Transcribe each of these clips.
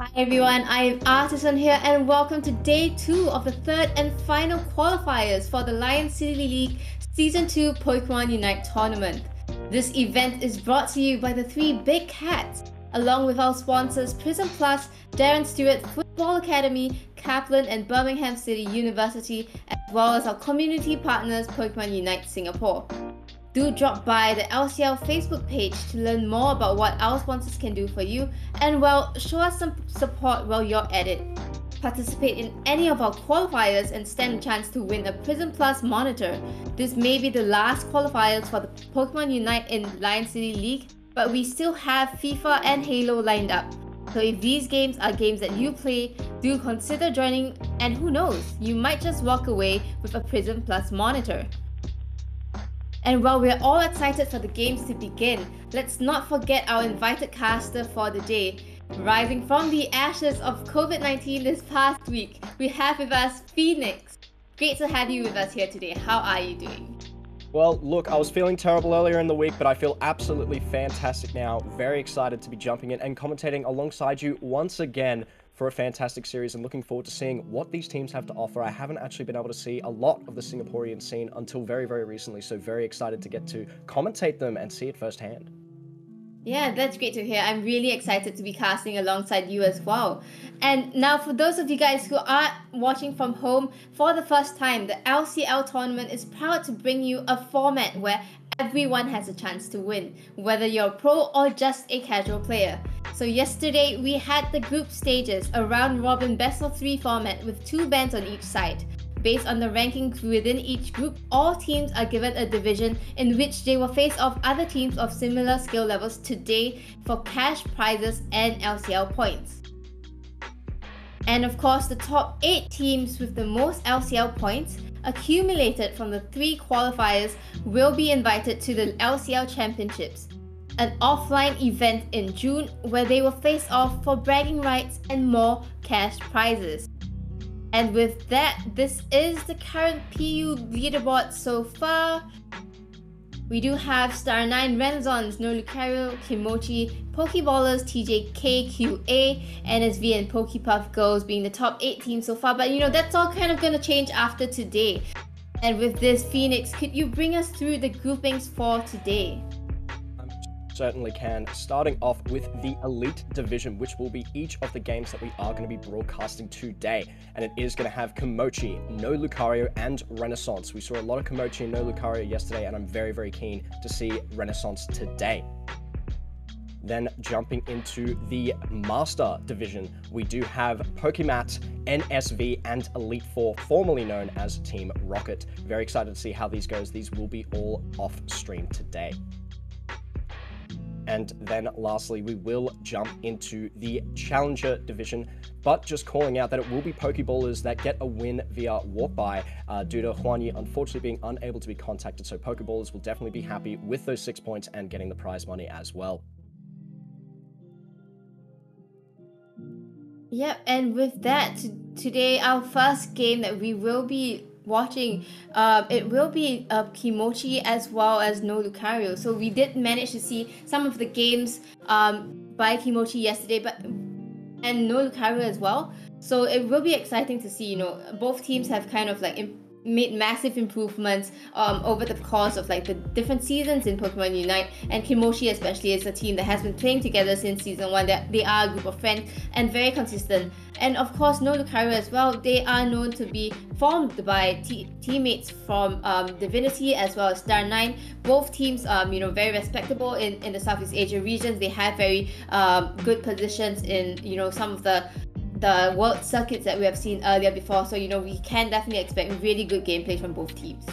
Hi everyone, I am Artisan here and welcome to day 2 of the third and final qualifiers for the Lion City League Season 2 Pokemon Unite tournament. This event is brought to you by the 3 big cats, along with our sponsors Prism Plus, Darren Stewart Football Academy, Kaplan and Birmingham City University, as well as our community partners Pokemon Unite Singapore. Do drop by the LCL Facebook page to learn more about what our sponsors can do for you and show us some support while you're at it. Participate in any of our qualifiers and stand a chance to win a Prism Plus monitor. This may be the last qualifiers for the Pokemon Unite in Lion City League, but we still have FIFA and Halo lined up. So if these games are games that you play, do consider joining, and who knows, you might just walk away with a Prism Plus monitor. And while we're all excited for the games to begin, let's not forget our invited caster for the day. Rising from the ashes of COVID-19 this past week, we have with us Phoenix. Great to have you with us here today. How are you doing? Well, look, I was feeling terrible earlier in the week, but I feel absolutely fantastic now. Very excited to be jumping in and commentating alongside you once again for a fantastic series and looking forward to seeing what these teams have to offer. I haven't actually been able to see a lot of the Singaporean scene until very, very recently, so very excited to get to commentate them and see it firsthand. Yeah, that's great to hear. I'm really excited to be casting alongside you as well. And now for those of you guys who are watching from home for the first time, the LCL tournament is proud to bring you a format where everyone has a chance to win, whether you're a pro or just a casual player. So yesterday we had the group stages, a round robin best of 3 format with 2 bands on each side. Based on the rankings within each group, all teams are given a division in which they will face off other teams of similar skill levels today for cash prizes and LCL points. And of course, the top 8 teams with the most LCL points accumulated from the 3 qualifiers will be invited to the LCL Championships, an offline event in June where they will face off for bragging rights and more cash prizes. And with that, this is the current PU leaderboard so far. We do have Star9, Renaissance, No Lucario, Kimochi, Pokeballers, TJK, QA, NSV and Pokepuff Girls being the top 8 teams so far. But you know, that's all kind of going to change after today. And with this, Phoenix, could you bring us through the groupings for today? Certainly can. Starting off with the Elite Division, which will be each of the games that we are going to be broadcasting today. And it is going to have Kimochi, No Lucario, and Renaissance. We saw a lot of Kimochi and No Lucario yesterday, and I'm very, very keen to see Renaissance today. Then jumping into the Master Division, we do have Pokemat, NSV, and Elite Four, formerly known as Team Rocket. Very excited to see how these goes. These will be all off stream today. And then lastly, we will jump into the Challenger Division, but just calling out that it will be Pokeballers that get a win via walk-by due to Huanyi unfortunately being unable to be contacted. So Pokeballers will definitely be happy with those 6 points and getting the prize money as well. Yep, and with that, today our first game that we will be watching, it will be Kimochi as well as No Lucario. So we did manage to see some of the games by Kimochi yesterday, and No Lucario as well. So it will be exciting to see, you know, both teams have kind of like made massive improvements over the course of like the different seasons in Pokemon Unite, and Kimochi especially is a team that has been playing together since season 1. They are a group of friends and very consistent. And of course, No Lucario as well, they are known to be formed by teammates from Divinity as well as Star9. Both teams, you know, very respectable in the Southeast Asia regions. They have very good positions in, you know, some of the world circuits that we have seen earlier before. So, you know, we can definitely expect really good gameplay from both teams.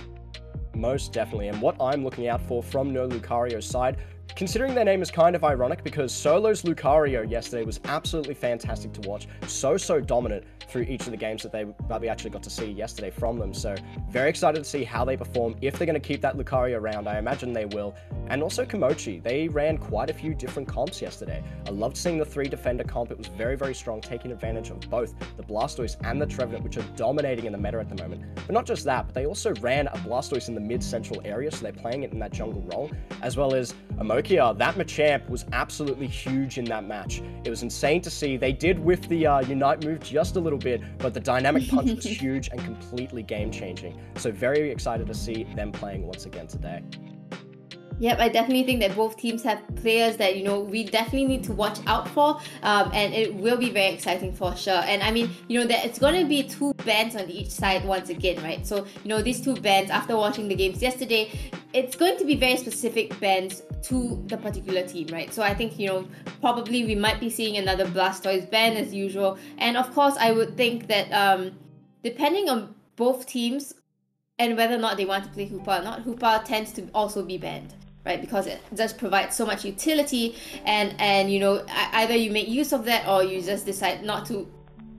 Most definitely. And what I'm looking out for from No Lucario's side, considering their name is kind of ironic because Solo's Lucario yesterday was absolutely fantastic to watch. So dominant. through each of the games that we actually got to see yesterday from them. So very excited to see how they perform, if they're going to keep that Lucario around. I imagine they will. And also Kimochi, they ran quite a few different comps yesterday. I loved seeing the 3 defender comp. It was very, very strong, taking advantage of both the Blastoise and the Trevenant, which are dominating in the meta at the moment. But not just that, but they also ran a Blastoise in the mid-central area, so they're playing it in that jungle role, as well as Amokia. That Machamp was absolutely huge in that match. It was insane to see. They did whiff the Unite move just a little bit, but the dynamic punch was huge and completely game-changing. So very excited to see them playing once again today. Yep, I definitely think that both teams have players that, you know, we definitely need to watch out for, and it will be very exciting for sure. And I mean, you know, that it's going to be 2 bans on each side once again, right? So, you know, these 2 bans, after watching the games yesterday, it's going to be very specific bans to the particular team, right? So I think, you know, probably we might be seeing another Blastoise ban as usual. And of course, I would think that depending on both teams and whether or not they want to play Hoopa or not, Hoopa tends to also be banned, right? Because it does provide so much utility, and you know, either you make use of that, or you just decide not to,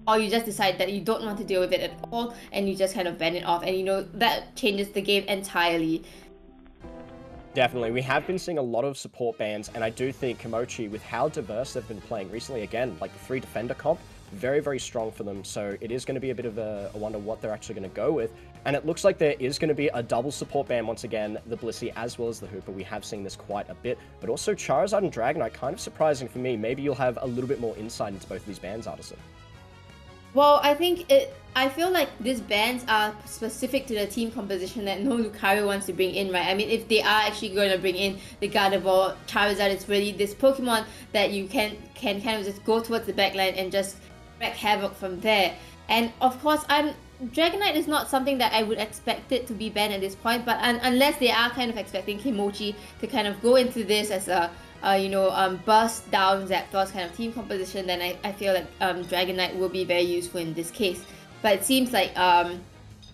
or you just decide that you don't want to deal with it at all, and you just kind of ban it off, and you know, that changes the game entirely. Definitely. We have been seeing a lot of support bans, and I do think Kimochi, with how diverse they've been playing recently, again, like the 3 defender comp, very, very strong for them. So it is going to be a bit of a wonder what they're actually going to go with. And it looks like there is going to be a double support ban once again, the Blissey as well as the Hooper. We have seen this quite a bit, but also Charizard and Dragonite, kind of surprising for me. Maybe you'll have a little bit more insight into both of these bans, Artisan. Well, I feel like these bans are specific to the team composition that no Lucario wants to bring in, right? I mean, if they are actually going to bring in the Gardevoir, Charizard is really this Pokemon that you can kind of just go towards the backline and just wreak havoc from there. And of course, Dragonite is not something that I would expect it to be banned at this point, but unless they are kind of expecting Kimochi to kind of go into this as a burst down Zapdos kind of team composition, then I feel like Dragonite will be very useful in this case. But it seems like,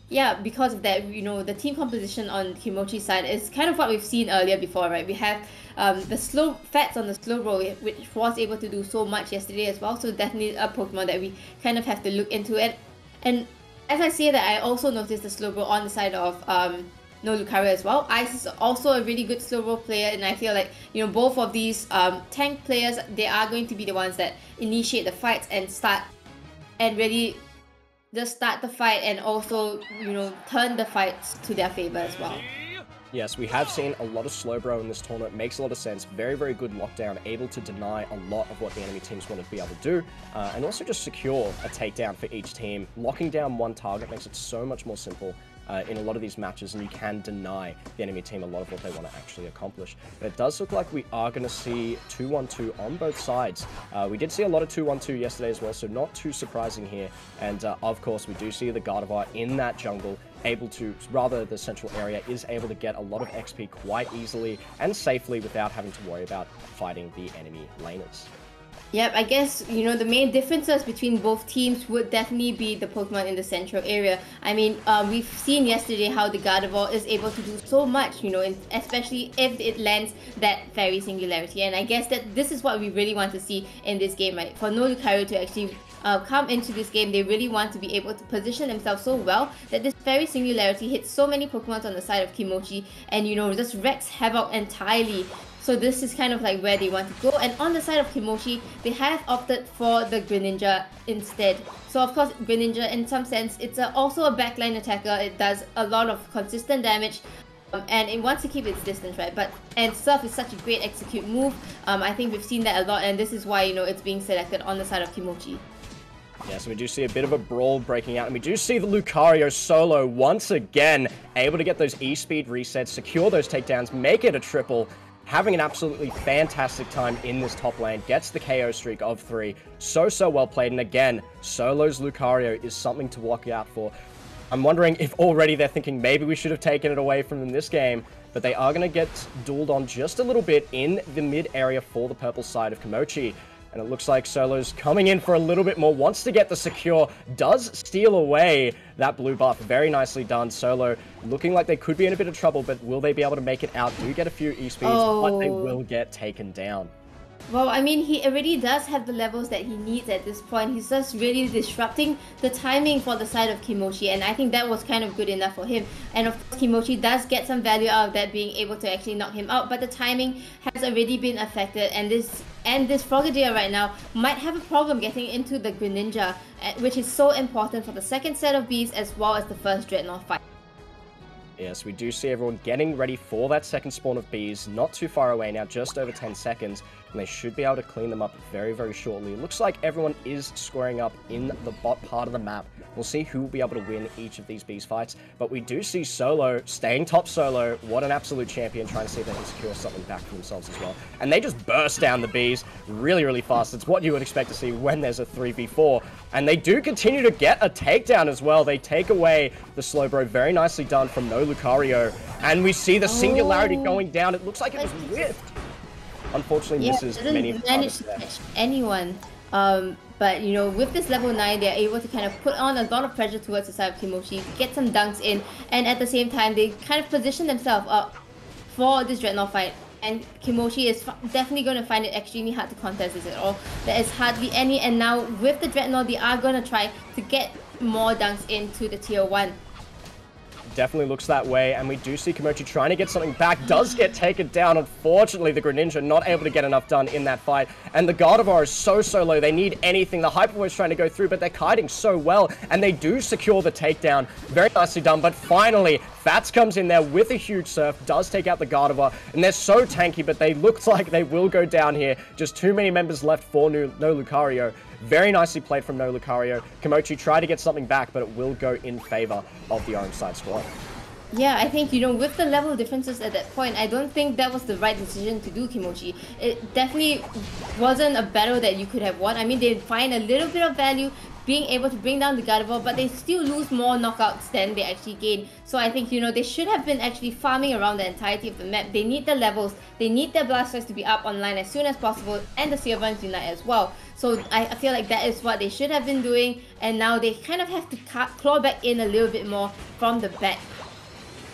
yeah, because of that, you know, the team composition on Kimochi's side is kind of what we've seen earlier before, right? We have the slow Fats on the slow roll, which was able to do so much yesterday as well. So definitely a Pokemon that we kind of have to look into it. And as I say that, I also noticed the slow roll on the side of no Lucario as well. Ice is also a really good slow roll player, and I feel like, you know, both of these tank players, they are going to be the ones that initiate the fights and start and really just start the fight, and also, you know, turn the fights to their favor as well. Yes, we have seen a lot of Slowbro in this tournament. Makes a lot of sense. Very, very good lockdown, able to deny a lot of what the enemy teams want to be able to do, and also just secure a takedown for each team. Locking down one target makes it so much more simple in a lot of these matches, and you can deny the enemy team a lot of what they want to actually accomplish. But it does look like we are going to see 2-1-2 on both sides. We did see a lot of 2-1-2 yesterday as well, so not too surprising here. And of course, we do see the Gardevoir in that jungle, able to, rather the central area, is able to get a lot of XP quite easily and safely without having to worry about fighting the enemy laners. Yep, I guess, you know, the main differences between both teams would definitely be the Pokemon in the central area. I mean, we've seen yesterday how the Gardevoir is able to do so much, you know, especially if it lands that Fairy Singularity. And I guess that this is what we really want to see in this game, right? For no Lucario to actually come into this game, they really want to be able to position themselves so well that this Fairy Singularity hits so many Pokemon on the side of Kimochi and, you know, just wreaks havoc entirely. So this is kind of like where they want to go. And on the side of Kimochi, they have opted for the Greninja instead. So of course, Greninja, in some sense, it's also a backline attacker. It does a lot of consistent damage, and it wants to keep its distance, right? And Surf is such a great execute move. I think we've seen that a lot, and this is why, you know, it's being selected on the side of Kimochi. Yeah, so we do see a bit of a brawl breaking out, and we do see the Lucario solo once again, able to get those E-speed resets, secure those takedowns, make it a triple. Having an absolutely fantastic time in this top lane, gets the KO streak of 3. So well played, and again, Solo's Lucario is something to watch out for. I'm wondering if already they're thinking maybe we should have taken it away from them this game, but they are going to get dueled on just a little bit in the mid area for the purple side of Kimochi. And it looks like Solo's coming in for a little bit more, wants to get the secure, does steal away that blue buff. Very nicely done. Solo looking like they could be in a bit of trouble, but will they be able to make it out? Do get a few E-speeds, but they will get taken down. Well, I mean, he already does have the levels that he needs at this point. He's just really disrupting the timing for the side of Kimochi, and I think that was kind of good enough for him. And of course, Kimochi does get some value out of that, being able to actually knock him out, but the timing has already been affected, and this Frogadier right now might have a problem getting into the Greninja, which is so important for the second set of bees as well as the first Dreadnought fight. Yes, we do see everyone getting ready for that second spawn of bees, not too far away now, just over 10 seconds, and they should be able to clean them up very, very shortly. It looks like everyone is squaring up in the bot part of the map. We'll see who will be able to win each of these bees fights, but we do see Solo staying top solo. What an absolute champion, trying to see if they can secure something back for themselves as well. And they just burst down the bees really, really fast. It's what you would expect to see when there's a 3v4, and they do continue to get a takedown as well. They take away the Slowbro, very nicely done from No Lucario, and we see the Singularity going down. It looks like it was whiffed. Unfortunately, misses many of the managed to catch anyone. But you know, with this level 9, they're able to kind of put on a lot of pressure towards the side of Kimochi, get some dunks in, and at the same time, they kind of position themselves up for this Dreadnought fight. And Kimochi is definitely going to find it extremely hard to contest this at all. There is hardly any, and now with the Dreadnought, they are going to try to get more dunks into the tier 1. Definitely looks that way, and we do see Kimochi trying to get something back, does get taken down. Unfortunately, the Greninja not able to get enough done in that fight, and the Gardevoir is so low. They need anything. The Hyper Voice trying to go through, but they're kiting so well, and they do secure the takedown. Very nicely done, but finally, Fats comes in there with a huge surf, does take out the Gardevoir, and they're so tanky, but they look like they will go down here. Just too many members left for No Lucario. Very nicely played from No Lucario. Kimochi tried to get something back, but it will go in favor of the orange side squad. Yeah, I think, you know, with the level differences at that point, I don't think that was the right decision to do, Kimochi. It definitely wasn't a battle that you could have won. I mean, they find a little bit of value being able to bring down the Gardevoir, but they still lose more knockouts than they actually gain. So I think, you know, they should have been actually farming around the entirety of the map. They need the levels, they need their Blastoise to be up online as soon as possible, and the Sylvan's Unite as well. So I feel like that is what they should have been doing, and now they kind of have to claw back in a little bit more from the back.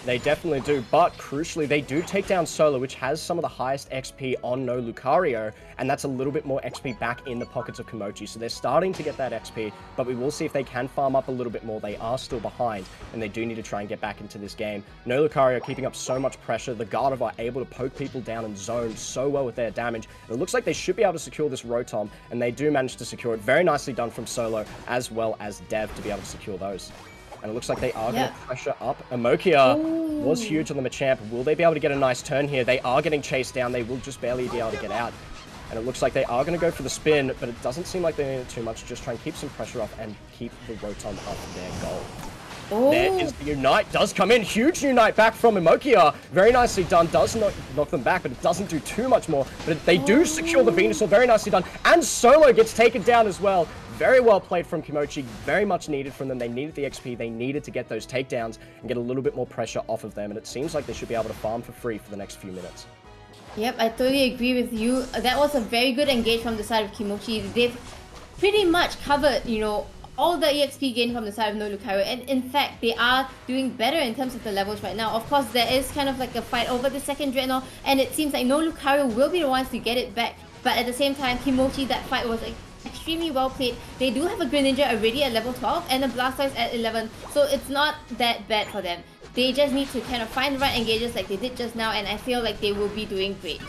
They definitely do, but crucially, they do take down Solo, which has some of the highest XP on No Lucario, and that's a little bit more XP back in the pockets of Kimochi. So they're starting to get that XP, but we will see if they can farm up a little bit more. They are still behind, and they do need to try and get back into this game. No Lucario keeping up so much pressure. The Gardevoir able to poke people down and zone so well with their damage. It looks like they should be able to secure this Rotom, and they do manage to secure it. Very nicely done from Solo, as well as Dev to be able to secure those. And it looks like they are going to pressure up. Amokia was huge on the Machamp. Will they be able to get a nice turn here? They are getting chased down. They will just barely be able to get out. And it looks like they are going to go for the spin, but it doesn't seem like they need it too much. Just try and keep some pressure off and keep the Rotom up their goal. There is the Unite. Does come in. Huge Unite back from Amokia. Very nicely done. Does not knock them back, but it doesn't do too much more. But they do secure the Venusaur. Very nicely done. And Solo gets taken down as well. Very well played from Kimochi, very much needed from them. They needed the XP, they needed to get those takedowns and get a little bit more pressure off of them, and it seems like they should be able to farm for free for the next few minutes. Yep, I totally agree with you. That was a very good engage from the side of Kimochi. They've pretty much covered, you know, all the EXP gain from the side of No Lucario, and in fact, they are doing better in terms of the levels right now. Of course, there is kind of like a fight over the second Dreadnought, and it seems like No Lucario will be the ones to get it back. But at the same time, Kimochi, that fight was like extremely well played. They do have a Greninja already at level 12 and a Blastoise at 11, so it's not that bad for them. They just need to kind of find the right engages like they did just now, and I feel like they will be doing great.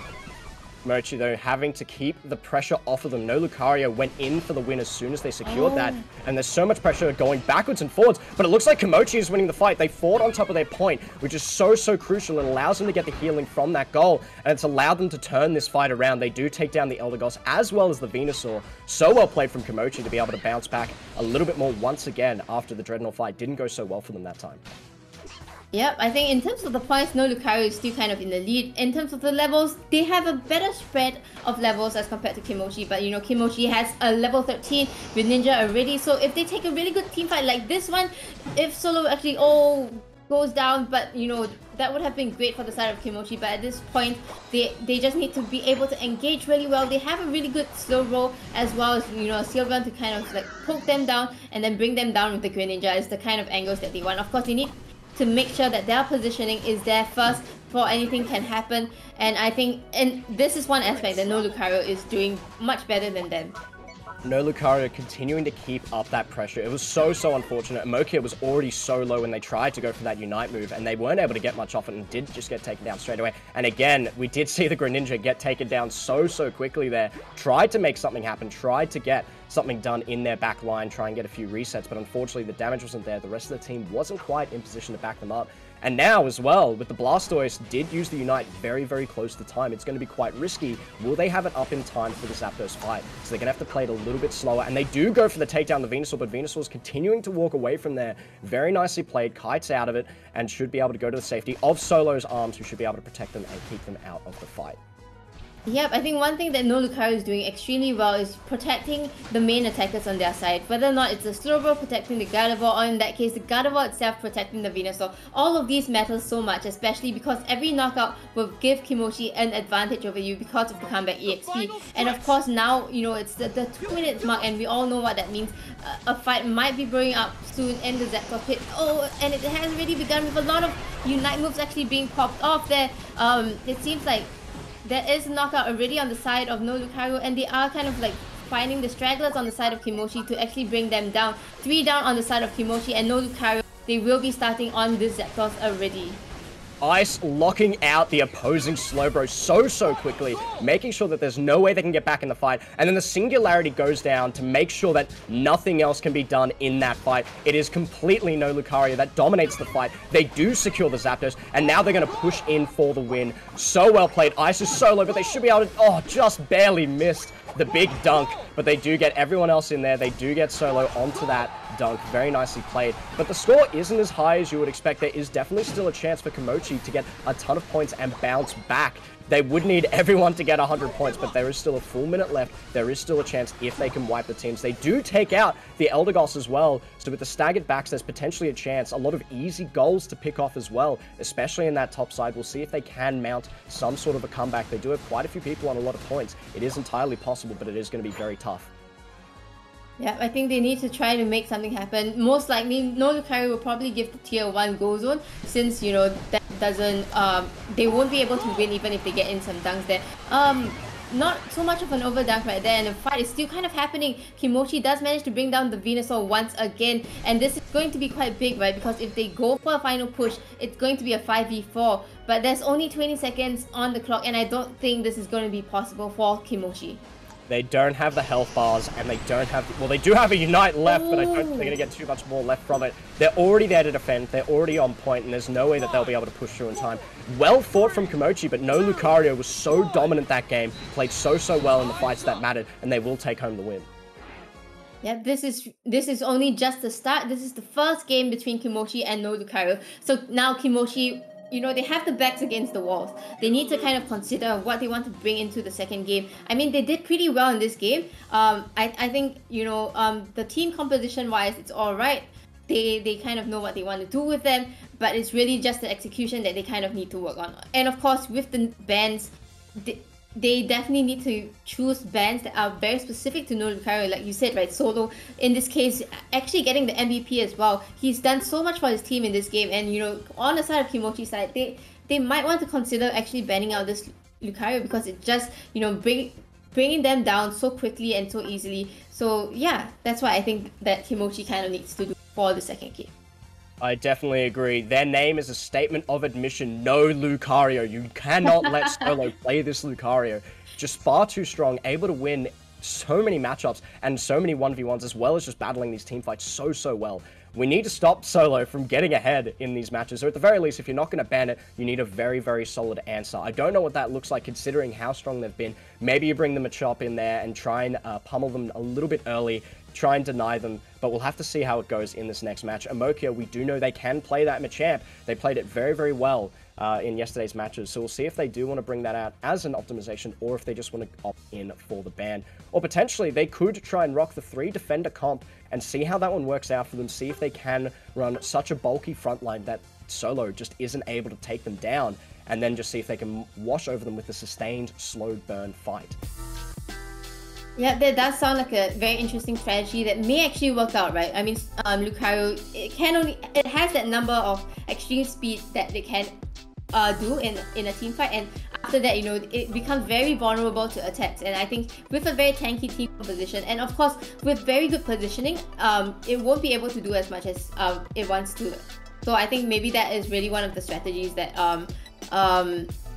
Mochi, though, having to keep the pressure off of them. No Lucario went in for the win as soon as they secured that, and there's so much pressure going backwards and forwards, but it looks like Kimochi is winning the fight. They fought on top of their point, which is so crucial and allows them to get the healing from that goal, and it's allowed them to turn this fight around. They do take down the Eldegoss as well as the Venusaur. So well played from Kimochi to be able to bounce back a little bit more once again after the Dreadnought fight didn't go so well for them that time. Yep, I think in terms of the points, No Lucario is still kind of in the lead. In terms of the levels, they have a better spread of levels as compared to Kimochi, but you know, Kimochi has a level 13 with Ninja already, so if they take a really good team fight like this one, if Solo actually goes down, but you know, that would have been great for the side of Kimochi, but at this point, they just need to be able to engage really well. They have a really good slow roll as well as, you know, a Sylvan to kind of like poke them down and then bring them down with the Greninja is the kind of angles that they want. Of course, they need to make sure that their positioning is there first before anything can happen. And I think, and this is one aspect that No Lucario is doing much better than them. No Lucario continuing to keep up that pressure. It was so unfortunate. Emokia was already so low when they tried to go for that Unite move, and they weren't able to get much off it and did just get taken down straight away. And again, we did see the Greninja get taken down so quickly there. Tried to make something happen, tried to get something done in their back line, try and get a few resets, but unfortunately the damage wasn't there. The rest of the team wasn't quite in position to back them up. And now as well, with the Blastoise, did use the Unite very close to time. It's going to be quite risky. Will they have it up in time for the Zapdos fight? So they're going to have to play it a little bit slower. And they do go for the takedown of Venusaur, but Venusaur's continuing to walk away from there. Very nicely played, kites out of it, and should be able to go to the safety of Solo's arms, who should be able to protect them and keep them out of the fight. Yep, I think one thing that No Lucario is doing extremely well is protecting the main attackers on their side. Whether or not it's the Slowbro protecting the Gardevoir, or in that case, the Gardevoir itself protecting the Venusaur. All of these matters so much, especially because every knockout will give Kimochi an advantage over you because of the comeback EXP. And of course now, you know, it's the 2 minutes mark, and we all know what that means. A fight might be brewing up soon in the Zapdos pit. Oh, and it has already begun with a lot of Unite moves actually being popped off there. It seems like there is a knockout already on the side of No Lucario, and they are kind of like finding the stragglers on the side of Kimochi to actually bring them down. 3 down on the side of Kimochi, and No Lucario, they will be starting on this Zapdos already. Ice locking out the opposing Slowbro so quickly, making sure that there's no way they can get back in the fight. And then the Singularity goes down to make sure that nothing else can be done in that fight. It is completely No Lucario that dominates the fight. They do secure the Zapdos, and now they're going to push in for the win. So well played. Ice is so low, but they should be able to... Oh, just barely missed the big dunk. But they do get everyone else in there. They do get Solo onto that dunk. Very nicely played. But the score isn't as high as you would expect. There is definitely still a chance for Kimochi to get a ton of points and bounce back. They would need everyone to get 100 points, but there is still a full minute left. There is still a chance if they can wipe the teams. They do take out the Eldegoss as well, so with the staggered backs, there's potentially a chance. A lot of easy goals to pick off as well, especially in that top side. We'll see if they can mount some sort of a comeback. They do have quite a few people on a lot of points. It is entirely possible, but it is going to be very tough. Yeah, I think they need to try to make something happen. Most likely, No Lucario will probably give the tier 1 go zone, since, you know, that doesn't, they won't be able to win even if they get in some dunks there. Not so much of an overdunk right there, and the fight is still kind of happening. Kimochi does manage to bring down the Venusaur once again, and this is going to be quite big, right? Because if they go for a final push, it's going to be a 5v4, but there's only 20 seconds on the clock, and I don't think this is going to be possible for Kimochi. They don't have the health bars, and they don't have... Well, they do have a Unite left, but I don't think they're going to get too much more left from it. They're already there to defend. They're already on point, and there's no way that they'll be able to push through in time. Well fought from Kimochi, but No Lucario was so dominant that game, played so well in the fights that mattered, and they will take home the win. Yeah, this is only just the start. This is the first game between Kimochi and No Lucario. So now Kimochi, you know, they have the backs against the walls. They need to kind of consider what they want to bring into the second game. I mean, they did pretty well in this game. I think, you know, the team composition wise, it's all right. They kind of know what they want to do with them, but it's really just the execution that they kind of need to work on. And of course, with the bans, they definitely need to choose bans that are very specific to No Lucario, like you said, right? Solo, in this case, actually getting the MVP as well. He's done so much for his team in this game, and, you know, on the side of Kimochi's side, they might want to consider actually banning out this Lucario, because it just, you know, bringing them down so quickly and so easily. So yeah, that's why I think that Kimochi kind of needs to do for the second game. I definitely agree. Their name is a statement of admission. No Lucario. You cannot let Solo play this Lucario. Just far too strong, able to win so many matchups and so many 1v1s, as well as just battling these team fights so well. We need to stop Solo from getting ahead in these matches, or at the very least, if you're not going to ban it, you need a very solid answer. I don't know what that looks like considering how strong they've been. Maybe you bring them a chop in there and try and pummel them a little bit early, try and deny them, but we'll have to see how it goes in this next match. Emokia, we do know they can play that Machamp. They played it very well in yesterday's matches, so we'll see if they do want to bring that out as an optimization, or if they just want to opt in for the ban. Or potentially, they could try and rock the 3 defender comp and see how that one works out for them, see if they can run such a bulky front line that Solo just isn't able to take them down, and then just see if they can wash over them with a sustained, slow burn fight. Yeah, that does sound like a very interesting strategy that may actually work out, right? I mean, Lucario, it has that number of extreme speed that they can do in a team fight, and after that, it becomes very vulnerable to attacks. And I think with a very tanky team composition, and of course with very good positioning, it won't be able to do as much as it wants to. So I think maybe that is really one of the strategies that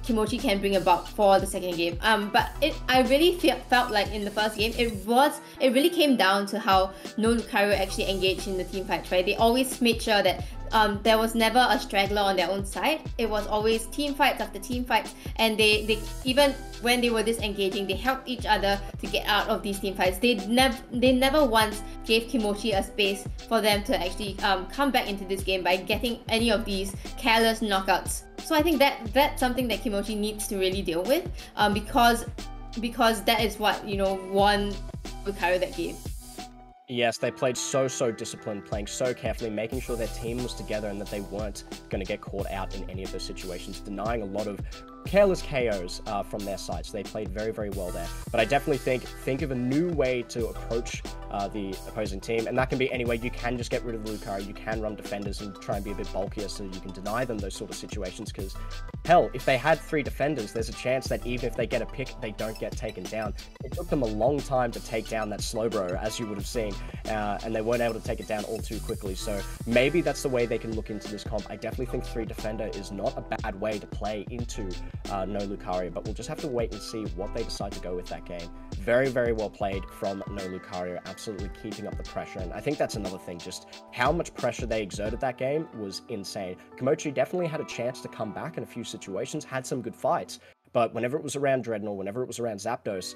Kimochi can bring about for the second game. But I really felt like in the first game, it really came down to how no Lucario actually engaged in the team fights, right? They always made sure that there was never a straggler on their own side. It was always team fights after team fights, and they even when they were disengaging, they helped each other to get out of these team fights. They never once gave Kimochi a space for them to actually come back into this game by getting any of these careless knockouts. So I think that's something that Kimochi needs to really deal with, because that is what won Lucario that game. Yes, they played so disciplined, playing so carefully, making sure their team was together and that they weren't going to get caught out in any of those situations, denying a lot of careless KOs from their side. So they played very well there. But I definitely think of a new way to approach the opposing team, and that can be any way. You can just get rid of the Lucario, you can run defenders and try and be a bit bulkier so you can deny them those sort of situations, because hell, if they had 3 defenders, there's a chance that even if they get a pick, they don't get taken down. It took them a long time to take down that Slowbro, as you would have seen, and they weren't able to take it down all too quickly. So maybe that's the way they can look into this comp. I definitely think 3 defender is not a bad way to play into no Lucario, but we'll just have to wait and see what they decide to go with that game. Very well played from no Lucario, absolutely keeping up the pressure, and I think that's another thing, just how much pressure they exerted that game was insane. Kimochi definitely had a chance to come back in a few situations, had some good fights, but whenever it was around Dreadnought, whenever it was around Zapdos,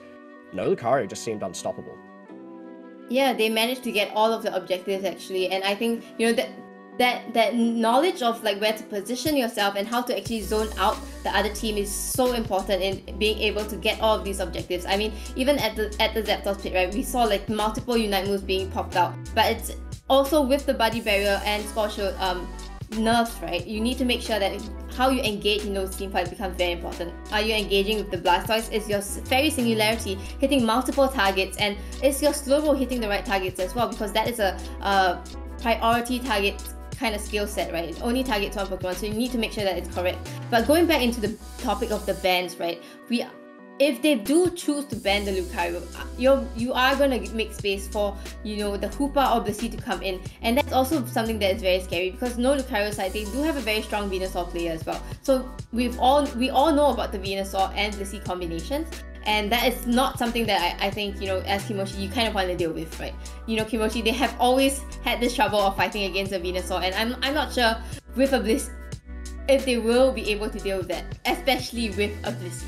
no Lucario just seemed unstoppable. Yeah, they managed to get all of the objectives actually, and I think that knowledge of like where to position yourself and how to actually zone out the other team is so important in being able to get all of these objectives. I mean, even at the Zapdos pit, right, we saw like multiple Unite moves being popped out, but it's also with the Buddy Barrier and Spore Shield nerfs, right? You need to make sure that how you engage in those team fights becomes very important. Are you engaging with the Blastoise? Is your Fairy Singularity hitting multiple targets? And is your Slowbro hitting the right targets as well? Because that is a priority target kind of skill set, right? It only targets one Pokemon, so you need to make sure that it's correct. But going back into the topic of the bans, right? If they do choose to ban the Lucario, you are going to make space for, the Hoopa or Blissey to come in. And that's also something that is very scary, because no Lucario side, they do have a very strong Venusaur player as well. So we all know about the Venusaur and Blissey combinations. And that is not something that I think, as Kimochi, you kind of want to deal with, right? Kimochi, they have always had this trouble of fighting against a Venusaur, and I'm not sure with a Bliss if they will be able to deal with that, especially with a Blissey.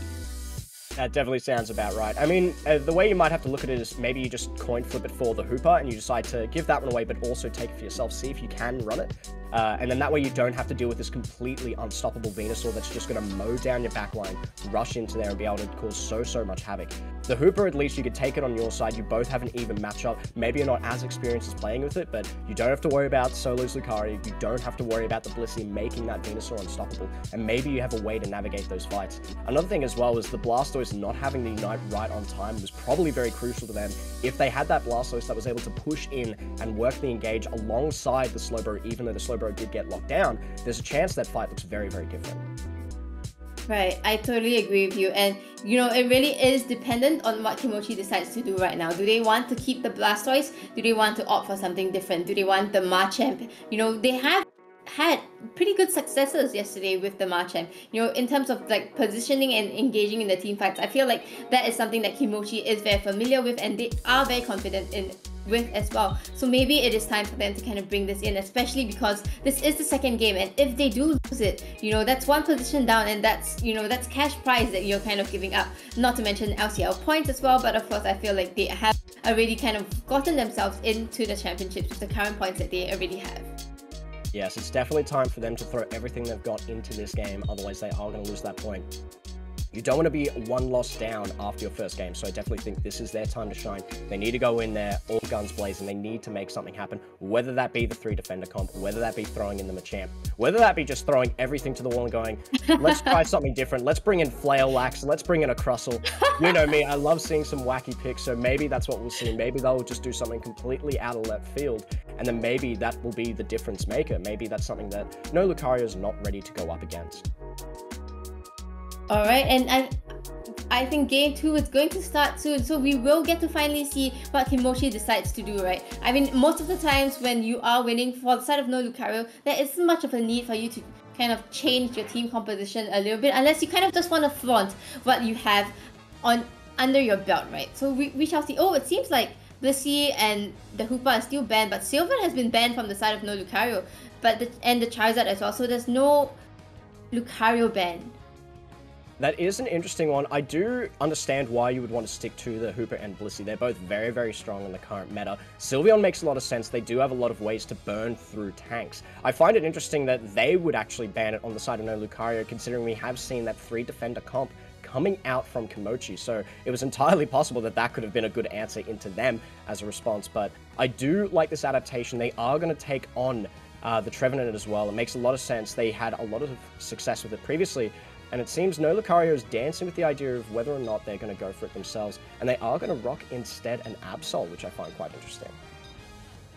That definitely sounds about right. I mean, the way you might have to look at it is maybe you just coin flip it for the Hooper and you decide to give that one away, but also take it for yourself, see if you can run it. And then that way you don't have to deal with this completely unstoppable Venusaur that's just going to mow down your backline, rush into there and be able to cause so much havoc. The Hooper, at least you could take it on your side. You both have an even matchup. Maybe you're not as experienced as playing with it, but you don't have to worry about Solo's Lucario. You don't have to worry about the Blissey making that Venusaur unstoppable. And maybe you have a way to navigate those fights. Another thing as well is the Blastoise not having the Unite right on time was probably very crucial to them. If they had that Blastoise that was able to push in and work the engage alongside the Slowbro, even though the Slowbro did get locked down, there's a chance that fight looks very different. Right, I totally agree with you, and it really is dependent on what Kimochi decides to do right now. Do they want to keep the Blastoise? Do they want to opt for something different? Do they want the Machamp? They have had pretty good successes yesterday with the Machamp. In terms of like positioning and engaging in the team fights, I feel like that is something that Kimochi is very familiar with, and they are very confident with as well. So maybe it is time for them to kind of bring this in, especially because this is the second game, and if they do lose it, that's one position down, and that's that's cash prize that you're kind of giving up. Not to mention LCL points as well, but of course I feel like they have already kind of gotten themselves into the championships with the current points that they already have. Yes, it's definitely time for them to throw everything they've got into this game, otherwise they are going to lose that point. You don't want to be one loss down after your first game, so I definitely think this is their time to shine. They need to go in there, all guns blazing. They need to make something happen, whether that be the 3 defender comp, whether that be throwing in the Machamp, whether that be just throwing everything to the wall and going, let's try something different. Let's bring in Flail-Lax, let's bring in a Crustle. You know me, I love seeing some wacky picks, so maybe that's what we'll see. Maybe they'll just do something completely out of left field, and then maybe that will be the difference maker. Maybe that's something that no Lucario is not ready to go up against. All right, and I think game 2 is going to start soon, so we will get to finally see what Kimochi decides to do, right? I mean, most of the times when you are winning for the side of no Lucario, there isn't much of a need for you to kind of change your team composition a little bit, unless you kind of just want to flaunt what you have under your belt, right? So we shall see. Oh, it seems like Blissey and the Hoopa are still banned, but Sylvan has been banned from the side of no Lucario, and the Charizard as well, so there's no Lucario ban. That is an interesting one. I do understand why you would want to stick to the Hooper and Blissey. They're both very, very strong in the current meta. Sylveon makes a lot of sense. They do have a lot of ways to burn through tanks. I find it interesting that they would actually ban it on the side of no Lucario, considering we have seen that 3-defender comp coming out from Kimochi, so it was entirely possible that that could have been a good answer into them as a response. But I do like this adaptation. They are going to take on the Trevenant as well. It makes a lot of sense. They had a lot of success with it previously, and it seems no Lucario is dancing with the idea of whether or not they're going to go for it themselves, and they are going to rock instead an Absol, which I find quite interesting.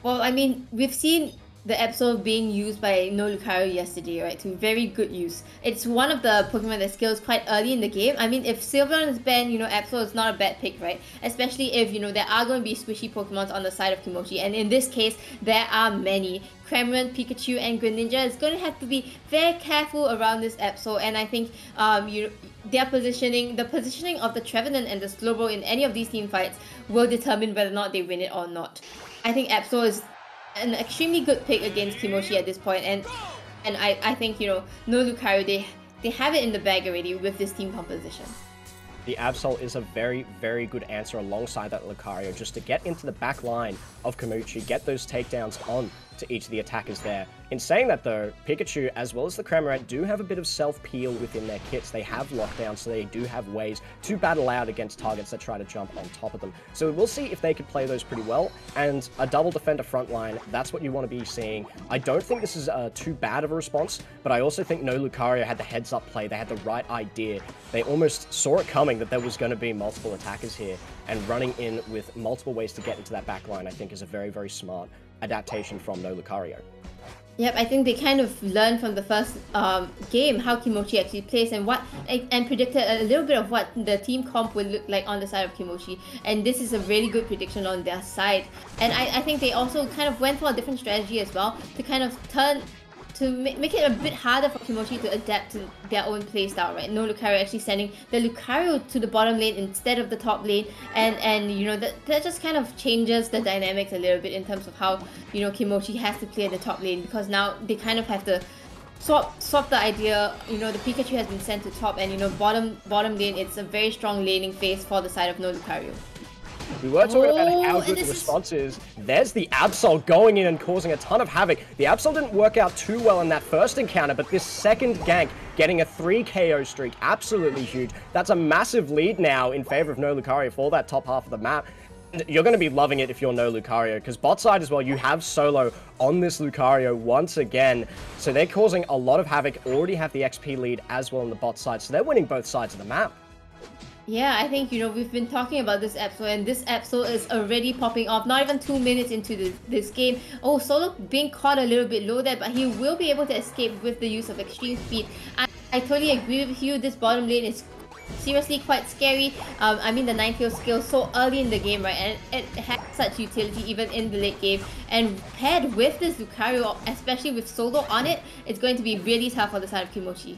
Well, I mean, we've seen the Absol being used by no Lucario yesterday, right? To very good use. It's one of the Pokemon that scales quite early in the game. I mean, if Sylveon is banned, you know, Absol is not a bad pick, right? Especially if, you know, there are going to be squishy Pokemons on the side of Kimochi, and in this case, there are many. Cramorant, Pikachu, and Greninja is going to have to be very careful around this Absol, and I think the positioning of the Trevenant and the Slowbro in any of these team fights will determine whether or not they win it or not. I think Absol is an extremely good pick against Kimochi at this point, and I think, you know, no Lucario, they have it in the bag already with this team composition. The Absol is a very, very good answer alongside that Lucario, just to get into the back line of Kimochi, get those takedowns on to each of the attackers there. In saying that though, Pikachu as well as the Cramorant do have a bit of self-peel within their kits. They have lockdown, so they do have ways to battle out against targets that try to jump on top of them. So we'll see if they can play those pretty well, and a double defender front line, that's what you want to be seeing. I don't think this is too bad of a response, but I also think no Lucario had the heads-up play. They had the right idea. They almost saw it coming that there was going to be multiple attackers here, and running in with multiple ways to get into that back line, I think, is a very, very smart adaptation from no Lucario. Yep, I think they kind of learned from the first game how Kimochi actually plays and predicted a little bit of what the team comp would look like on the side of Kimochi, and this is a really good prediction on their side. And I think they also kind of went for a different strategy as well to kind of make it a bit harder for Kimochi to adapt to their own playstyle, right? No Lucario actually sending the Lucario to the bottom lane instead of the top lane, and you know, that just kind of changes the dynamics a little bit in terms of how, you know, Kimochi has to play in the top lane, because now they kind of have to swap the idea. You know, the Pikachu has been sent to top, and you know, bottom lane, it's a very strong laning phase for the side of no Lucario. We were talking about how good the response is. There's the Absol going in and causing a ton of havoc. The Absol didn't work out too well in that first encounter, but this second gank, getting a 3 KO streak, absolutely huge. That's a massive lead now in favor of no Lucario for that top half of the map. And you're going to be loving it if you're no Lucario, because bot side as well, you have solo on this Lucario once again. So they're causing a lot of havoc, already have the XP lead as well on the bot side, so they're winning both sides of the map. Yeah, I think, you know, we've been talking about this Absol, and this Absol is already popping off, not even 2 minutes into this game. Oh, Solo being caught a little bit low there, but he will be able to escape with the use of extreme speed. I totally agree with you, this bottom lane is seriously quite scary. I mean, the Ninetales skill so early in the game, right, and it has such utility even in the late game, and paired with this Lucario, especially with Solo on it, it's going to be really tough for the side of Kimochi.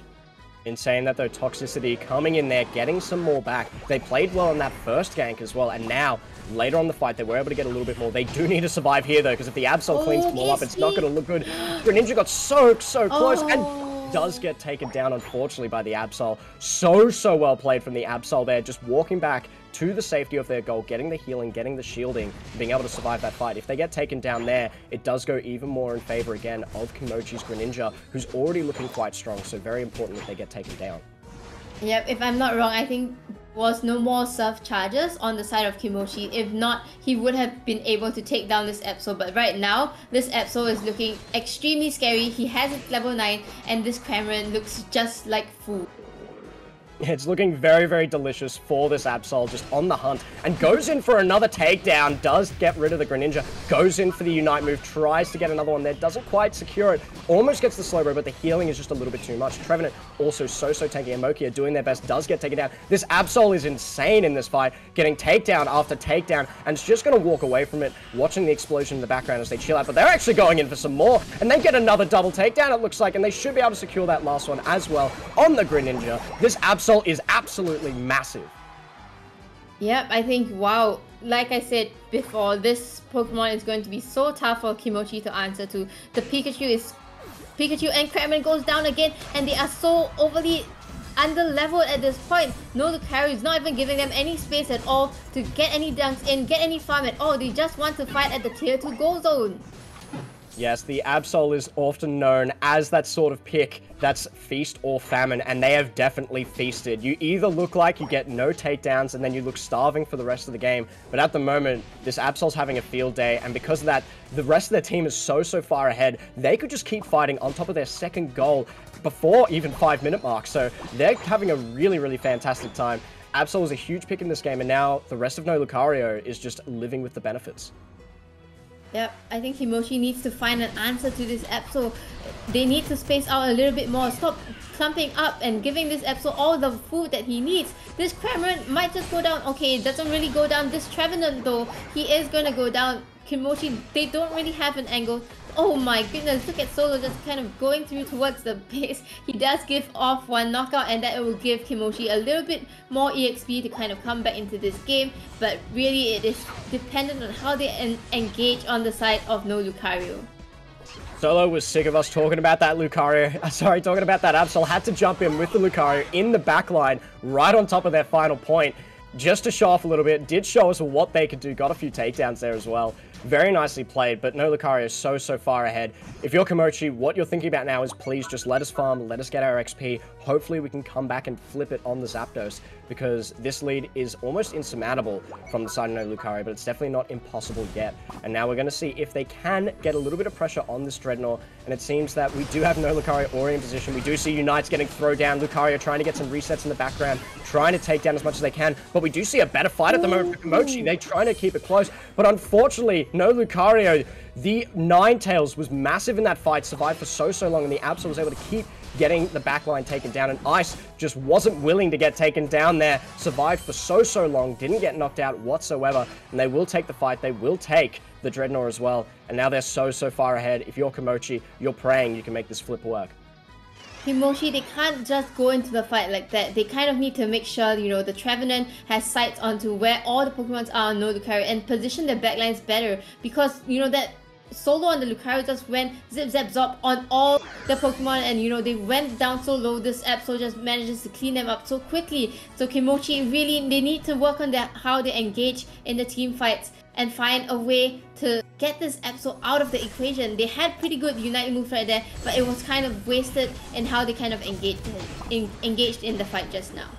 In saying that though, Toxicity coming in there, getting some more back. They played well in that first gank as well, and now, later on the fight, they were able to get a little bit more. They do need to survive here though, because if the Absol cleans them all up, it's not going to look good. Greninja got so close, and does get taken down, unfortunately, by the Absol. So well played from the Absol there, just walking back to the safety of their goal, getting the healing, getting the shielding, being able to survive that fight. If they get taken down there, it does go even more in favor again of Kimochi's Greninja, who's already looking quite strong, so very important that they get taken down. Yep, if I'm not wrong, I think was no more surf charges on the side of Kimochi. If not, he would have been able to take down this Absol, but right now, this Absol is looking extremely scary. He has it level 9, and this Cramorant looks just like food. It's looking very, very delicious for this Absol, just on the hunt, and goes in for another takedown, does get rid of the Greninja, goes in for the Unite move, tries to get another one there, doesn't quite secure it, almost gets the Slowbro, but the healing is just a little bit too much. Trevenant also so tanky, and Mokia doing their best, does get taken down. This Absol is insane in this fight, getting takedown after takedown, and it's just going to walk away from it, watching the explosion in the background as they chill out, but they're actually going in for some more, and they get another double takedown, it looks like, and they should be able to secure that last one as well on the Greninja. This Absol is absolutely massive. Yep, I think, wow, like I said before, this Pokemon is going to be so tough for Kimochi to answer to. The Pikachu and Crabman goes down again, and they are so overly under-leveled at this point. No, Lucario is not even giving them any space at all to get any dunks in, get any farm at all. They just want to fight at the tier 2 goal zone. Yes, the Absol is often known as that sort of pick that's feast or famine, and they have definitely feasted. You either look like you get no takedowns and then you look starving for the rest of the game, but at the moment, this Absol's having a field day, and because of that, the rest of their team is so far ahead, they could just keep fighting on top of their second goal before even 5-minute mark, so they're having a really fantastic time. Absol was a huge pick in this game, and now the rest of No Lucario is just living with the benefits. Yep, I think Kimochi needs to find an answer to this Absol. They need to space out a little bit more. Stop clumping up and giving this Absol all the food that he needs. This Cramorant might just go down. Okay, it doesn't really go down. This Trevenant though, he is gonna go down. Kimochi, they don't really have an angle. Oh my goodness, look at Solo just kind of going through towards the base. He does give off one knockout, and that will give Kimochi a little bit more EXP to kind of come back into this game. But really, it is dependent on how they engage on the side of No Lucario. Solo was sick of us talking about that talking about that Absol. Had to jump in with the Lucario in the back line, right on top of their final point, just to show off a little bit. Did show us what they could do, got a few takedowns there as well. Very nicely played, but No Lucario is so far ahead. If you're Kimochi, what you're thinking about now is please just let us farm, let us get our XP. Hopefully we can come back and flip it on the Zapdos, because this lead is almost insurmountable from the side of No Lucario, but it's definitely not impossible yet. And now we're going to see if they can get a little bit of pressure on this Dreadnought, and it seems that we do have No Lucario already in position. We do see Unites getting thrown down, Lucario trying to get some resets in the background, trying to take down as much as they can, but we do see a better fight at the moment for Kimochi. They're trying to keep it close, but unfortunately, No Lucario, the Ninetales was massive in that fight, survived for so long, and the Absol was able to keep getting the backline taken down, and Ice just wasn't willing to get taken down there, survived for so long, didn't get knocked out whatsoever, and they will take the fight, they will take the Dreadnought as well, and now they're so far ahead. If you're Kimochi, you're praying you can make this flip work. Kimochi, they can't just go into the fight like that. They kind of need to make sure, you know, the Trevenant has sights onto where all the Pokemons are on No Lucario and position their backlines better, because, you know, that Solo on the Lucario just went zip zap zop on all the Pokemon, and you know, they went down so low. This Absol just manages to clean them up so quickly. So Kimochi really, they need to work on how they engage in the team fights and find a way to get this Absol out of the equation. They had pretty good Unite moves right there, but it was kind of wasted in how they kind of engaged in the fight just now.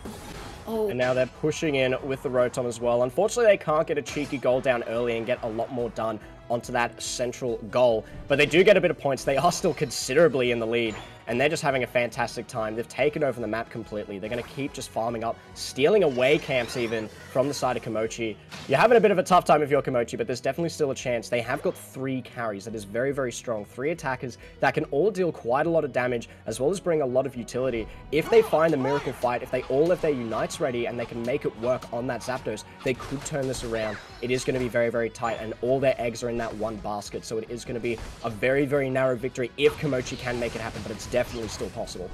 Oh. And now they're pushing in with the Rotom as well. Unfortunately, they can't get a cheeky goal down early and get a lot more done onto that central goal, but they do get a bit of points. They are still considerably in the lead, and they're just having a fantastic time. They've taken over the map completely. They're going to keep just farming up, stealing away camps even from the side of Kimochi. You're having a bit of a tough time if you're Kimochi, but there's definitely still a chance. They have got 3 carries. That is very strong. 3 attackers that can all deal quite a lot of damage, as well as bring a lot of utility. If they find the miracle fight, if they all have their Unites ready and they can make it work on that Zapdos, they could turn this around. It is going to be very tight, and all their eggs are in that one basket, so it is going to be a very narrow victory if Kimochi can make it happen, but it's definitely still possible.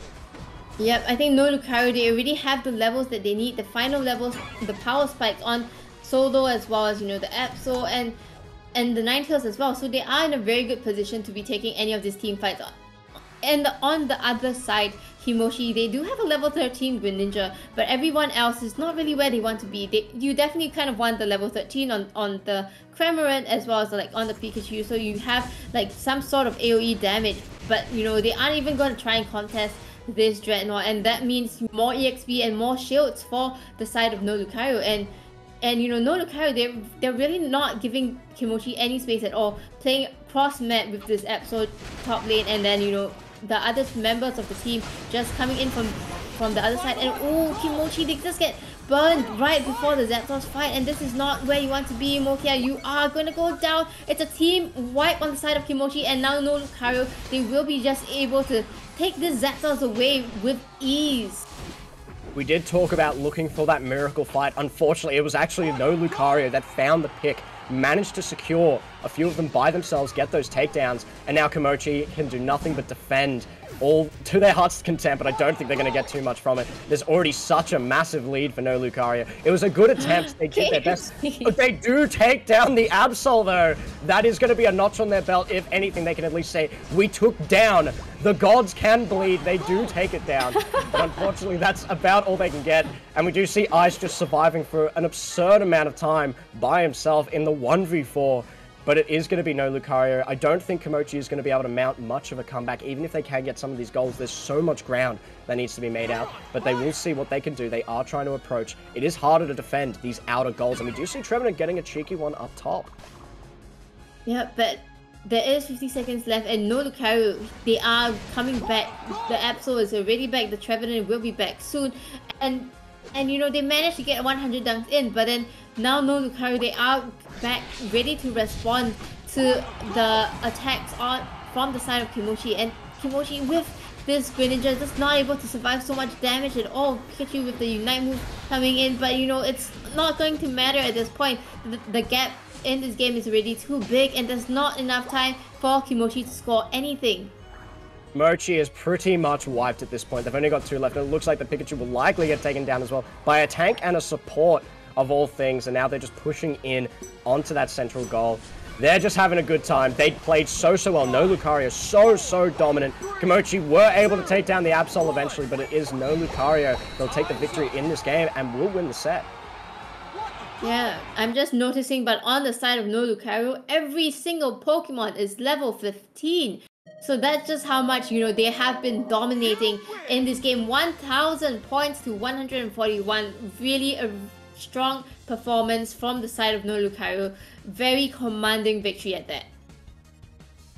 Yep, I think No Lucario, they already have the levels that they need, the final levels, the power spikes on Solo, as well as, you know, the Absol and the Ninetales as well, so they are in a very good position to be taking any of these team fights on. And on the other side, Kimochi, they do have a level 13 Greninja, but everyone else is not really where they want to be. You definitely kind of want the level 13 on the Cramorant, as well as like on the Pikachu, so you have like some sort of AoE damage, but you know, they aren't even going to try and contest this Dreadnought, and that means more EXP and more shields for the side of No Lucario. And you know, No Lucario, they're really not giving Kimochi any space at all, playing cross map with this Absol top lane, and then, you know, the other members of the team just coming in from from the other side. And oh, Kimochi, they just get burned right before the Zapdos fight, and this is not where you want to be, Mokia. You are gonna go down. It's a team wipe on the side of Kimochi, and now no Lucario. They will be just able to take this Zapdos away with ease. We did talk about looking for that miracle fight. Unfortunately, it was actually no Lucario that found the pick, managed to secure a few of them by themselves, get those takedowns, and now Kimochi can do nothing but defend all to their heart's content, but I don't think they're going to get too much from it. There's already such a massive lead for no Lucario. It was a good attempt. They did their best. They do take down the Absol, though. That is going to be a notch on their belt. If anything, they can at least say, we took down. The gods can bleed. They do take it down. But unfortunately, that's about all they can get. And we do see Ice just surviving for an absurd amount of time by himself in the 1v4. But it is going to be no Lucario. I don't think Kimochi is going to be able to mount much of a comeback, even if they can get some of these goals. There's so much ground that needs to be made out, but they will see what they can do. They are trying to approach. It is harder to defend these outer goals, and we do see Trevenant getting a cheeky one up top. Yeah, but there is 50 seconds left, and no Lucario. They are coming back. The Absol is already back. The Trevenant will be back soon, and you know, they managed to get 100 dunks in, but then now no Lucario, they are back ready to respond to the attacks from the side of Kimochi, and Kimochi with this Greninja just not able to survive so much damage at all. Pikachu with the Unite move coming in, but you know, it's not going to matter at this point. The gap in this game is already too big, and there's not enough time for Kimochi to score anything. Mochi is pretty much wiped at this point. They've only got 2 left, and it looks like the Pikachu will likely get taken down as well by a tank and a support of all things, and now they're just pushing in onto that central goal. They're just having a good time. They played so well. No Lucario, so dominant. Kimochi were able to take down the Absol eventually, but it is no Lucario. They'll take the victory in this game and will win the set. Yeah, I'm just noticing, but on the side of no Lucario, every single Pokemon is level 15. So that's just how much, you know, they have been dominating in this game. 1,000 points to 141. Really a strong performance from the side of no Lucario. Very commanding victory at that.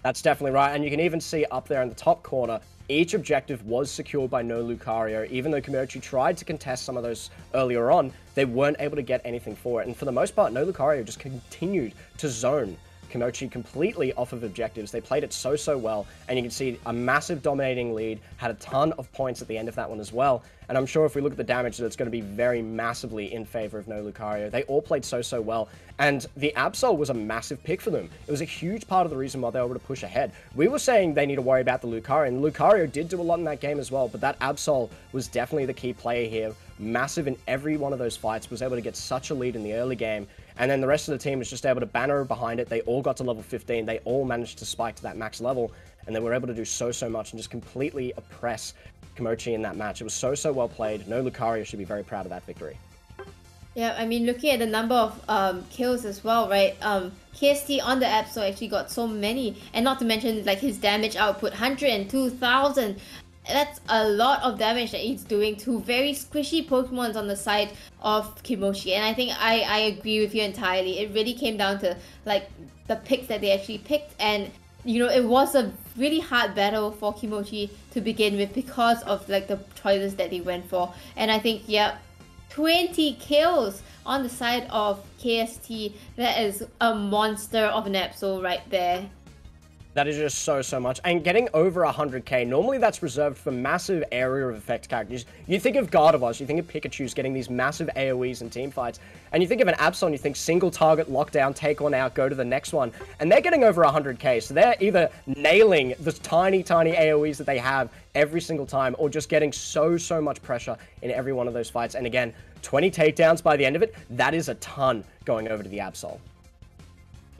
That's definitely right. And you can even see up there in the top corner, each objective was secured by no Lucario. Even though Kimochi tried to contest some of those earlier on, they weren't able to get anything for it. And for the most part, no Lucario just continued to zone Kimochi completely off of objectives. They played it so well, and you can see a massive dominating lead, had a ton of points at the end of that one as well, and I'm sure if we look at the damage, that it's going to be very massively in favor of no Lucario. They all played so well, and the Absol was a massive pick for them. It was a huge part of the reason why they were able to push ahead. We were saying they need to worry about the Lucario, and Lucario did do a lot in that game as well, but that Absol was definitely the key player here. Massive in every one of those fights, was able to get such a lead in the early game, and then the rest of the team was just able to banner behind it. They all got to level 15. They all managed to spike to that max level, and they were able to do so much and just completely oppress Kimochi in that match. It was so well played. No Lucario should be very proud of that victory. Yeah, I mean, looking at the number of kills as well, right? KST on the Absol actually got so many, and not to mention like his damage output, 102,000. That's a lot of damage that he's doing to very squishy Pokemons on the side of Kimochi, and I think I agree with you entirely. It really came down to like the picks that they actually picked, and you know, it was a really hard battle for Kimochi to begin with because of like the choices that they went for. And I think, yeah, 20 kills on the side of KST. That is a monster of an Absol right there. That is just so much. And getting over 100k, normally that's reserved for massive area of effect characters. You think of Gardevoirs, you think of Pikachu's getting these massive AoEs in team fights, and you think of an Absol, you think single target, lockdown, take one out, go to the next one, and they're getting over 100k, so they're either nailing the tiny AoEs that they have every single time, or just getting so much pressure in every one of those fights. And again, 20 takedowns by the end of it, that is a ton going over to the Absol.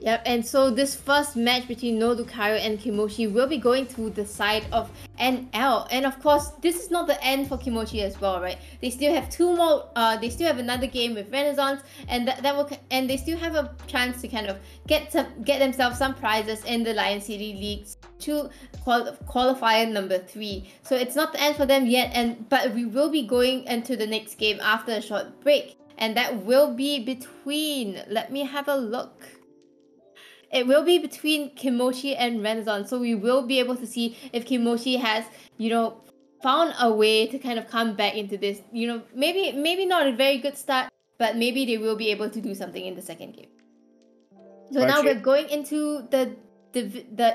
Yep, and so this first match between no Lucario and Kimochi will be going to the side of NL. And of course, this is not the end for Kimochi as well, right? They still have two more, they still have another game with Renaissance, and and they still have a chance to kind of get themselves some prizes in the Lion City Leagues to qualifier number 3. So it's not the end for them yet, but we will be going into the next game after a short break. And that will be between, let me have a look. It will be between Kimochi and Renaissance, so we will be able to see if Kimochi has, you know, found a way to kind of come back into this. You know, maybe not a very good start, but maybe they will be able to do something in the second game. So now we're going into the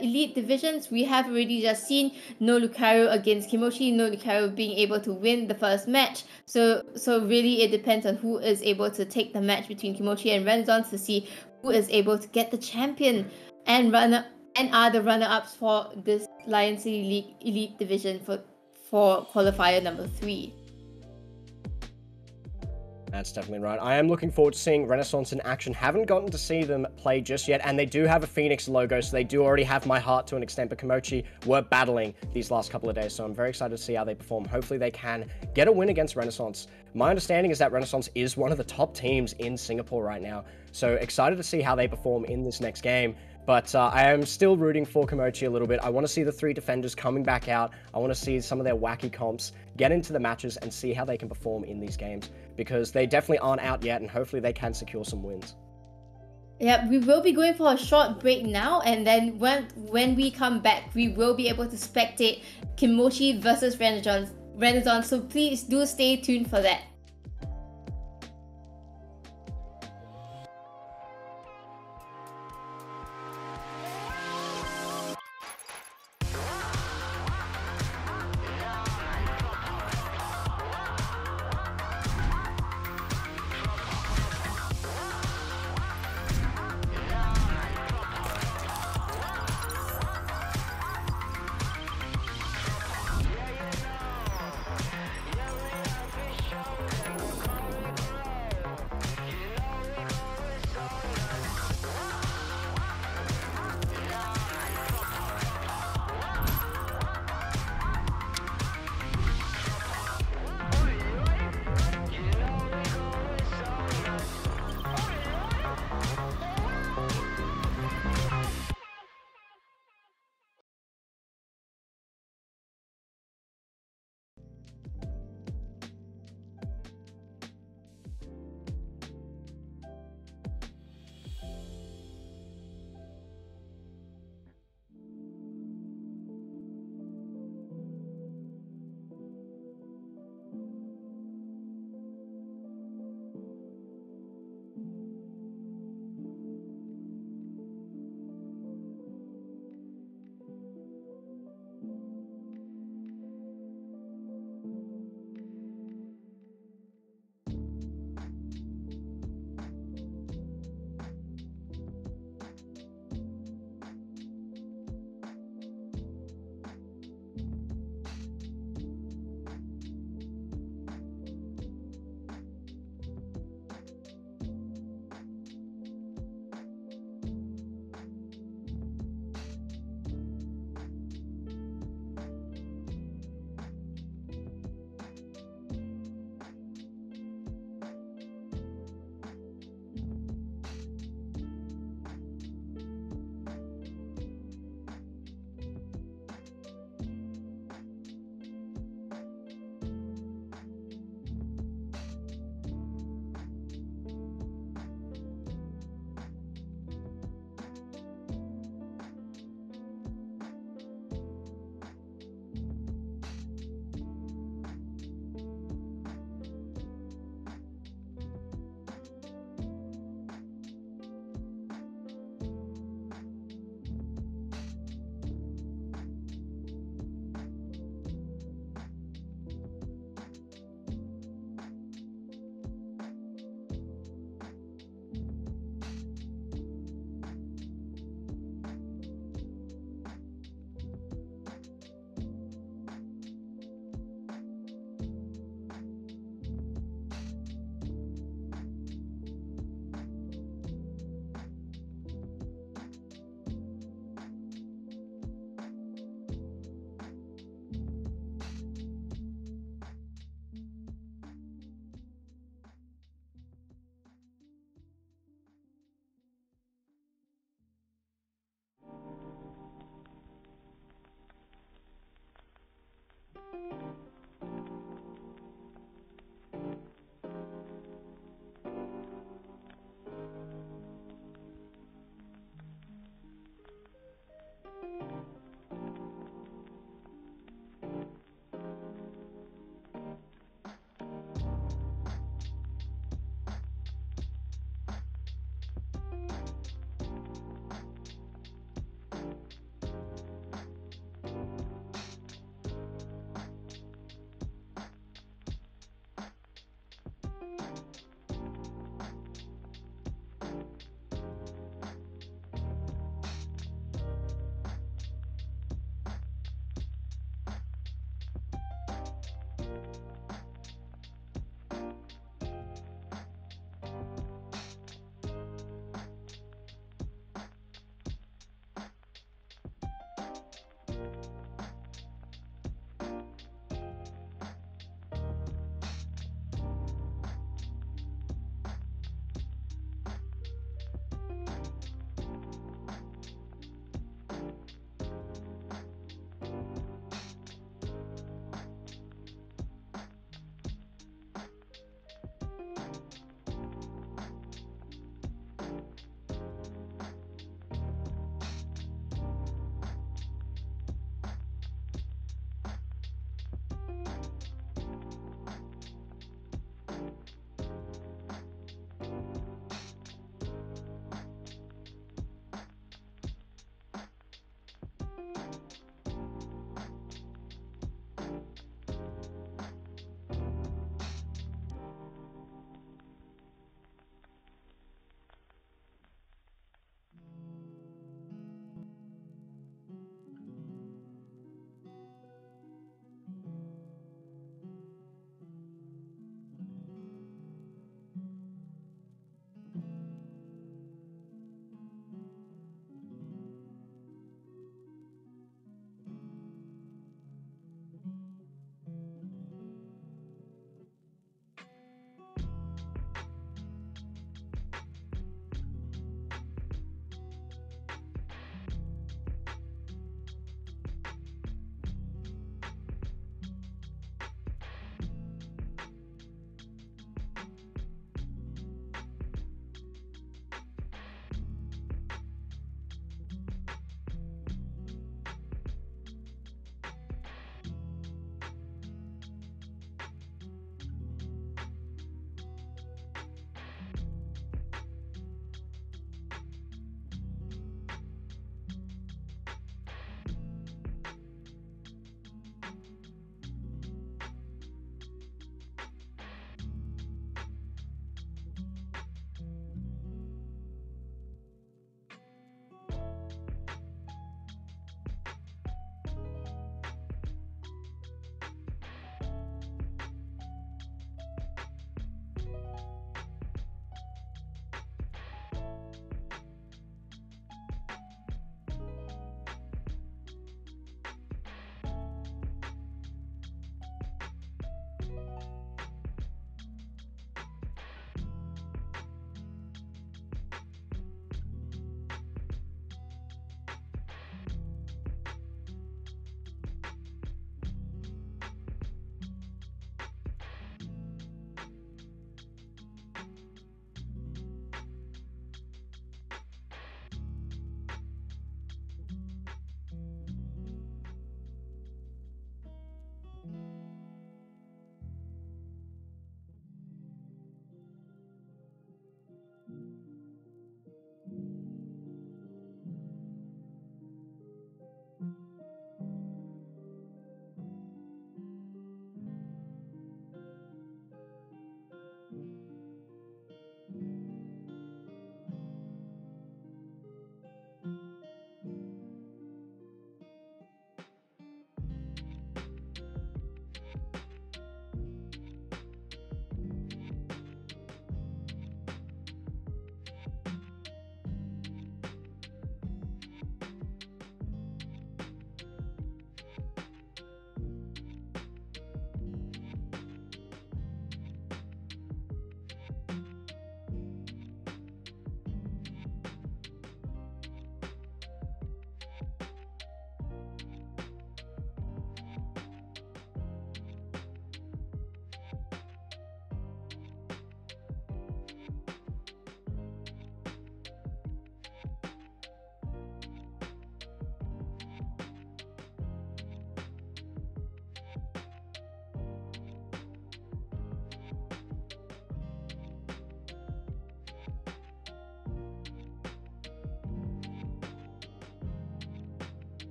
elite divisions. We have already just seen No Lucario against Kimochi, No Lucario being able to win the first match. So really it depends on who is able to take the match between Kimochi and Renaissance to see who is able to get the champion and are the runner-ups for this Lion City League elite division for qualifier number 3. That's definitely right. I am looking forward to seeing Renaissance in action. Haven't gotten to see them play just yet, and they do have a Phoenix logo, so they do already have my heart to an extent, but Kimochi were battling these last couple of days, so I'm very excited to see how they perform. Hopefully they can get a win against Renaissance. My understanding is that Renaissance is one of the top teams in Singapore right now, so excited to see how they perform in this next game. But I am still rooting for Kimochi a little bit. I want to see the 3 defenders coming back out. I want to see some of their wacky comps get into the matches and see how they can perform in these games, because they definitely aren't out yet, and hopefully they can secure some wins. Yeah, we will be going for a short break now, and then when we come back, we will be able to spectate Kimochi versus Renaissance. So please do stay tuned for that.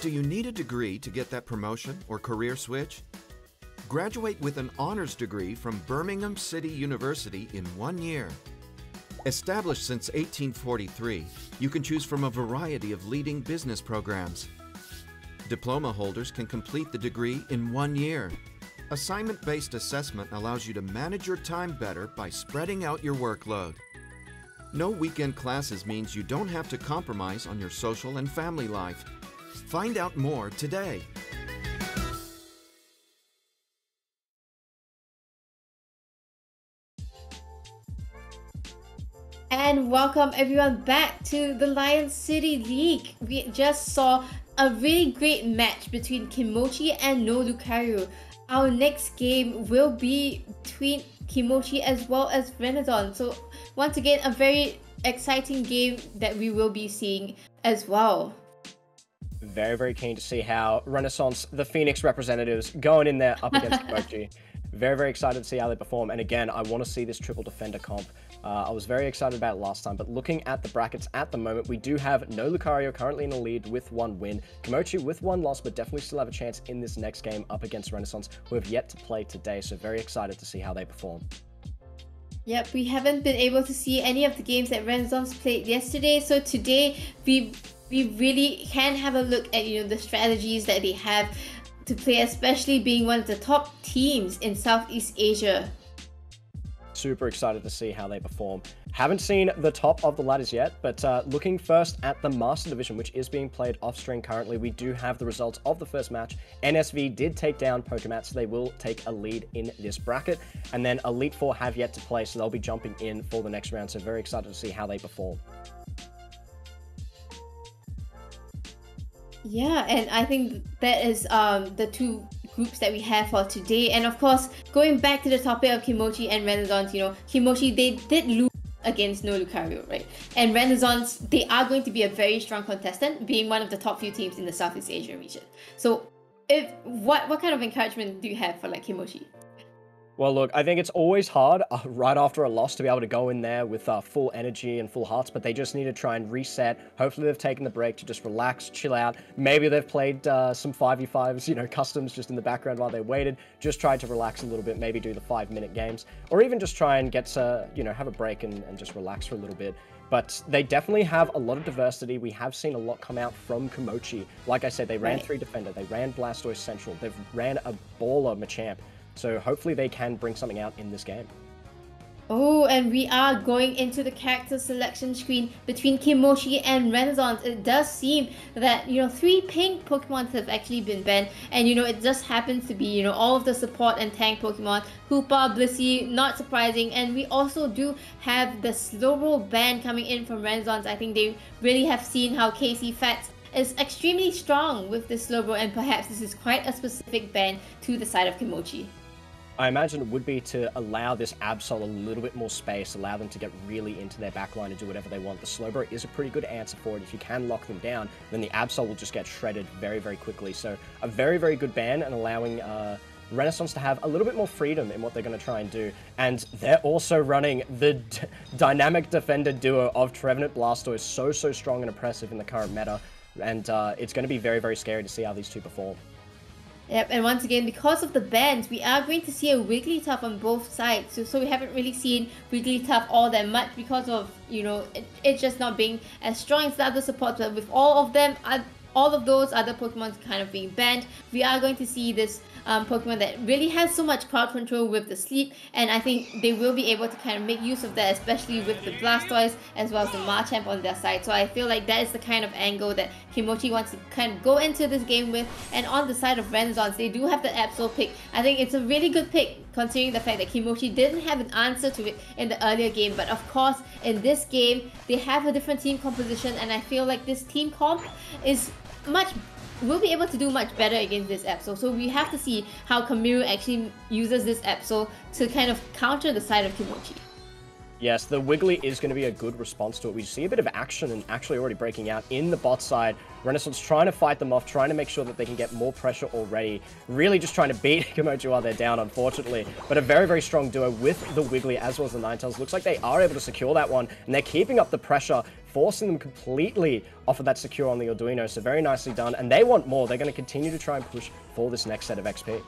Do you need a degree to get that promotion or career switch? Graduate with an honors degree from Birmingham City University in 1 year. Established since 1843, you can choose from a variety of leading business programs. Diploma holders can complete the degree in 1 year. Assignment-based assessment allows you to manage your time better by spreading out your workload. No weekend classes means you don't have to compromise on your social and family life. Find out more today. And welcome everyone back to the Lion City League. We just saw a really great match between Kimochi and No Lucario. Our next game will be between Kimochi as well as Renaissance. So once again, a very exciting game that we will be seeing as well. Very, very keen to see how Renaissance, the Phoenix representatives, going in there up against Kimochi. Very, very excited to see how they perform. And again, I want to see this triple defender comp. I was very excited about it last time, but looking at the brackets at the moment, we do have No Lucario currently in the lead with 1 win. Kimochi with 1 loss, but definitely still have a chance in this next game up against Renaissance, who have yet to play today. So very excited to see how they perform. Yep, we haven't been able to see any of the games that Renaissance played yesterday. So today, we really can have a look at, the strategies that they have to play, especially being one of the top teams in Southeast Asia. Super excited to see how they perform. Haven't seen the top of the ladders yet, but looking first at the Master Division, which is being played off-screen currently, we do have the results of the first match. NSV did take down Pokémon, so they will take a lead in this bracket. And then Elite Four have yet to play, so they'll be jumping in for the next round. So very excited to see how they perform. Yeah, and I think that is the 2 groups that we have for today. And of course, going back to the topic of Kimochi and Renaissance, Kimochi, they did lose against No Lucario, right? And Renaissance, they are going to be a very strong contestant, being one of the top few teams in the Southeast Asia region. So what kind of encouragement do you have for Kimochi? Well, look, I think it's always hard right after a loss to be able to go in there with full energy and full hearts, but they just need to try and reset. Hopefully they've taken the break to just relax, chill out. Maybe they've played some 5v5s, customs just in the background while they waited. Just tried to relax a little bit, maybe do the 5-minute games, or even just try and get to, have a break and just relax for a little bit. But they definitely have a lot of diversity. We have seen a lot come out from Kimochi. Like I said, they ran 3 Defender, they ran Blastoise Central, they've ran a baller Machamp. So hopefully they can bring something out in this game. Oh, and we are going into the character selection screen between Kimochi and Renaissance. It does seem that, 3 pink Pokemon have actually been banned. And, it just happens to be, all of the support and tank Pokemon. Hoopa, Blissey, not surprising. And we also do have the Slowbro ban coming in from Renaissance. I think they really have seen how Casey Fats is extremely strong with this Slowbro. And perhaps this is quite a specific ban to the side of Kimochi. I imagine it would be to allow this Absol a little bit more space, allow them to get really into their backline and do whatever they want. The Slowbro is a pretty good answer for it. If you can lock them down, then the Absol will just get shredded very, very quickly. So a very, very good ban, and allowing Renaissance to have a little bit more freedom in what they're going to try and do. And they're also running the dynamic defender duo of Trevenant Blastoise, so strong and impressive in the current meta. And it's going to be very, very scary to see how these two perform. Yep, and once again, because of the bans, we are going to see a Wigglytuff on both sides. So we haven't really seen Wigglytuff all that much because of, it's just not being as strong as the other supports. But with all of them, all of those other Pokemon kind of being banned, we are going to see this Pokemon that really has so much crowd control with the sleep, and I think they will be able to kind of make use of that, especially with the Blastoise as well as the Machamp on their side. So I feel like that is the kind of angle that Kimochi wants to kind of go into this game with. And on the side of Renaissance, they do have the Absol pick. I think it's a really good pick considering the fact that Kimochi didn't have an answer to it in the earlier game. But of course, in this game, they have a different team composition, and I feel like this team comp is will be able to do much better against this Absol. So we have to see how Kamiru actually uses this Absol to kind of counter the side of Kimochi. Yes, the Wiggly is going to be a good response to it. We see a bit of action and actually already breaking out in the bot side. Renaissance trying to fight them off, trying to make sure that they can get more pressure already. Really just trying to beat Kimochi while they're down, unfortunately. But a very, very strong duo with the Wiggly as well as the Ninetales. Looks like they are able to secure that one, and they're keeping up the pressure forcing them completely off of that secure on the Arduino. So very nicely done. And they want more. They're going to continue to try and push for this next set of XP.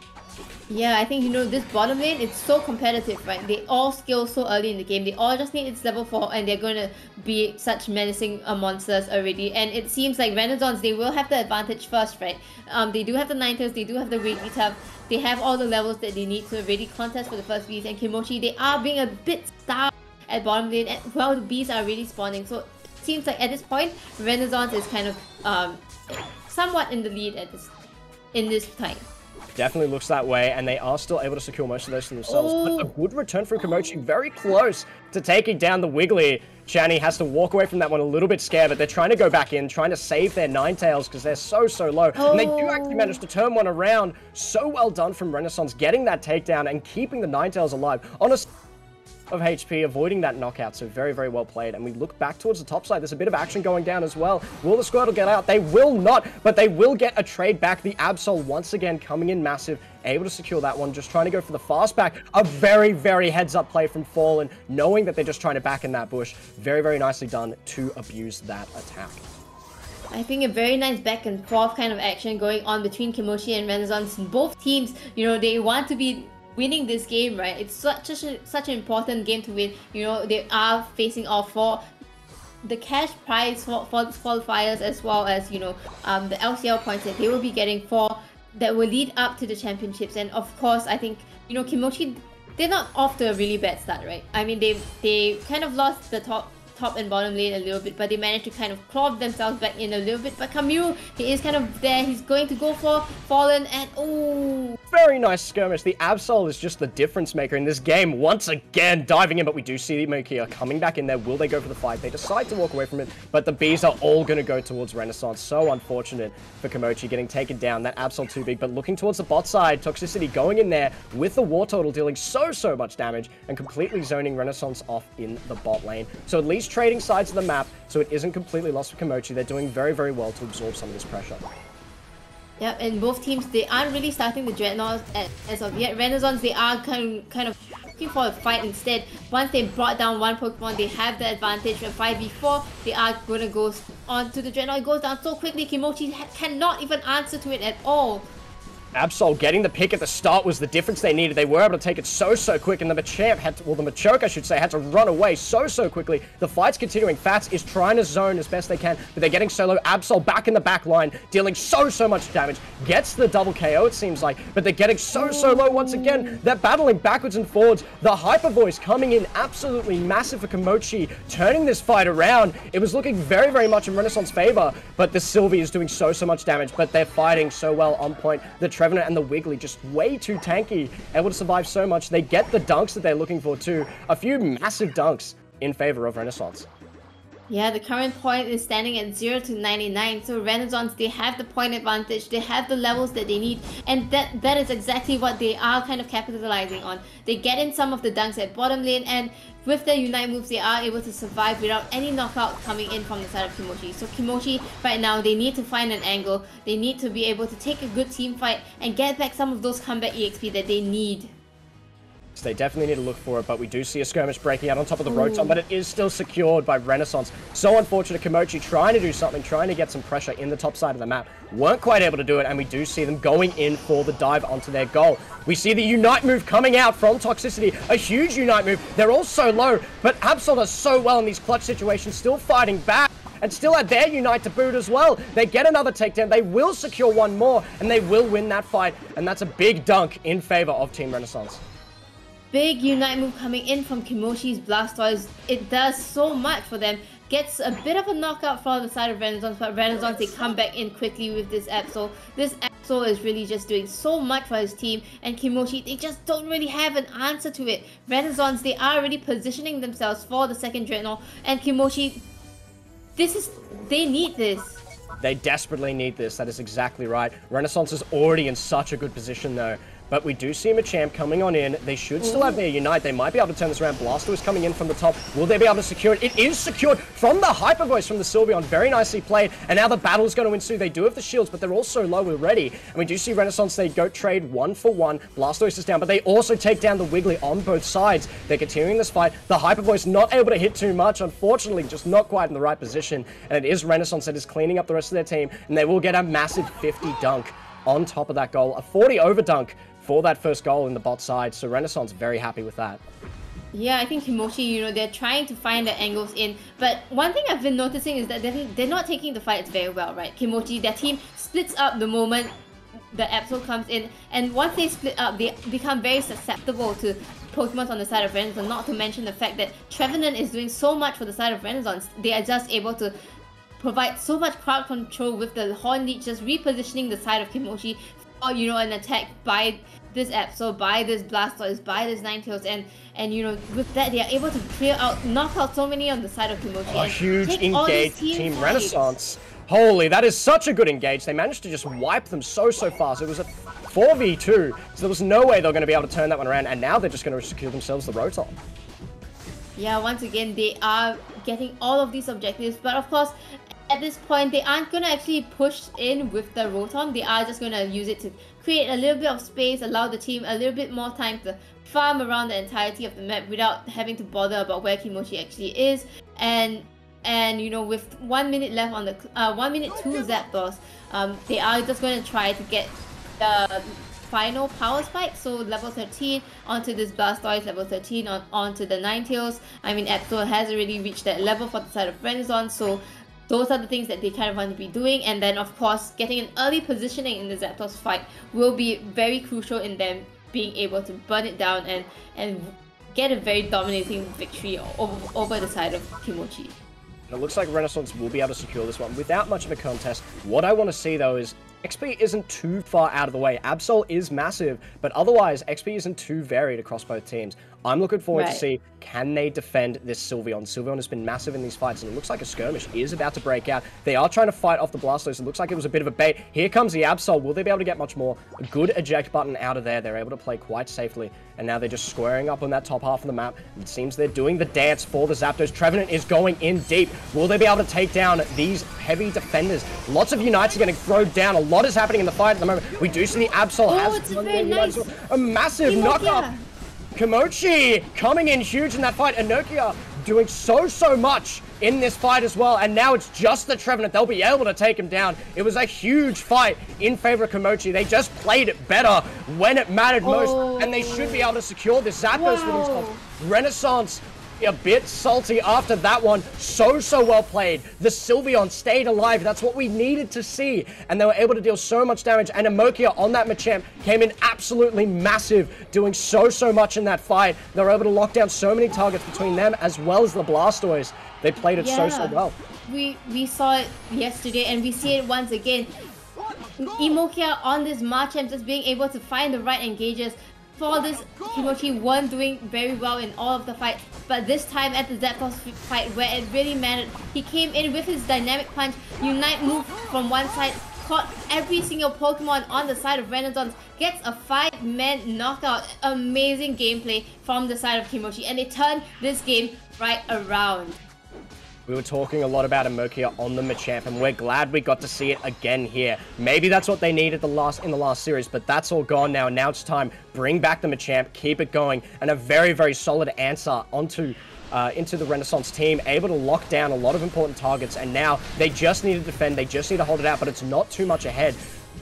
Yeah, I think, you know, this bottom lane, it's so competitive, right? They all skill so early in the game. They all just need its level 4 and they're going to be such menacing monsters already. And it seems like Renaissance, they will have the advantage first, right? They do have the Ninetales, they do have the Wigglytuff. They have all the levels that they need to really contest for the first bees. And Kimochi, they are being a bit starved at bottom lane, and well, the bees are really spawning. So it seems like at this point, Renaissance is kind of somewhat in the lead in this time. Definitely looks that way, and they are still able to secure most of those for themselves. But a good return from Kimochi, very close to taking down the Wiggly. Chani has to walk away from that one a little bit scared, but they're trying to go back in, trying to save their Ninetales because they're so low. And they do actually manage to turn one around. So well done from Renaissance, getting that takedown and keeping the Ninetales alive on a of HP, avoiding that knockout. So very well played. And we look back towards the top side. There's a bit of action going down as well. Will the Squirtle get out? They will not, but they will get a trade back. The Absol once again coming in massive, able to secure that one, just trying to go for the fast back. A very heads up play from Fallen, knowing that they're just trying to back in that bush. Very nicely done to abuse that attack. I think a very nice back and forth kind of action going on between Kimochi and Renaissance. Both teams, you know, they want to be winning this game, right? It's such an important game to win. You know, they are facing off for the cash prize for the qualifiers, as well as, you know, the LCL points that they will be getting for that will lead up to the championships. And of course, I think, you know, Kimochi, they're not off to a really bad start, right? I mean, they kind of lost the top and bottom lane a little bit, but they managed to kind of claw themselves back in a little bit. But Camus, he is kind of there. He's going to go for Fallen, and oh, very nice skirmish. The Absol is just the difference maker in this game. Once again, diving in, but we do see Mokia coming back in there. Will they go for the fight? They decide to walk away from it, but the bees are all going to go towards Renaissance. So unfortunate for Kimochi getting taken down. That Absol too big, but looking towards the bot side, Toxicity going in there with the War Total, dealing so much damage and completely zoning Renaissance off in the bot lane. So at least trading sides of the map, so it isn't completely lost for Kimochi. They're doing very well to absorb some of this pressure. Yep, and both teams, they aren't really starting the Dreadnought as of yet. Renaissance, they are kind of looking for a fight instead. Once they brought down one Pokemon, they have the advantage. From 5v4, they are going to go on to the Dreadnought. It goes down so quickly, Kimochi cannot even answer to it at all. Absol getting the pick at the start was the difference they needed. They were able to take it so quick, and the Machamp had to, well, the Machoke, I should say, had to run away so quickly. The fight's continuing. Fats is trying to zone as best they can, but they're getting solo. Absol back in the back line, dealing so much damage. Gets the double KO, it seems like, but they're getting so low once again. They're battling backwards and forwards. The Hyper Voice coming in absolutely massive for Kimochi, turning this fight around. It was looking very much in Renaissance's favor, but the Sylvie is doing so much damage, but they're fighting so well on point. The Trevenant and the Wiggly just way too tanky, able to survive so much. They get the dunks that they're looking for too. A few massive dunks in favor of Renaissance. Yeah, the current point is standing at 0 to 99. So Renaissance, they have the point advantage. They have the levels that they need. And that is exactly what they are kind of capitalizing on. They get in some of the dunks at bottom lane, and with their Unite moves, they are able to survive without any knockout coming in from the side of Kimochi. So Kimochi, right now, they need to find an angle. They need to be able to take a good team fight and get back some of those comeback EXP that they need. So they definitely need to look for it, but we do see a skirmish breaking out on top of the Rotom, but it is still secured by Renaissance. So unfortunate. Kimochi trying to do something, trying to get some pressure in the top side of the map. Weren't quite able to do it, and we do see them going in for the dive onto their goal. We see the Unite move coming out from Toxicity, a huge Unite move. They're all so low, but Absol does so well in these clutch situations, still fighting back. And still at their Unite to boot as well. They get another takedown. They will secure one more, and they will win that fight. And that's a big dunk in favor of Team Renaissance. Big Unite move coming in from Kimochi's Blastoise. It does so much for them. Gets a bit of a knockout from the side of Renaissance, but Renaissance, they come back in quickly with this Absol. This Absol is really just doing so much for his team, and Kimochi, they just don't really have an answer to it. Renaissance, they are already positioning themselves for the second Dreadnought, and Kimochi, they need this. They desperately need this. That is exactly right. Renaissance is already in such a good position though. But we do see Machamp coming on in. They should still have their Unite. They might be able to turn this around. Blastoise coming in from the top. Will they be able to secure it? It is secured from the Hyper Voice from the Sylveon. Very nicely played. And now the battle's going to ensue. They do have the shields, but they're also low already. And we do see Renaissance, they go trade 1-for-1. Blastoise is down, but they also take down the Wiggly on both sides. They're continuing this fight. The Hyper Voice not able to hit too much, unfortunately, just not quite in the right position. And it is Renaissance that is cleaning up the rest of their team, and they will get a massive 50 dunk on top of that goal. A 40 over dunk for that first goal in the bot side, so Renaissance very happy with that. Yeah, I think Kimochi, they're trying to find the angles in, but one thing I've been noticing is that they're not taking the fights very well, right? Kimochi, their team splits up the moment the Absol comes in, and once they split up, they become very susceptible to Pokemon on the side of Renaissance, not to mention the fact that Trevenant is doing so much for the side of Renaissance. They are just able to provide so much crowd control with the Horn Leech just repositioning the side of Kimochi for, an attack by this Absol, by this Blastoise, by this Ninetales, and with that they are able to knock out so many on the side of Kimochi. A huge engaged Team Renaissance. Holy, that is such a good engage. They managed to just wipe them so fast. It was a 4v2, so there was no way they were going to be able to turn that one around, and now they're just going to secure themselves the Rotom. Yeah, once again, they are getting all of these objectives, but of course, at this point, they aren't going to actually push in with the Rotom. They are just going to use it to create a little bit of space, allow the team a little bit more time to farm around the entirety of the map without having to bother about where Kimochi actually is. And with 1 minute left on the 1 minute 2 Zapdos, they are just going to try to get the final power spike, so level 13 onto this Blastoise, level 13 onto the Ninetales. I mean, Absol has already reached that level for the side of Renaissance, so those are the things that they kind of want to be doing. And then of course, getting an early positioning in the Zapdos fight will be very crucial in them being able to burn it down and get a very dominating victory over the side of Kimochi. It looks like Renaissance will be able to secure this one without much of a contest. What I want to see though is XP isn't too far out of the way. Absol is massive, but otherwise XP isn't too varied across both teams. I'm looking forward to see, can they defend this Sylveon? Sylveon has been massive in these fights, and it looks like a skirmish is about to break out. They are trying to fight off the Blastoise. It looks like it was a bit of a bait. Here comes the Absol. Will they be able to get much more? A good eject button out of there. They're able to play quite safely, and now they're just squaring up on that top half of the map. It seems they're doing the dance for the Zapdos. Trevenant is going in deep. Will they be able to take down these heavy defenders? Lots of Unites are getting thrown down. A lot is happening in the fight at the moment. We do see the Absol has a massive knock-up. Kimochi coming in huge in that fight. Enokia doing so much in this fight as well. And now it's just the Trevenant. They'll be able to take him down. It was a huge fight in favor of Kimochi. They just played it better when it mattered most. And they should be able to secure this Zapdos for themselves. Renaissance a bit salty after that one. So well played. The Sylveon stayed alive. That's what we needed to see. And they were able to deal so much damage. And Emokia on that Machamp came in absolutely massive, doing so much in that fight. They were able to lock down so many targets between them as well as the Blastoise. They played it so well. We saw it yesterday and we see it once again. Emokia on this Machamp just being able to find the right engages. For this, Kimochi weren't doing very well in all of the fights, but this time at the Zapdos fight where it really mattered, he came in with his dynamic punch, Unite move from one side, caught every single Pokemon on the side of Renaissance, gets a 5-man knockout. Amazing gameplay from the side of Kimochi, and they turned this game right around. We were talking a lot about Emokia on the Machamp, and we're glad we got to see it again here. Maybe that's what they needed in the last series, but that's all gone now. Now it's time. Bring back the Machamp, keep it going, and a very solid answer into the Renaissance team, able to lock down a lot of important targets, and now they just need to defend, they just need to hold it out, but it's not too much ahead.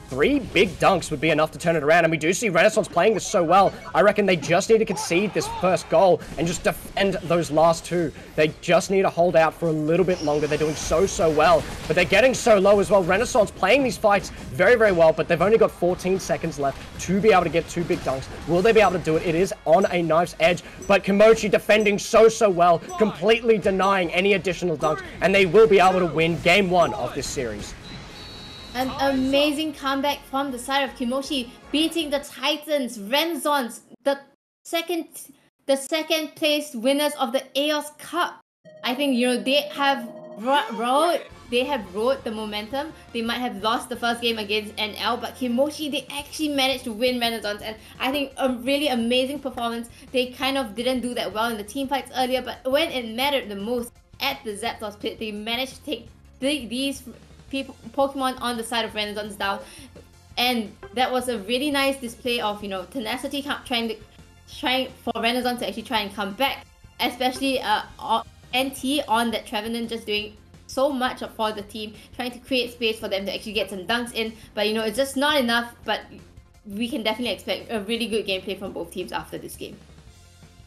3 big dunks would be enough to turn it around, and we do see Renaissance playing this so well. I reckon they just need to concede this first goal and just defend those last 2. They just need to hold out for a little bit longer. They're doing so well, but they're getting so low as well. Renaissance playing these fights very well, but they've only got 14 seconds left to be able to get 2 big dunks. Will they be able to do it? It is on a knife's edge, but Kimochi defending so well, completely denying any additional dunks, and they will be able to win Game 1 of this series. An amazing comeback from the side of Kimochi, beating the Titans, Renaissance, the second place winners of the AOS Cup. I think they have Bro, they have rode the momentum. They might have lost the first game against NL, but Kimochi, they actually managed to win Renaissance, and I think a really amazing performance. They kind of didn't do that well in the team fights earlier, but when it mattered the most at the Zapdos pit, they managed to take these Pokemon on the side of Renaissance down, and that was a really nice display of, you know, tenacity, trying for Renaissance to actually try and come back, especially NT on that Trevenant just doing so much for the team, trying to create space for them to actually get some dunks in. But you know, it's just not enough, but we can definitely expect a really good gameplay from both teams after this game.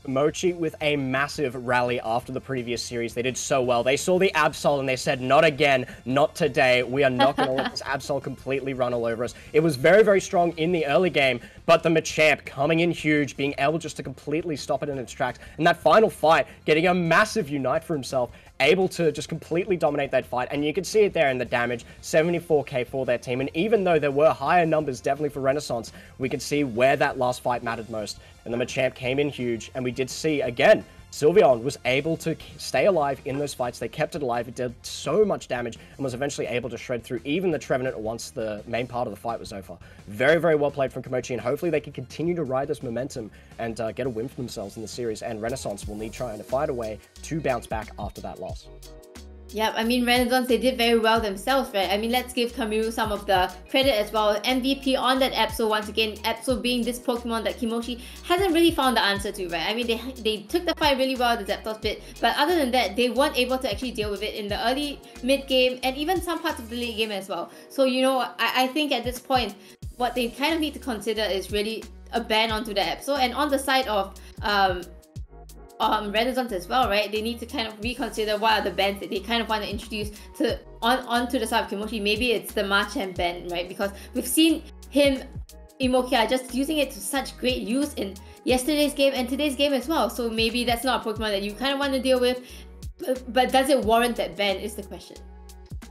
Mochi with a massive rally after the previous series. They did so well. They saw the Absol and they said, not again, not today. We are not going to let this Absol completely run all over us. It was very, very strong in the early game, but the Machamp coming in huge, being able just to completely stop it in its tracks. And that final fight, getting a massive Unite for himself, able to just completely dominate that fight. And you can see it there in the damage, 74k for their team. And even though there were higher numbers definitely for Renaissance, we could see where that last fight mattered most. And the Machamp came in huge, and we did see, again, Sylveon was able to stay alive in those fights. They kept it alive. It did so much damage and was eventually able to shred through even the Trevenant once the main part of the fight was over. Very, very well played from Kimochi, and hopefully they can continue to ride this momentum and get a win for themselves in the series. And Renaissance will need trying to find a way to bounce back after that loss. Yep, I mean, Renaissance, they did very well themselves, right? I mean, let's give Kamiru some of the credit as well. MVP on that Absol, once again, Absol being this Pokemon that Kimochi hasn't really found the answer to, right? I mean, they took the fight really well at the Zapdos pit, but other than that, they weren't able to actually deal with it in the early, mid-game, and even some parts of the late game as well. So, you know, I think at this point, what they kind of need to consider is really a ban onto the Absol, and on the side of Renaissance as well, right? They need to kind of reconsider what are the bans that they kind of want to introduce to onto the side of Kimochi. Maybe it's the Machamp ban, right? Because we've seen him, Imokia, just using it to such great use in yesterday's game and today's game as well. So maybe that's not a Pokemon that you kind of want to deal with. But does it warrant that ban is the question.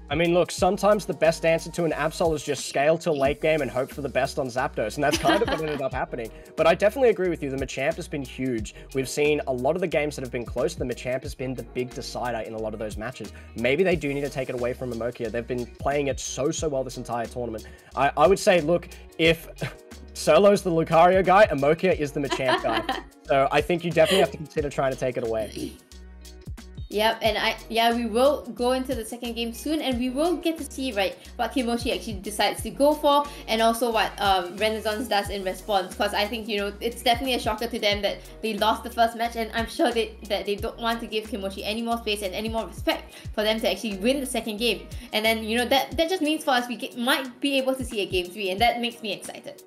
I mean, look, sometimes the best answer to an Absol is just scale till late game and hope for the best on Zapdos, and that's kind of what ended up happening. But I definitely agree with you, the Machamp has been huge. We've seen a lot of the games that have been close, the Machamp has been the big decider in a lot of those matches. Maybe they do need to take it away from Imokia. They've been playing it so well this entire tournament. I would say, look, if Solo's the Lucario guy, Imokia is the Machamp guy. So I think you definitely have to consider trying to take it away. Yep, and we will go into the second game soon, and we will get to see, right, what Kimochi actually decides to go for, and also what Renaissance does in response. Because I think, you know, it's definitely a shocker to them that they lost the first match, and I'm sure that they don't want to give Kimochi any more space and any more respect for them to actually win the second game. And then, you know, that just means for us we might be able to see a game 3, and that makes me excited.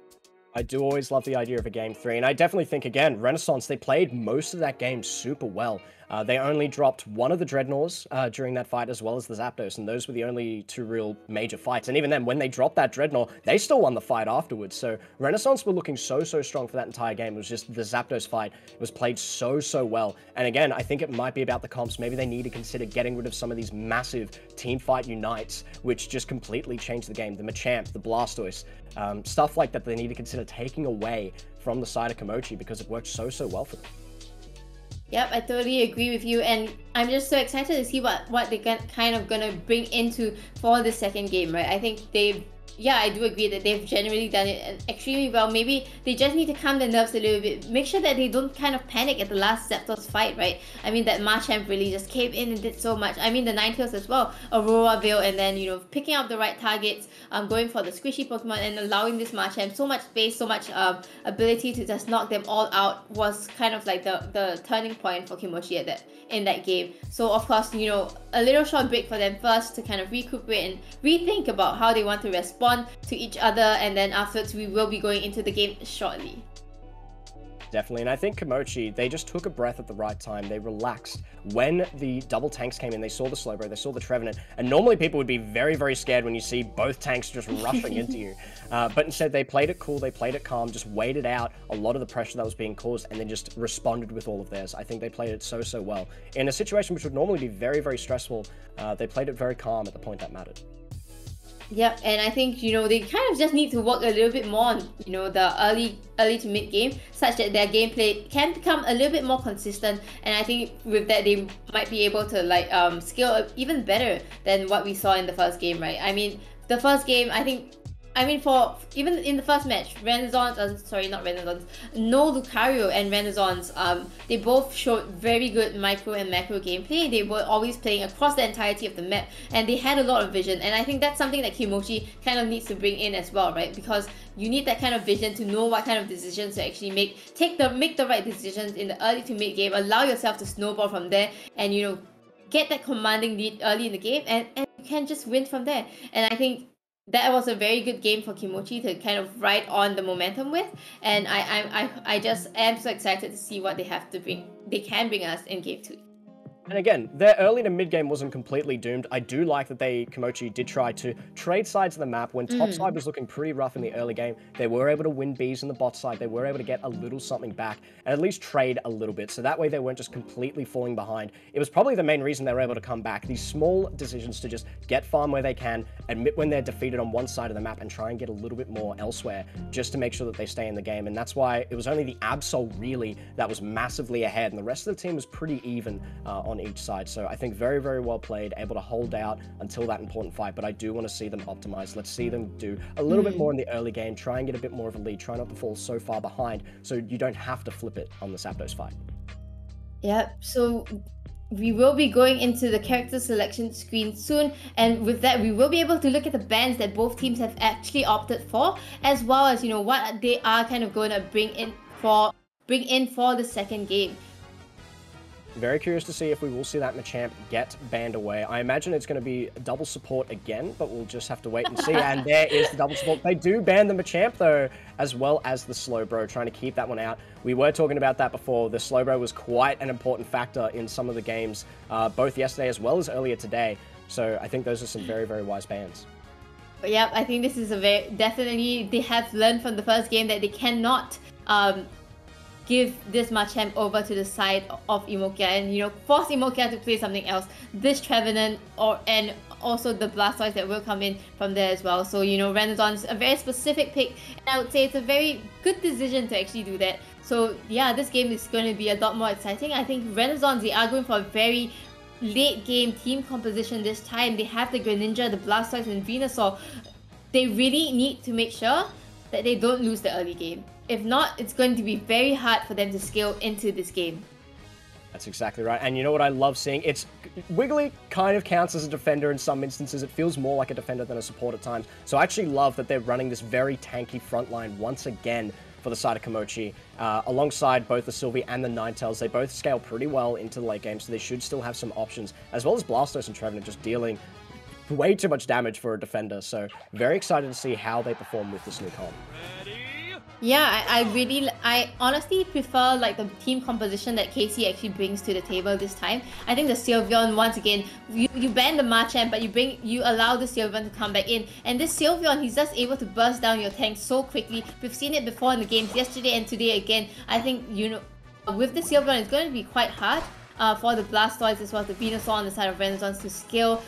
I do always love the idea of a game 3, and I definitely think, again, Renaissance, they played most of that game super well. They only dropped one of the Dreadnoughts during that fight, as well as the Zapdos, and those were the only two real major fights. And even then, when they dropped that Dreadnought, they still won the fight afterwards. So Renaissance were looking so strong for that entire game. It was just the Zapdos fight. It was played so well. And again, I think it might be about the comps. Maybe they need to consider getting rid of some of these massive team fight unites, which just completely changed the game. The Machamp, the Blastoise, stuff like that they need to consider taking away from the side of Kimochi, because it worked so well for them. Yep, I totally agree with you, and I'm just so excited to see what they kind of gonna bring into for the second game, right? I think I do agree that they've generally done it extremely well. Maybe they just need to calm their nerves a little bit. Make sure that they don't kind of panic at the last Zapdos fight, right? I mean, that Machamp really just came in and did so much. I mean, the Ninetales as well, Aurora Veil, and then, you know, picking up the right targets, going for the squishy Pokemon and allowing this Machamp so much space, so much ability to just knock them all out was kind of like the turning point for Kimochi in that game. So of course, you know, a little short break for them first to kind of recuperate and rethink about how they want to respond to each other, and then afterwards we will be going into the game shortly. Definitely, and I think Kimochi, they just took a breath at the right time. They relaxed. When the double tanks came in, they saw the Slowbro, they saw the Trevenant, and normally people would be very scared when you see both tanks just rushing into you. But instead, they played it cool, they played it calm, just waited out a lot of the pressure that was being caused, and then just responded with all of theirs. I think they played it so well. In a situation which would normally be very stressful, they played it very calm at the point that mattered. Yep, and I think, they kind of just need to work a little bit more on, the early to mid game, such that their gameplay can become a little bit more consistent. And I think with that, they might be able to scale up even better than what we saw in the first game, right? I mean, the first game, for even in the first match, no Lucario and Renaissance, they both showed very good micro and macro gameplay. They were always playing across the entirety of the map, and they had a lot of vision. And I think that's something that Kimochi kind of needs to bring in as well, right? Because you need that kind of vision to know what kind of decisions to actually make. Make the right decisions in the early to mid game. Allow yourself to snowball from there, and get that commanding lead early in the game, and you can just win from there. And I think that was a very good game for Kimochi to kind of ride on the momentum with, and I just am so excited to see what they can bring us in game 2. And again, their early to mid game wasn't completely doomed. I do like that Kimochi did try to trade sides of the map. When top side was looking pretty rough in the early game, they were able to win Bs in the bot side. They were able to get a little something back and at least trade a little bit. So that way they weren't just completely falling behind. It was probably the main reason they were able to come back. These small decisions to just get farm where they can, admit when they're defeated on one side of the map, and try and get a little bit more elsewhere just to make sure that they stay in the game. And that's why it was only the Absol really that was massively ahead, and the rest of the team was pretty even on each side. So I think very, very well played, able to hold out until that important fight, but I do want to see them optimize. Let's see them do a little bit more in the early game, try and get a bit more of a lead, try not to fall so far behind so you don't have to flip it on the Zapdos fight. Yeah, so we will be going into the character selection screen soon, and with that we will be able to look at the bans that both teams have actually opted for, as well as what they are kind of going to bring in for the second game. Very curious to see if we will see that Machamp get banned away. I imagine it's going to be double support again, but we'll just have to wait and see. And there is the double support. They do ban the Machamp though, as well as the Slowbro, trying to keep that one out. We were talking about that before. The Slowbro was quite an important factor in some of the games, both yesterday as well as earlier today. So I think those are some very, very wise bans. But yeah, I think this is definitely they have learned from the first game that they cannot give this Machamp over to the side of Emokia and force Emokia to play something else. This Trevenant and also the Blastoise that will come in from there as well. So Renaissance, a very specific pick, and I would say it's a very good decision to actually do that. So yeah, this game is going to be a lot more exciting. I think Renaissance, they are going for a very late game team composition this time. They have the Greninja, the Blastoise, and Venusaur. They really need to make sure that they don't lose the early game. If not, it's going to be very hard for them to scale into this game. That's exactly right. And you know what I love seeing? Wiggly kind of counts as a defender in some instances. It feels more like a defender than a support at times. So I actually love that they're running this very tanky front line once again for the side of Kimochi. Alongside both the Sylvie and the Ninetales, they both scale pretty well into the late game, so they should still have some options, as well as Blastoise and Trevenant just dealing way too much damage for a defender. So very excited to see how they perform with this new comp. Yeah, I honestly prefer the team composition that Casey actually brings to the table this time. I think the Sylveon, once again, you ban the Machamp, but you allow the Sylveon to come back in. And this Sylveon, he's just able to burst down your tank so quickly. We've seen it before in the games yesterday and today again. I think, with the Sylveon, it's going to be quite hard for the Blastoise as well as the Venusaur on the side of Renaissance to scale.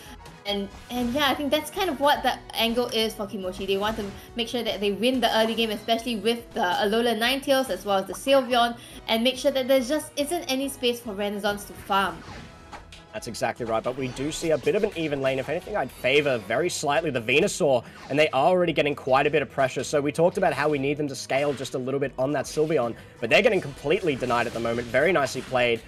And yeah, I think that's kind of what the angle is for Kimochi. They want to make sure that they win the early game, especially with the Alola Ninetales as well as the Sylveon, and make sure that there just isn't any space for Renaissance to farm. That's exactly right, but we do see a bit of an even lane. If anything, I'd favor very slightly the Venusaur, and they are already getting quite a bit of pressure. So we talked about how we need them to scale just a little bit on that Sylveon, but they're getting completely denied at the moment. Very nicely played,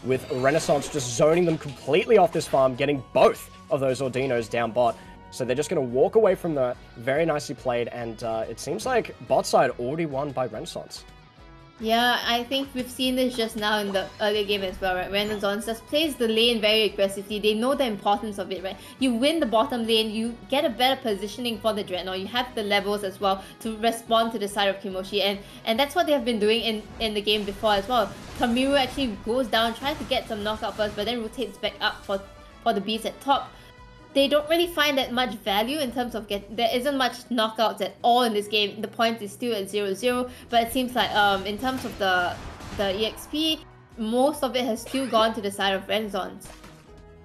with Renaissance just zoning them completely off this farm, getting both of those Ordinos down bot. So they're just going to walk away from that. Very nicely played, and it seems like bot side already won by Renaissance. Yeah, I think we've seen this just now in the early game as well, right? Renaissance just plays the lane very aggressively. They know the importance of it, right? You win the bottom lane, you get a better positioning for the Dreadnought. You have the levels as well to respond to the side of Kimochi, and that's what they have been doing in the game before as well. Kamiru actually goes down, tries to get some knockout first, but then rotates back up for the beats at top. They don't really find that much value in terms of there isn't much knockouts at all in this game. The points is still at 0-0, but it seems like in terms of the EXP, most of it has still gone to the side of Renaissance.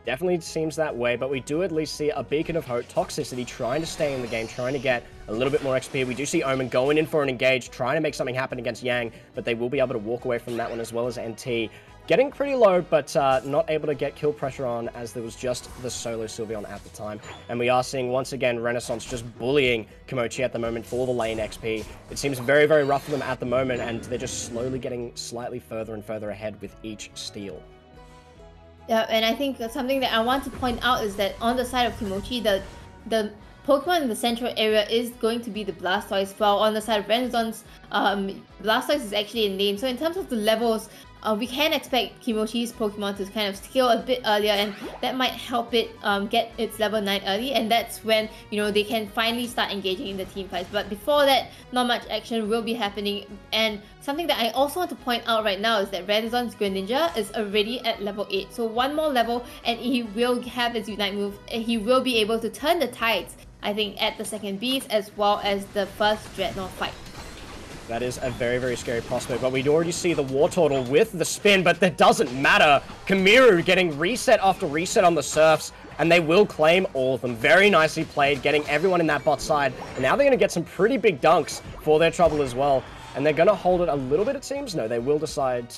Definitely seems that way, but we do at least see a beacon of hope. Toxicity trying to stay in the game, trying to get a little bit more XP. We do see Omen going in for an engage, trying to make something happen against Yang, but they will be able to walk away from that one, as well as NT. Getting pretty low, but not able to get kill pressure on, as there was just the solo Sylveon at the time. And we are seeing, once again, Renaissance just bullying Kimochi at the moment for the lane XP. It seems very, very rough for them at the moment, and they're just slowly getting slightly further and further ahead with each steal. Yeah, and I think something that I want to point out is that on the side of Kimochi, the Pokemon in the central area is going to be the Blastoise, while on the side of Renaissance, Blastoise is actually in lane. So in terms of the levels, we can expect Kimochi's Pokemon to kind of scale a bit earlier, and that might help it get its level 9 early, and that's when, you know, they can finally start engaging in the team fights. But before that, not much action will be happening. And something that I also want to point out right now is that Renaissance Greninja is already at level 8. So one more level and he will have his Unite move, and he will be able to turn the tides, I think, at the second beast as well as the first Dreadnought fight. That is a very, very scary prospect, but we'd already see the War Turtle with the spin, but that doesn't matter. Kamiru getting reset after reset on the Surfs, and they will claim all of them. Very nicely played, getting everyone in that bot side, and now they're going to get some pretty big dunks for their trouble as well, and they're going to hold it a little bit, it seems. No, they will decide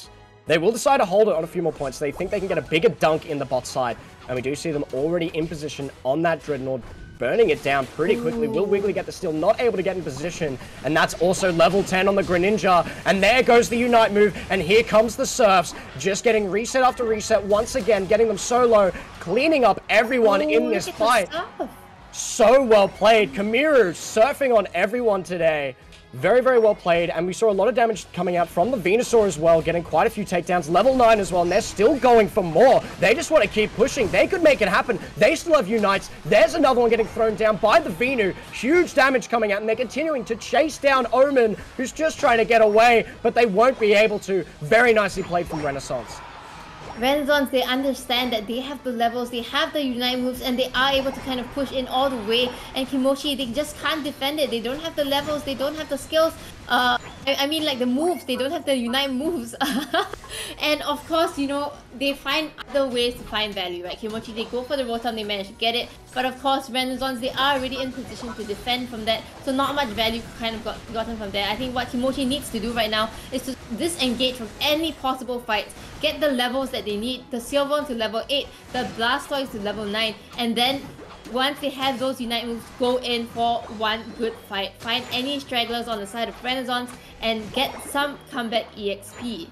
to hold it on a few more points. They think they can get a bigger dunk in the bot side, and we do see them already in position on that Dreadnought, burning it down pretty quickly. Will Wiggly get the steal? Not able to get in position. And that's also level 10 on the Greninja. And there goes the Unite move. And here comes the Surfs. Just getting reset after reset. Once again, getting them solo. Cleaning up everyone in this fight. So well played. Kamiru surfing on everyone today. Very, very well played, and we saw a lot of damage coming out from the Venusaur as well, getting quite a few takedowns, level 9 as well, and they're still going for more. They just want to keep pushing. They could make it happen. They still have Unites. There's another one getting thrown down by the Venu. Huge damage coming out, and they're continuing to chase down Omen, who's just trying to get away, but they won't be able to. Very nicely played from Renaissance. Renaissance, they understand that they have the levels, they have the Unite moves, and they are able to kind of push in all the way. And Kimochi, they just can't defend it. They don't have the levels, they don't have the skills. I mean, like the moves, they don't have the Unite moves. And of course, you know, they find other ways to find value, right? Kimochi, they go for the Rotom, they manage to get it. But of course, Renaissance, they are already in position to defend from that. So not much value kind of gotten from there. I think what Kimochi needs to do right now is to disengage from any possible fights. Get the levels that they need, the Sylveon to level 8, the Blastoise to level 9, and then once they have those Unite moves, go in for one good fight. Find any stragglers on the side of Renaissance and get some combat EXP.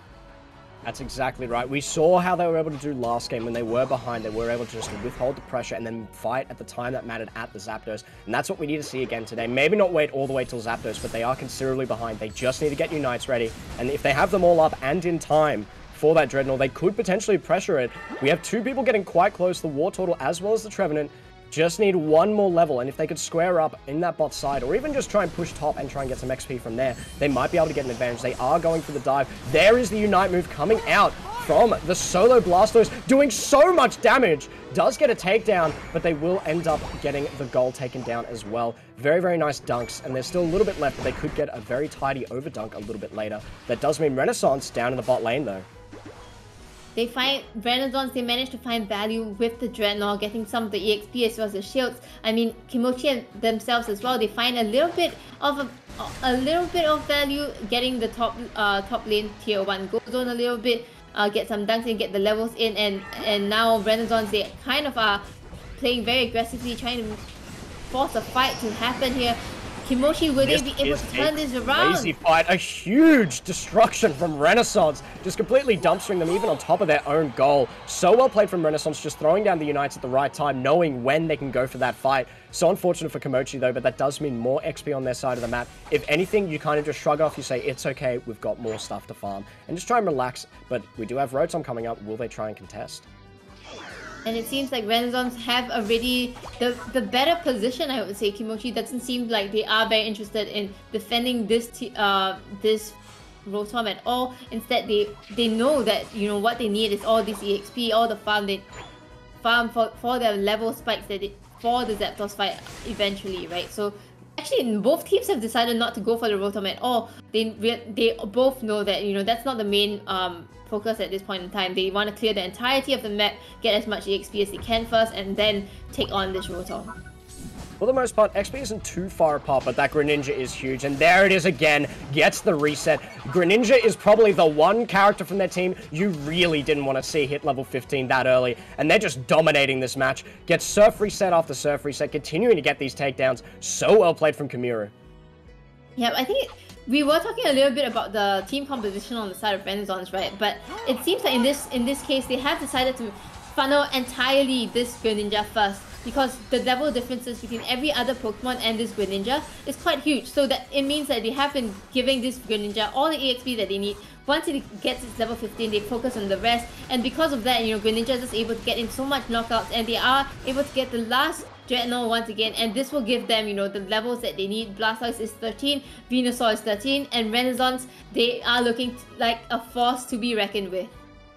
That's exactly right. We saw how they were able to do last game when they were behind. They were able to just withhold the pressure and then fight at the time that mattered at the Zapdos. And that's what we need to see again today. Maybe not wait all the way till Zapdos, but they are considerably behind. They just need to get Unites ready. And if they have them all up and in time for that Dreadnought, they could potentially pressure it. We have two people getting quite close, the War Turtle as well as the Trevenant. Just need one more level, and if they could square up in that bot side, or even just try and push top and try and get some XP from there, they might be able to get an advantage. They are going for the dive. There is the Unite move coming out from the solo Blastoise, doing so much damage. Does get a takedown, but they will end up getting the goal taken down as well. Very, very nice dunks, and there's still a little bit left, but they could get a very tidy overdunk a little bit later. That does mean Renaissance down in the bot lane, though. They find Renaissance, they managed to find value with the Dreadnought, getting some of the EXP as well as the shields. I mean, Kimochi and themselves as well, they find a little bit of value getting the top lane tier 1 gold zone a little bit, get some dunks and get the levels in, and now Renaissance, they kind of are playing very aggressively, trying to force a fight to happen here. Kimochi, will they be able to turn this around? Crazy fight, a huge destruction from Renaissance, just completely dumpstering them even on top of their own goal. So well played from Renaissance, just throwing down the Unites at the right time, knowing when they can go for that fight. So unfortunate for Kimochi though, but that does mean more XP on their side of the map. If anything, you kind of just shrug off, you say, it's okay, we've got more stuff to farm, and just try and relax. But we do have Rotom coming up, will they try and contest? And it seems like Renaissance have already the better position, I would say. Kimochi doesn't seem like they are very interested in defending this Rotom at all. Instead, they know that, you know, what they need is all this EXP, all the farm they farm for their level spikes that for the Zapdos fight eventually, right? So Actually, both teams have decided not to go for the Rotom at all. They both know that, you know, that's not the main focus at this point in time. They want to clear the entirety of the map, get as much EXP as they can first, and then take on this Rotom. For the most part, XP isn't too far apart, but that Greninja is huge. And there it is again, gets the reset. Greninja is probably the one character from their team you really didn't want to see hit level 15 that early. And they're just dominating this match. Gets Surf reset after Surf reset, continuing to get these takedowns. So well played from Kamiru. Yep, I think we were talking a little bit about the team composition on the side of Renaissance, right? But it seems like in this case, they have decided to funnel entirely this Greninja first, because the level differences between every other Pokemon and this Greninja is quite huge. So that it means that they have been giving this Greninja all the EXP that they need. Once it gets its level 15, they focus on the rest. And because of that, you know, Greninja is just able to get in so much knockouts, and they are able to get the last Dreadnought once again. And this will give them, you know, the levels that they need. Blastoise is 13, Venusaur is 13, and Renaissance, they are looking like a force to be reckoned with.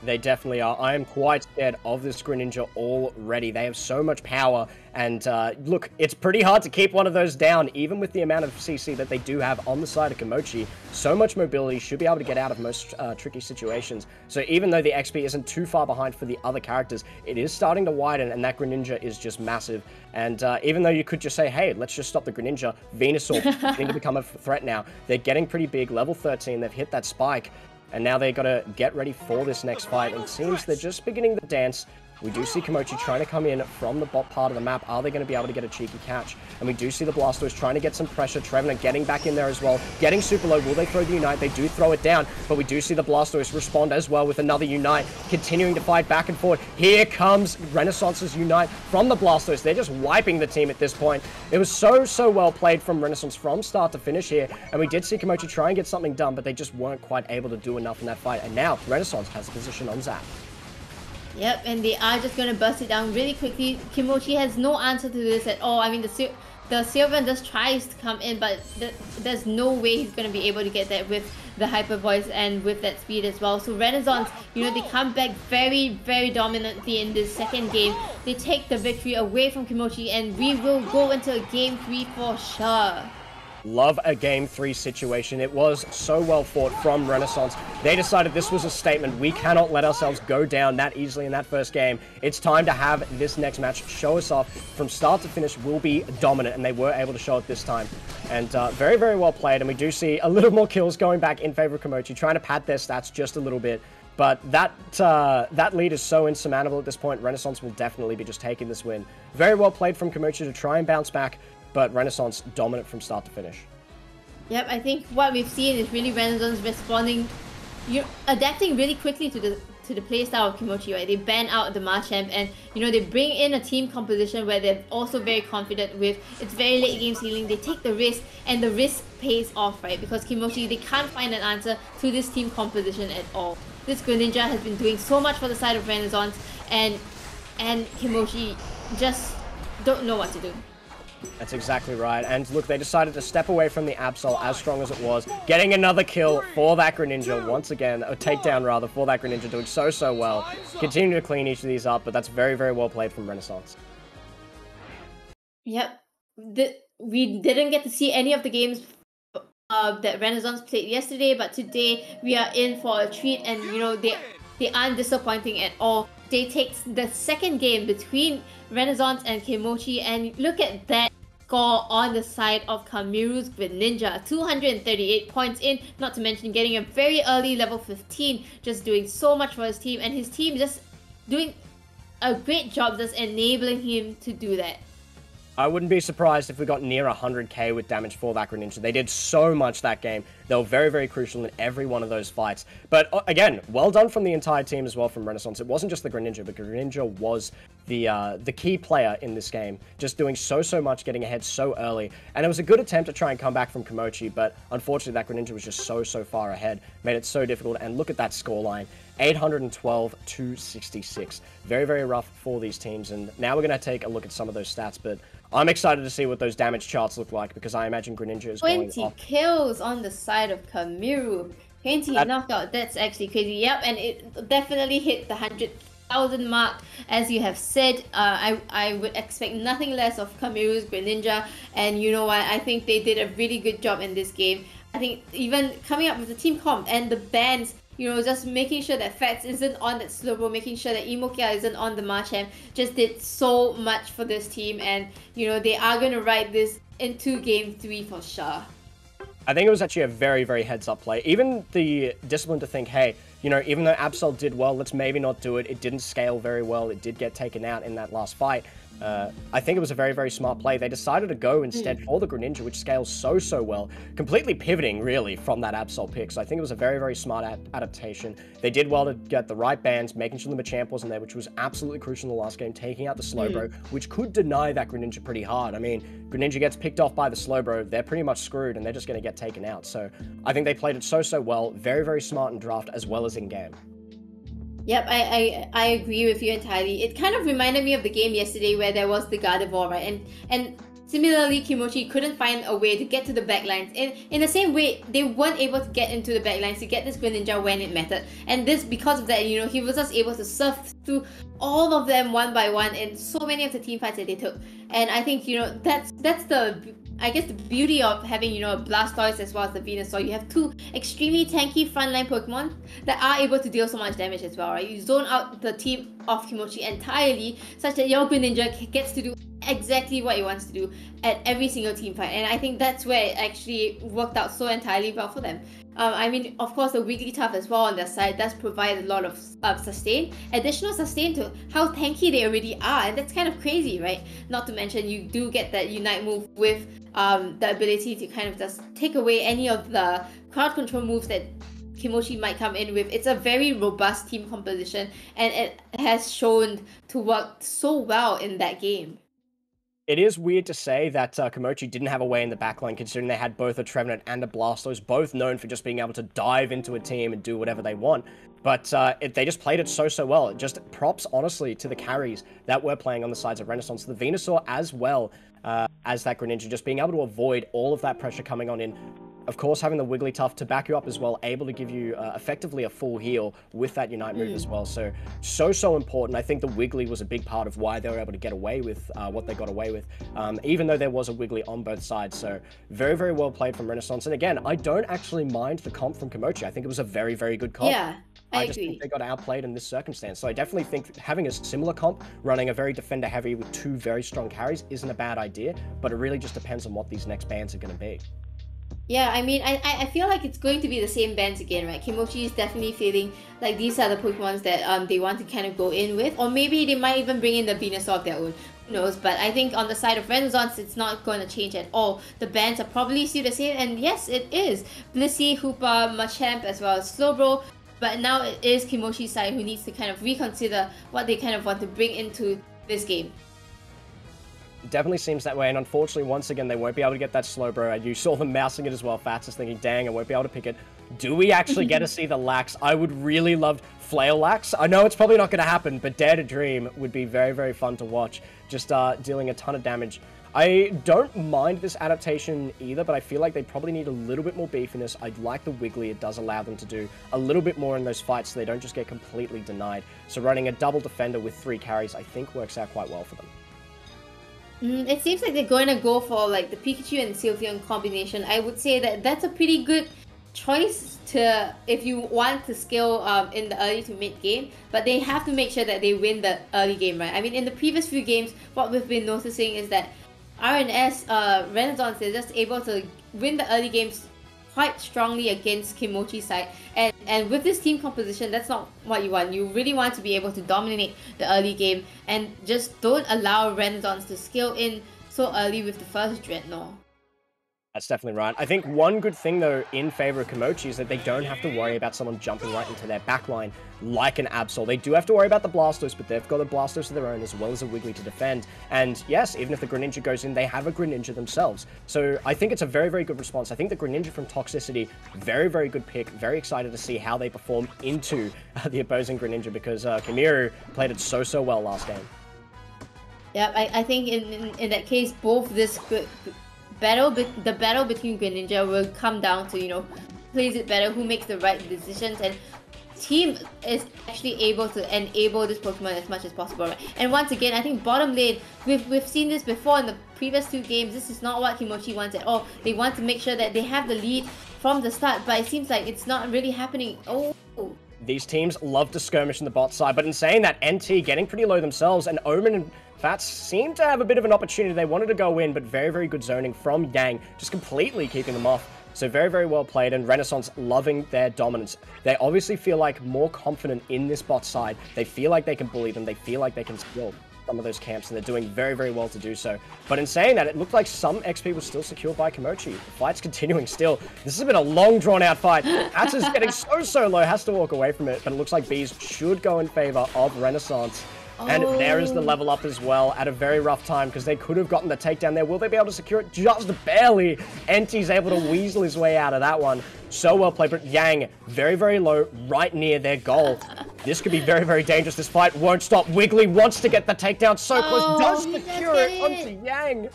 They definitely are. I am quite scared of this Greninja already. They have so much power, and look, it's pretty hard to keep one of those down, even with the amount of CC that they do have on the side of Kimochi. So much mobility, should be able to get out of most tricky situations. So even though the XP isn't too far behind for the other characters, it is starting to widen, and that Greninja is just massive. And even though you could just say, hey, let's just stop the Greninja, Venusaur beginning to become a threat now. They're getting pretty big, level 13, they've hit that spike. And now they got to get ready for this next fight. And it seems they're just beginning the dance. We do see Kimochi trying to come in from the bot part of the map. Are they going to be able to get a cheeky catch? And we do see the Blastoise trying to get some pressure. Trevenant getting back in there as well. Getting super low. Will they throw the Unite? They do throw it down. But we do see the Blastoise respond as well with another Unite. Continuing to fight back and forth. Here comes Renaissance's Unite from the Blastoise. They're just wiping the team at this point. It was so well played from Renaissance from start to finish here. And we did see Kimochi try and get something done, but they just weren't quite able to do enough in that fight. And now Renaissance has a position on Zap. Yep, and they are just going to burst it down really quickly. Kimochi has no answer to this at all. I mean, the Sylvan just tries to come in, but there's no way he's going to be able to get that with the Hyper Voice and with that speed as well. So Renaissance, you know, they come back very dominantly in this second game. They take the victory away from Kimochi, and we will go into a game 3 for sure. Love a game 3 situation. It was so well fought from Renaissance. They decided this was a statement. We cannot let ourselves go down that easily in that first game. It's time to have this next match show us off. From start to finish, we'll be dominant, and they were able to show it this time. And very well played, and we do see a little more kills going back in favor of Kimochi, trying to pad their stats just a little bit. But that lead is so insurmountable at this point. Renaissance will definitely be just taking this win. Very well played from Kimochi to try and bounce back, but Renaissance dominant from start to finish. Yep, I think what we've seen is really Renaissance responding, adapting really quickly to the playstyle of Kimochi, right? They ban out the Machamp, and you know, they bring in a team composition where they're also very confident with. It's very late game ceiling. They take the risk, and the risk pays off, right? Because Kimochi, they can't find an answer to this team composition at all. This Greninja has been doing so much for the side of Renaissance, and Kimochi just don't know what to do. That's exactly right. And look, they decided to step away from the Absol as strong as it was, getting another kill for that Greninja once again, a takedown rather, for that Greninja, doing so well. Continuing to clean each of these up, but that's very well played from Renaissance. Yep. We didn't get to see any of the games that Renaissance played yesterday, but today we are in for a treat, and you know, they aren't disappointing at all. They take the second game between Renaissance and Kimochi, and look at that score on the side of Kamiru's Greninja. 238 points in, not to mention getting a very early level 15, just doing so much for his team, and his team just doing a great job just enabling him to do that. I wouldn't be surprised if we got near 100k with damage for that Greninja. They did so much that game. They were very crucial in every one of those fights. But again, well done from the entire team as well from Renaissance. It wasn't just the Greninja, but Greninja was the key player in this game. Just doing so much, getting ahead so early. And it was a good attempt to try and come back from Kimochi, but unfortunately that Greninja was just so far ahead. Made it so difficult, and look at that scoreline. 812 to 66. Very rough for these teams, and now we're going to take a look at some of those stats, but I'm excited to see what those damage charts look like, because I imagine Greninja is going off. 20 kills on the side of Kamiru. 20 knockout, that's actually crazy. Yep, and it definitely hit the 1,000 mark, as you have said. I would expect nothing less of Kamiru's Greninja, and you know what? I think they did a really good job in this game. I think even coming up with the team comp and the bans, you know, just making sure that Fats isn't on that Slowbro, making sure that Imokia isn't on the Machamp, just did so much for this team, and you know, they are going to ride this into Game 3 for sure. I think it was actually a very, very heads-up play. Even the discipline to think, hey, you know, even though Absol did well, let's maybe not do it. It didn't scale very well. It did get taken out in that last fight. I think it was a very, very smart play. They decided to go instead for the Greninja, which scales so well, completely pivoting, really, from that Absol pick. So I think it was a very, very smart adaptation. They did well to get the right bans, making sure the Machamp wasn't there, which was absolutely crucial in the last game, taking out the Slowbro, which could deny that Greninja pretty hard. I mean, Greninja gets picked off by the Slowbro, they're pretty much screwed, and they're just going to get taken out. So I think they played it so well, very, very smart in draft as well as in game. Yep, I agree with you entirely. It kind of reminded me of the game yesterday where there was the Gardevoir, right? And similarly, Kimochi couldn't find a way to get to the backlines. In the same way, they weren't able to get into the backlines to get this Greninja when it mattered. And this, because of that, you know, he was just able to surf through all of them one by one in so many of the team fights that they took. And I think, you know, that's the, I guess, the beauty of having, you know, a Blastoise as well as the Venusaur. You have two extremely tanky frontline Pokemon that are able to deal so much damage as well, right? You zone out the team of Kimochi entirely, such that your Greninja gets to do exactly what it wants to do at every single team fight. And I think that's where it actually worked out so entirely well for them. I mean, of course, the Wigglytuff as well on their side does provide a lot of sustain, additional sustain to how tanky they already are, and that's kind of crazy, right? Not to mention, you do get that Unite move with the ability to kind of just take away any of the crowd control moves that Kimochi might come in with. It's a very robust team composition, and it has shown to work so well in that game. It is weird to say that Kimochi didn't have a way in the backline, considering they had both a Trevenant and a Blastoise, both known for just being able to dive into a team and do whatever they want. But they just played it so well. Just props, honestly, to the carries that were playing on the sides of Renaissance. The Venusaur as well as that Greninja, just being able to avoid all of that pressure coming on in. Of course, having the Wigglytuff to back you up as well, able to give you effectively a full heal with that Unite move as well. So important. I think the Wiggly was a big part of why they were able to get away with what they got away with, even though there was a Wiggly on both sides. So very well played from Renaissance. And again, I don't actually mind the comp from Kimochi. I think it was a very good comp. Yeah, I just agree. think they got outplayed in this circumstance. So I definitely think having a similar comp, running a very defender heavy with two very strong carries isn't a bad idea, but it really just depends on what these next bans are going to be. Yeah, I mean, I feel like it's going to be the same bands again, right? Kimochi is definitely feeling like these are the Pokemons that they want to kind of go in with. Or maybe they might even bring in the Venusaur of their own. Who knows? But I think on the side of Renaissance, it's not going to change at all. The bands are probably still the same. And yes, it is. Blissey, Hoopa, Machamp, as well as Slowbro. But now it is Kimochi's side who needs to kind of reconsider what they kind of want to bring into this game. Definitely seems that way, and unfortunately, once again, they won't be able to get that Slowbro, and you saw them mousing it as well. Fats is thinking, dang, I won't be able to pick it. Do we actually get to see the Lax? I would really love Flail Lax. I know it's probably not going to happen, but Dare to Dream would be very fun to watch, just dealing a ton of damage. I don't mind this adaptation either, but I feel like they probably need a little bit more beefiness. I like the Wiggly. It does allow them to do a little bit more in those fights so they don't just get completely denied. So running a double defender with 3 carries, I think works out quite well for them. It seems like they're going to go for like the Pikachu and Sylveon combination. I would say that that's a pretty good choice to if you want to scale in the early to mid game, but they have to make sure that they win the early game, right? I mean, in the previous few games, what we've been noticing is that RNS Renaissance is just able to win the early games quite strongly against Kimochi's side, and with this team composition, that's not what you want. You really want to be able to dominate the early game and just don't allow Renaissance to scale in so early with the first Dreadnought. That's definitely right. I think one good thing, though, in favor of Kimochi is that they don't have to worry about someone jumping right into their backline like an Absol. They do have to worry about the Blastoise, but they've got a Blastoise of their own as well as a Wiggly to defend. And yes, even if the Greninja goes in, they have a Greninja themselves. So I think it's a very good response. I think the Greninja from Toxicity, very good pick. Very excited to see how they perform into the opposing Greninja, because Kamiru played it so well last game. Yeah, I think in that case, both this the battle between Greninja will come down to, you know, who plays it better, who makes the right decisions. And team is actually able to enable this Pokemon as much as possible, right? And once again, I think bottom lane, we've seen this before in the previous 2 games. This is not what Kimochi wants at all. They want to make sure that they have the lead from the start, but it seems like it's not really happening. Oh. These teams love to skirmish in the bot side, but in saying that, NT getting pretty low themselves, and Omen and Fats seem to have a bit of an opportunity. They wanted to go in, but very, very good zoning from Yang, just completely keeping them off. So very, very well played, and Renaissance loving their dominance. They obviously feel like more confident in this bot side. They feel like they can bully them. They feel like they can steal some of those camps, and they're doing very, very well to do so. But in saying that, it looked like some XP was still secured by Kimochi. The fight's continuing still. This has been a long, drawn-out fight. Hats is getting so low, has to walk away from it, but it looks like Bees should go in favor of Renaissance. And there is the level up as well at a very rough time, because they could have gotten the takedown there. Will they be able to secure it? Just barely. NT's able to weasel his way out of that one. So well played, but Yang, very, very low, right near their goal. This could be very, very dangerous. This fight won't stop. Wiggly wants to get the takedown so close. Does secure it onto Yang.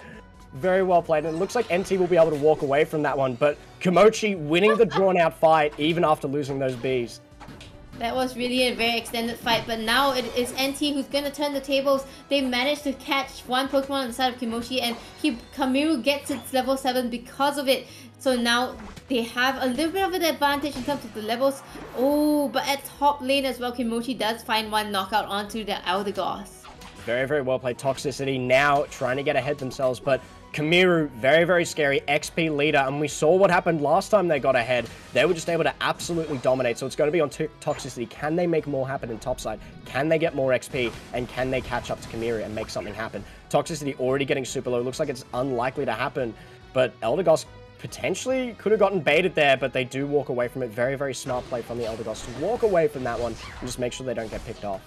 Very well played, and it looks like NT will be able to walk away from that one, but Kimochi winning the drawn-out fight even after losing those Bees. That was really a very extended fight, but now it is NT who's going to turn the tables. They managed to catch one Pokemon on the side of Kimochi, and Kamiru gets its level 7 because of it. So now they have a little bit of an advantage in terms of the levels. Oh, but at top lane as well, Kimochi does find one knockout onto the Eldegoss. Very, very well played. Toxicity now trying to get ahead themselves, but Kamiru, very, very scary XP leader, and we saw what happened last time they got ahead. They were just able to absolutely dominate, so it's going to be on Toxicity. Can they make more happen in topside? Can they get more XP? And can they catch up to Kamiru and make something happen? Toxicity already getting super low. Looks like it's unlikely to happen, but Eldegoss potentially could have gotten baited there, but they do walk away from it. Very, very smart play from the Eldegoss to walk away from that one and just make sure they don't get picked off.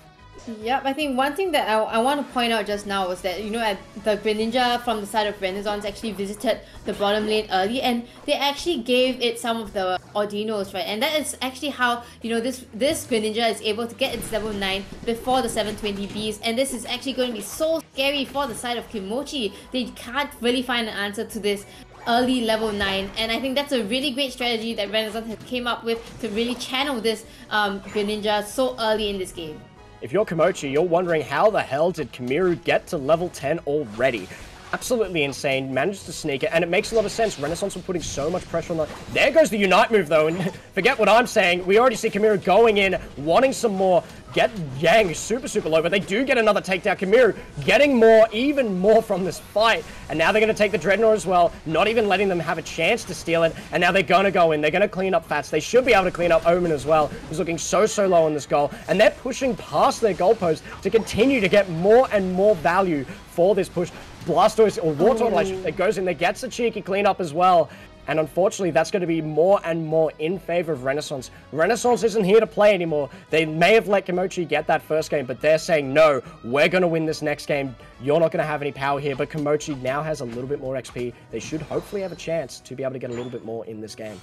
Yep, I think one thing that I want to point out just now was that, you know, the Greninja from the side of Renaissance actually visited the bottom lane early, and they actually gave it some of the Ordinos, right? And that is actually how, you know, this Greninja is able to get its level 9 before the 720Bs, and this is actually going to be so scary for the side of Kimochi. They can't really find an answer to this early level 9, and I think that's a really great strategy that Renaissance has came up with to really channel this Greninja so early in this game. If you're Kimochi, you're wondering how the hell did Kamiru get to level 10 already? Absolutely insane, managed to sneak it, and it makes a lot of sense. Renaissance were putting so much pressure on the... There goes the Unite move, though, and forget what I'm saying. We already see Kamiru going in, wanting some more. Get Yang super, super low, but they do get another takedown. Kamiru getting more, even more from this fight. And now they're going to take the Dreadnought as well, not even letting them have a chance to steal it. And now they're going to go in. They're going to clean up Fats. They should be able to clean up Omen as well, who's looking so, so low on this goal. And they're pushing past their goalpost to continue to get more and more value for this push. Blastoise, or Wartortle, it goes in there, gets a cheeky cleanup as well. And unfortunately, that's going to be more and more in favor of Renaissance. Renaissance isn't here to play anymore. They may have let Kimochi get that first game, but they're saying, no, we're going to win this next game. You're not going to have any power here. But Kimochi now has a little bit more XP. They should hopefully have a chance to be able to get a little bit more in this game.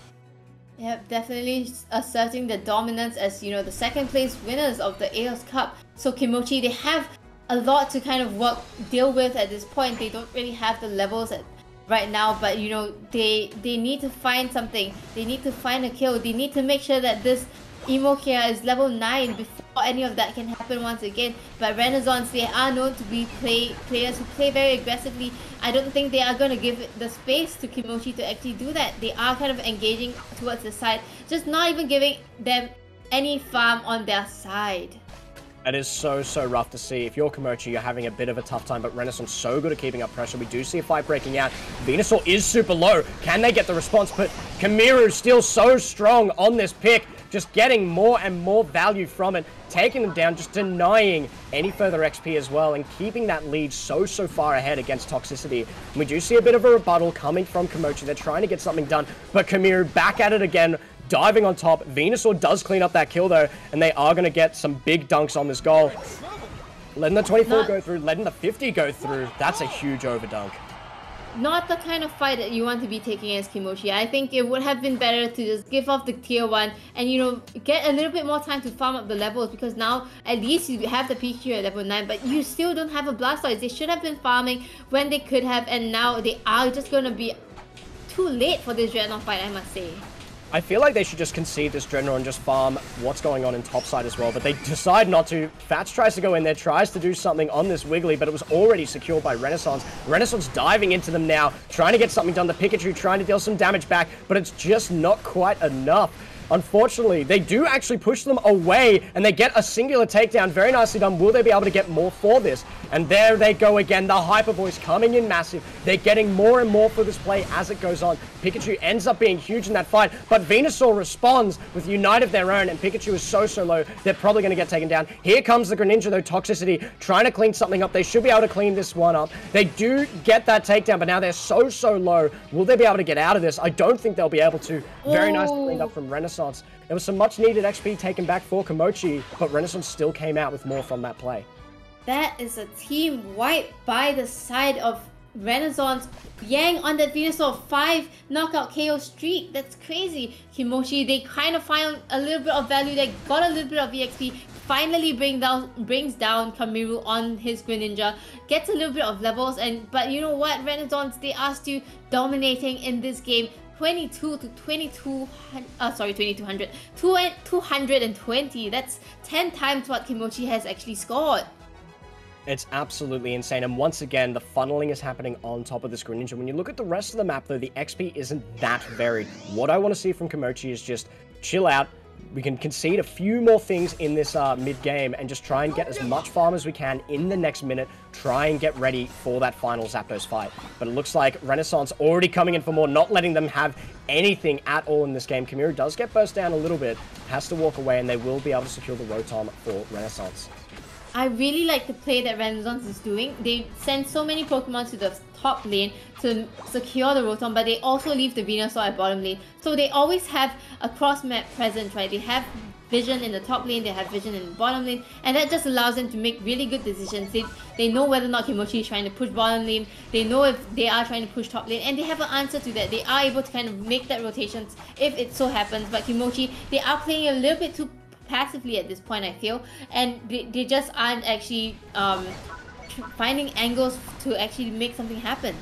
Yep, definitely asserting the dominance as, you know, the second place winners of the AOS Cup. So Kimochi, they have a lot to kind of deal with at this point. They don't really have the levels right now, but you know, they need to find something. They need to find a kill. They need to make sure that this Imokia is level 9 before any of that can happen once again. But Renaissance, they are known to be players who play very aggressively. I don't think they are going to give the space to Kimochi to actually do that. They are kind of engaging towards the side, just not even giving them any farm on their side. That is so, so rough to see. If you're Kimochi, you're having a bit of a tough time, but Renaissance so good at keeping up pressure. We do see a fight breaking out. Venusaur is super low. Can they get the response? But Kamiru still so strong on this pick, just getting more and more value from it, taking them down, just denying any further XP as well, and keeping that lead so, so far ahead against Toxicity. And we do see a bit of a rebuttal coming from Kimochi. They're trying to get something done, but Kamiru back at it again, diving on top. Venusaur does clean up that kill though, and they are going to get some big dunks on this goal. Letting the 24 go through, letting the 50 go through. That's a huge overdunk. Not the kind of fight that you want to be taking as Kimochi. I think it would have been better to just give off the tier 1 and, you know, get a little bit more time to farm up the levels, because now at least you have the PQ at level 9, but you still don't have a Blastoise. They should have been farming when they could have, and now they are just going to be too late for this Dreadnought fight, I must say. I feel like they should just concede this Dreadnought and just farm what's going on in topside as well, but they decide not to. Fats tries to go in there, tries to do something on this Wiggly, but it was already secured by Renaissance. Renaissance diving into them now, trying to get something done. The Pikachu trying to deal some damage back, but it's just not quite enough. Unfortunately, they do actually push them away, and they get a singular takedown. Very nicely done. Will they be able to get more for this? And there they go again. The Hyper Voice coming in massive. They're getting more and more for this play as it goes on. Pikachu ends up being huge in that fight, but Venusaur responds with Unite of their own, and Pikachu is so low, they're probably going to get taken down. Here comes the Greninja, though, Toxicity, trying to clean something up. They should be able to clean this one up. They do get that takedown, but now they're so low. Will they be able to get out of this? I don't think they'll be able to. Very nicely cleaned up from Renaissance. There was some much needed XP taken back for Komochi, but Renaissance still came out with more from that play. That is a team wipe by the side of Renaissance. Yang on that Venusaur 5 knockout KO streak. That's crazy. Kimochi, they kind of find a little bit of value. They got a little bit of EXP. Finally brings down Kamiru on his Greninja. Gets a little bit of levels, but you know what? Renaissance, they are still dominating in this game. 22 to 220. That's 10 times what Kimochi has actually scored. It's absolutely insane, and once again, the funneling is happening on top of this Greninja. When you look at the rest of the map, though, the XP isn't that varied. What I want to see from Kimochi is just chill out. We can concede a few more things in this mid-game and just try and get as much farm as we can in the next minute. Try and get ready for that final Zapdos fight. But it looks like Renaissance already coming in for more, not letting them have anything at all in this game. Kamiru does get burst down a little bit, has to walk away, and they will be able to secure the Rotom for Renaissance. I really like the play that Renaissance is doing. They send so many Pokemon to the top lane to secure the Rotom, but they also leave the Venusaur at bottom lane. So they always have a cross-map presence, right? They have vision in the top lane, they have vision in the bottom lane, and that just allows them to make really good decisions. They know whether or not Kimochi is trying to push bottom lane, they know if they are trying to push top lane, and they have an answer to that. They are able to kind of make that rotations if it so happens, but Kimochi, they are playing a little bit too passively at this point, I feel, and they just aren't actually finding angles to actually make something happen.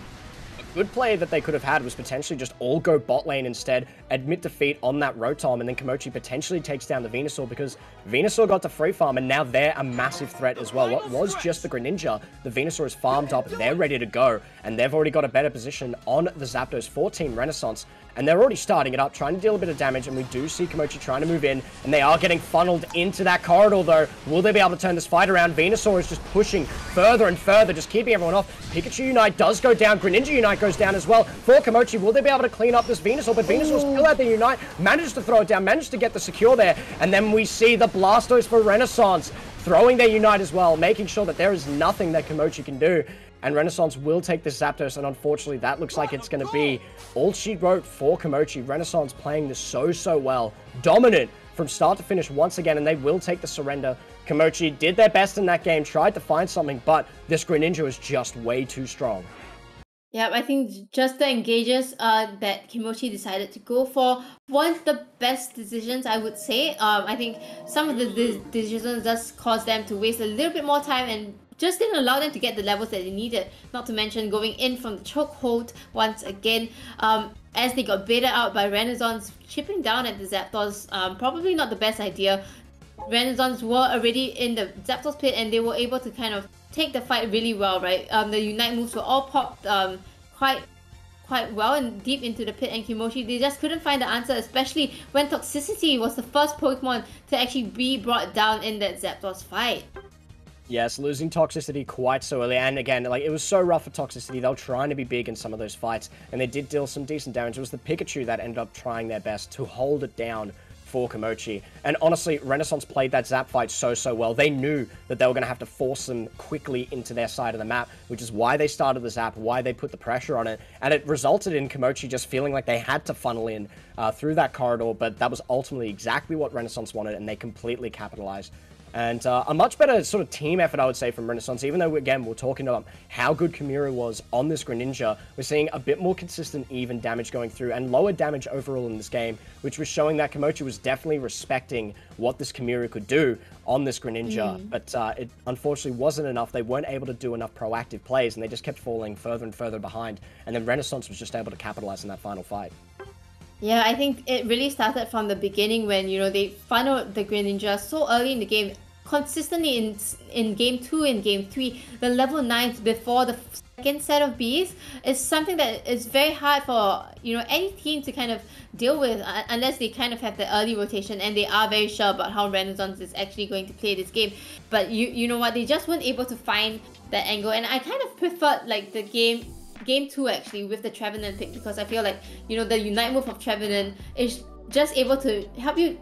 Good play that they could have had was potentially just all go bot lane instead, admit defeat on that Rotom, and then Kimochi potentially takes down the Venusaur because Venusaur got to free farm, and now they're a massive threat as well. What was just the Greninja, the Venusaur is farmed up, they're ready to go, and they've already got a better position on the Zapdos 14 Renaissance, and they're already starting it up, trying to deal a bit of damage, and we do see Kimochi trying to move in, and they are getting funneled into that corridor, though. Will they be able to turn this fight around? Venusaur is just pushing further and further, just keeping everyone off. Pikachu Unite does go down. Greninja Unite goes down as well. For Kimochi, will they be able to clean up this Venusaur? But Venusaur still had the Unite, managed to throw it down, managed to get the secure there, and then we see the Blastoise for Renaissance, throwing their Unite as well, making sure that there is nothing that Kimochi can do. And Renaissance will take this Zapdos, and unfortunately, that looks like it's going to be all she wrote for Kimochi. Renaissance playing this so well. Dominant from start to finish once again, and they will take the surrender. Kimochi did their best in that game, tried to find something, but this Greninja is just way too strong. Yeah, I think just the engages that Kimochi decided to go for weren't the best decisions, I would say. I think some of the decisions just caused them to waste a little bit more time and just didn't allow them to get the levels that they needed. Not to mention going in from the chokehold once again. As they got baited out by Renaissance, chipping down at the Zapdos, probably not the best idea. Renaissance were already in the Zapdos pit and they were able to kind of take the fight really well, right? The Unite moves were all popped quite well and deep into the pit, and Kimochi, they just couldn't find the answer, especially when Toxicity was the first Pokemon to actually be brought down in that Zapdos fight. Yes, losing Toxicity quite so early, and again, like, it was so rough for Toxicity. They were trying to be big in some of those fights, and they did deal some decent damage. It was the Pikachu that ended up trying their best to hold it down for Kimochi. And honestly, Renaissance played that Zap fight so well. They knew that they were going to have to force them quickly into their side of the map, which is why they started the Zap, why they put the pressure on it, and it resulted in Kimochi just feeling like they had to funnel in through that corridor, but that was ultimately exactly what Renaissance wanted, and they completely capitalized. And a much better sort of team effort, I would say, from Renaissance. Even though, again, we're talking about how good Kamiru was on this Greninja, we're seeing a bit more consistent, even damage going through, and lower damage overall in this game, which was showing that Kimochi was definitely respecting what this Kamiru could do on this Greninja. But it unfortunately wasn't enough. They weren't able to do enough proactive plays, and they just kept falling further and further behind. And then Renaissance was just able to capitalize in that final fight. Yeah, I think it really started from the beginning when, they funneled the Greninja so early in the game, consistently in game 2 and game 3. The level 9s before the second set of Bs is something that is very hard for, any team to kind of deal with, unless they kind of have the early rotation and they are very sure about how Renaissance is actually going to play this game. But you know what, they just weren't able to find that angle, and I kind of preferred like the game 2 actually with the Trevenant pick, because I feel like, the Unite move of Trevenant is just able to help you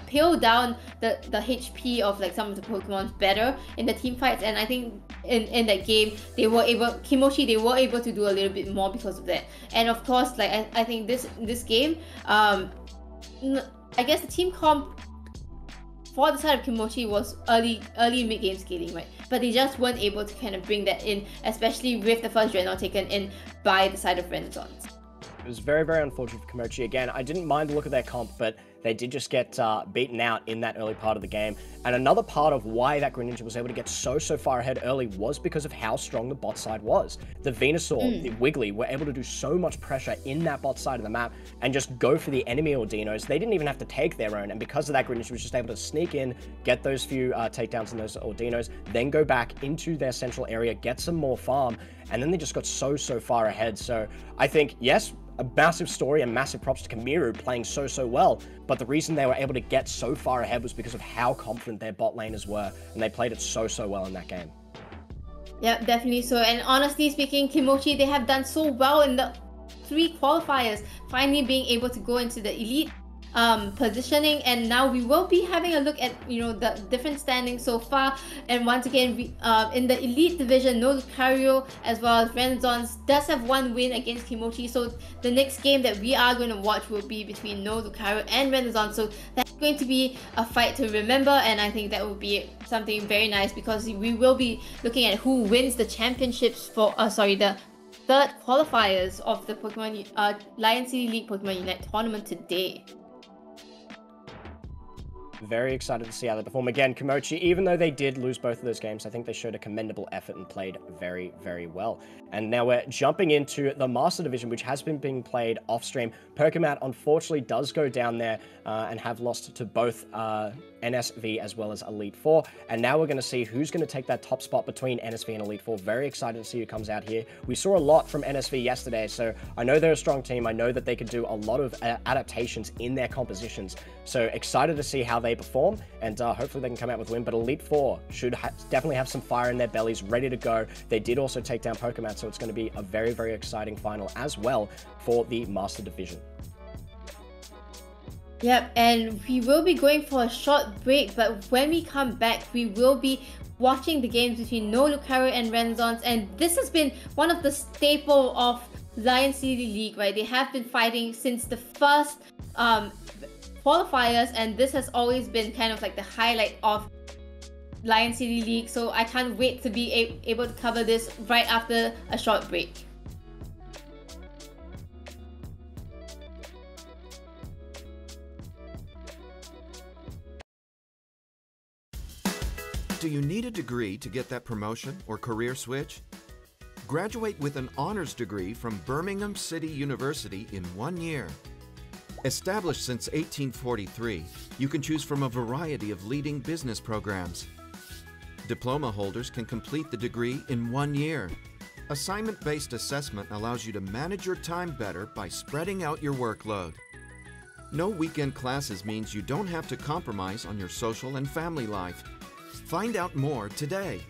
peel down the HP of like some of the Pokemon better in the team fights. And I think in that game Kimochi, they were able to do a little bit more because of that. And of course, like I think this game, I guess the team comp for the side of Kimochi was early mid-game scaling, right? But they just weren't able to kind of bring that in, especially with the first Dreadnought taken in by the side of Renaissance. It was very, very unfortunate for Kimochi. Again, I didn't mind the look of their comp, but they did just get beaten out in that early part of the game. And another part of why that Greninja was able to get so far ahead early was because of how strong the bot side was. The Venusaur, the Wiggly, were able to do so much pressure in that bot side of the map and just go for the enemy Ordinos. They didn't even have to take their own, and because of that, Greninja was just able to sneak in, get those few takedowns on those Ordinos, then go back into their central area, get some more farm, and then they just got so far ahead. So I think, yes, a massive story and massive props to Kamiru playing so well, but the reason they were able to get so far ahead was because of how confident their bot laners were, and they played it so well in that game. Yeah, definitely so. And honestly speaking, Kimochi, they have done so well in the 3 qualifiers, finally being able to go into the elite positioning. And now we will be having a look at the different standings so far. And once again, in the elite division, no Lucario as well as Renaissance does have 1 win against Kimochi. So the next game that we are going to watch will be between no Lucario and Renaissance. So that's going to be a fight to remember, and I think that will be something very nice, because we will be looking at who wins the championships for the third qualifiers of the Pokemon Lion City League Pokemon Unite tournament today. Very excited to see how they perform. Again, Kimochi, even though they did lose both of those games, I think they showed a commendable effort and played very well. And now we're jumping into the Master Division, which has been being played off-stream. Pokémon, unfortunately, does go down there and have lost to both NSV as well as Elite Four. And now we're going to see who's going to take that top spot between NSV and Elite Four. Very excited to see who comes out here. We saw a lot from NSV yesterday, so I know they're a strong team. I know that they could do a lot of adaptations in their compositions. So excited to see how they perform, and hopefully they can come out with a win. But Elite Four should definitely have some fire in their bellies, ready to go. They did also take down Pokémon, so it's going to be a very exciting final as well for the Master Division. Yep, and we will be going for a short break, but when we come back, we will be watching the games between No Lucario and Renaissance. And this has been one of the staple of Lion City League, right? They have been fighting since the first qualifiers, and this has always been kind of like the highlight of Lion City League. So I can't wait to be able to cover this right after a short break. Do you need a degree to get that promotion or career switch? Graduate with an honors degree from Birmingham City University in 1 year. Established since 1843, you can choose from a variety of leading business programs. Diploma holders can complete the degree in 1 year. Assignment-based assessment allows you to manage your time better by spreading out your workload. No weekend classes means you don't have to compromise on your social and family life. Find out more today.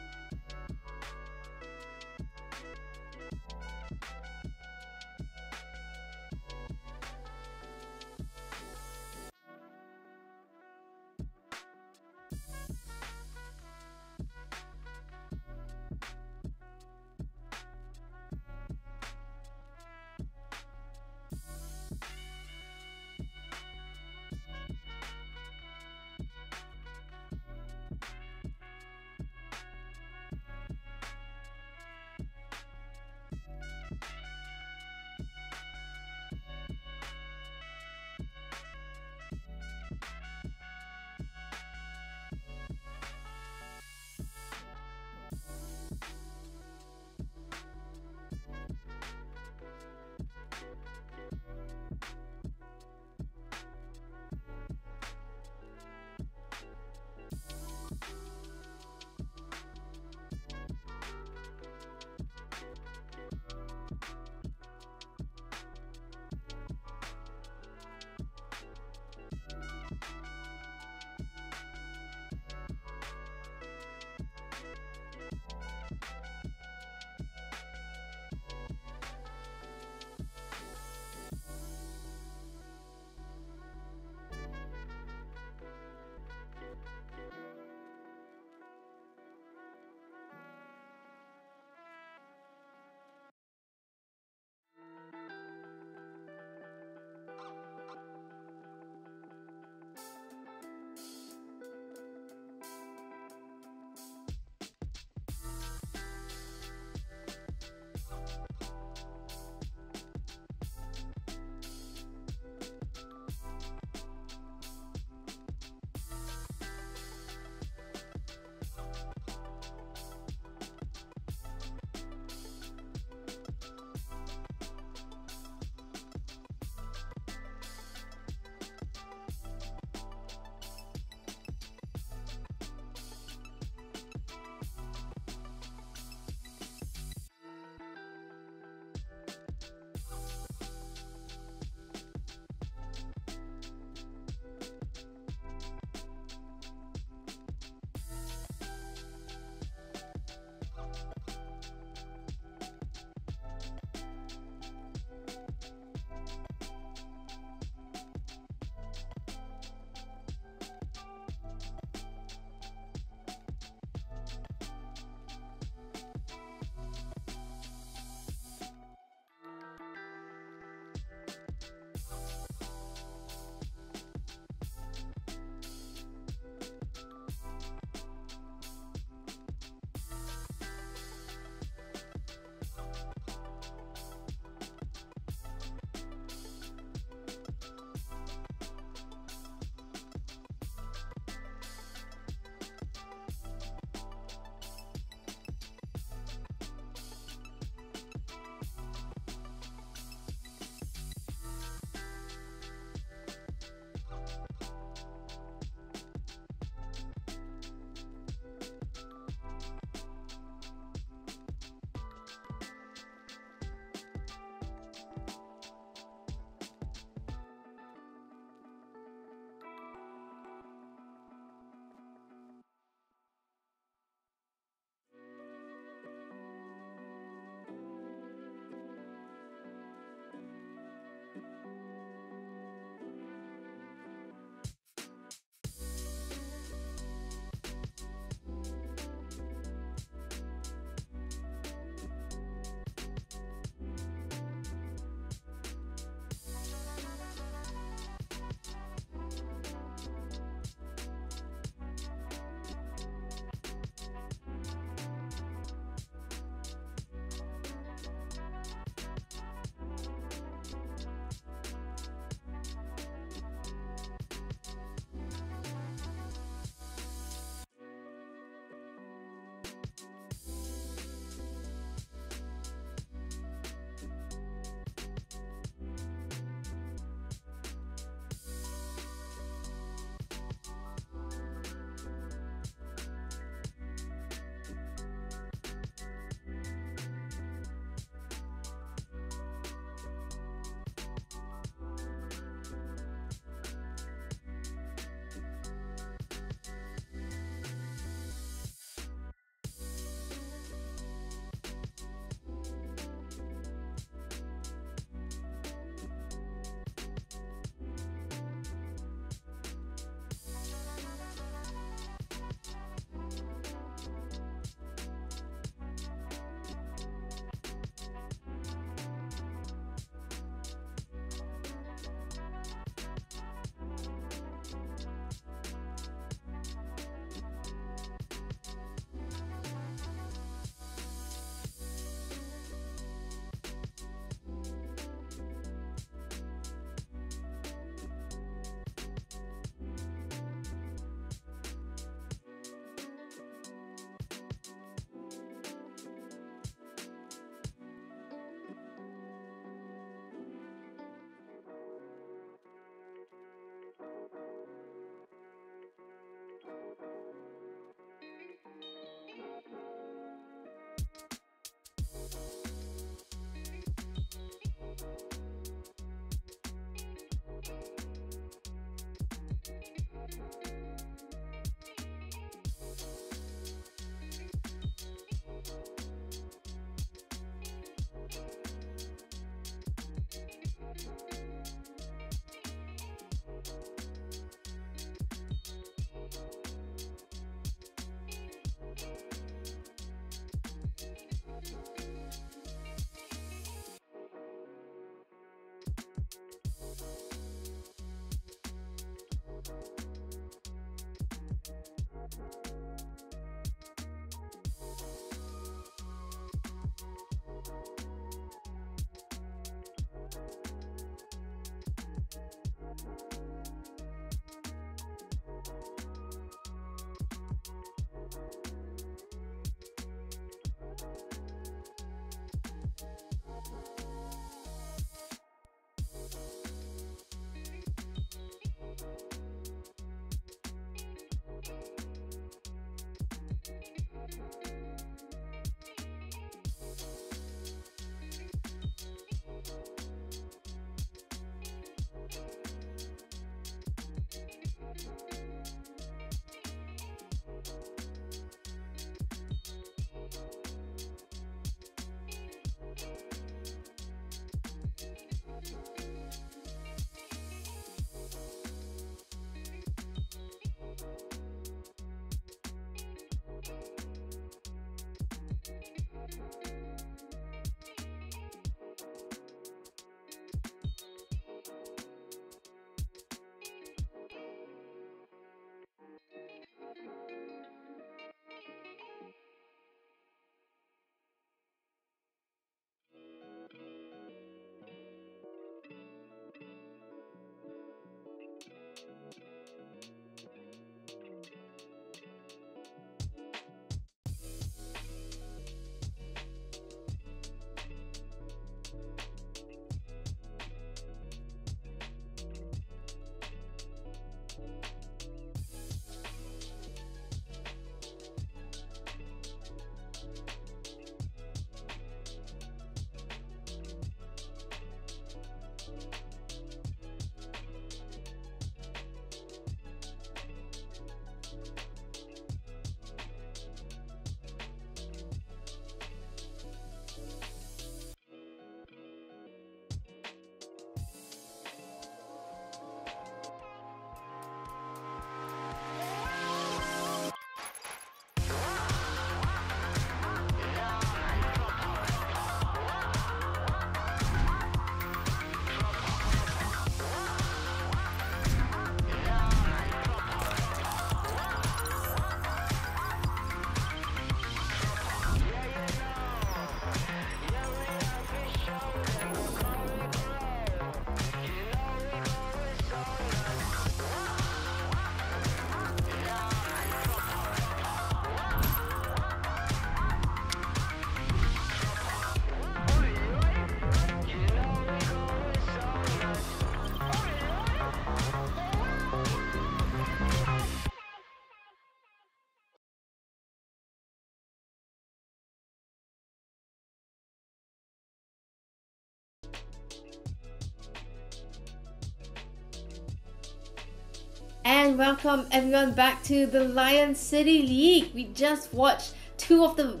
And welcome everyone back to the Lion City League. We just watched two of the